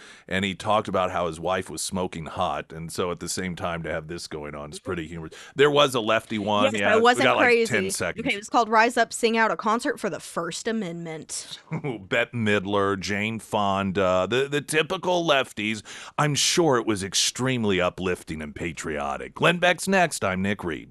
he talked about how his wife was smoking hot, and so at the same time to have this going on is pretty humorous. There was a lefty one, Yes, yeah. but it wasn't we got crazy. Like 10 seconds. Okay, it was called "Rise Up, Sing Out," a concert for the First Amendment. Bette Midler, Jane Fonda, the typical lefties. I'm sure it was extremely uplifting and patriotic. Glenn Beck's next. I'm Nick Reed.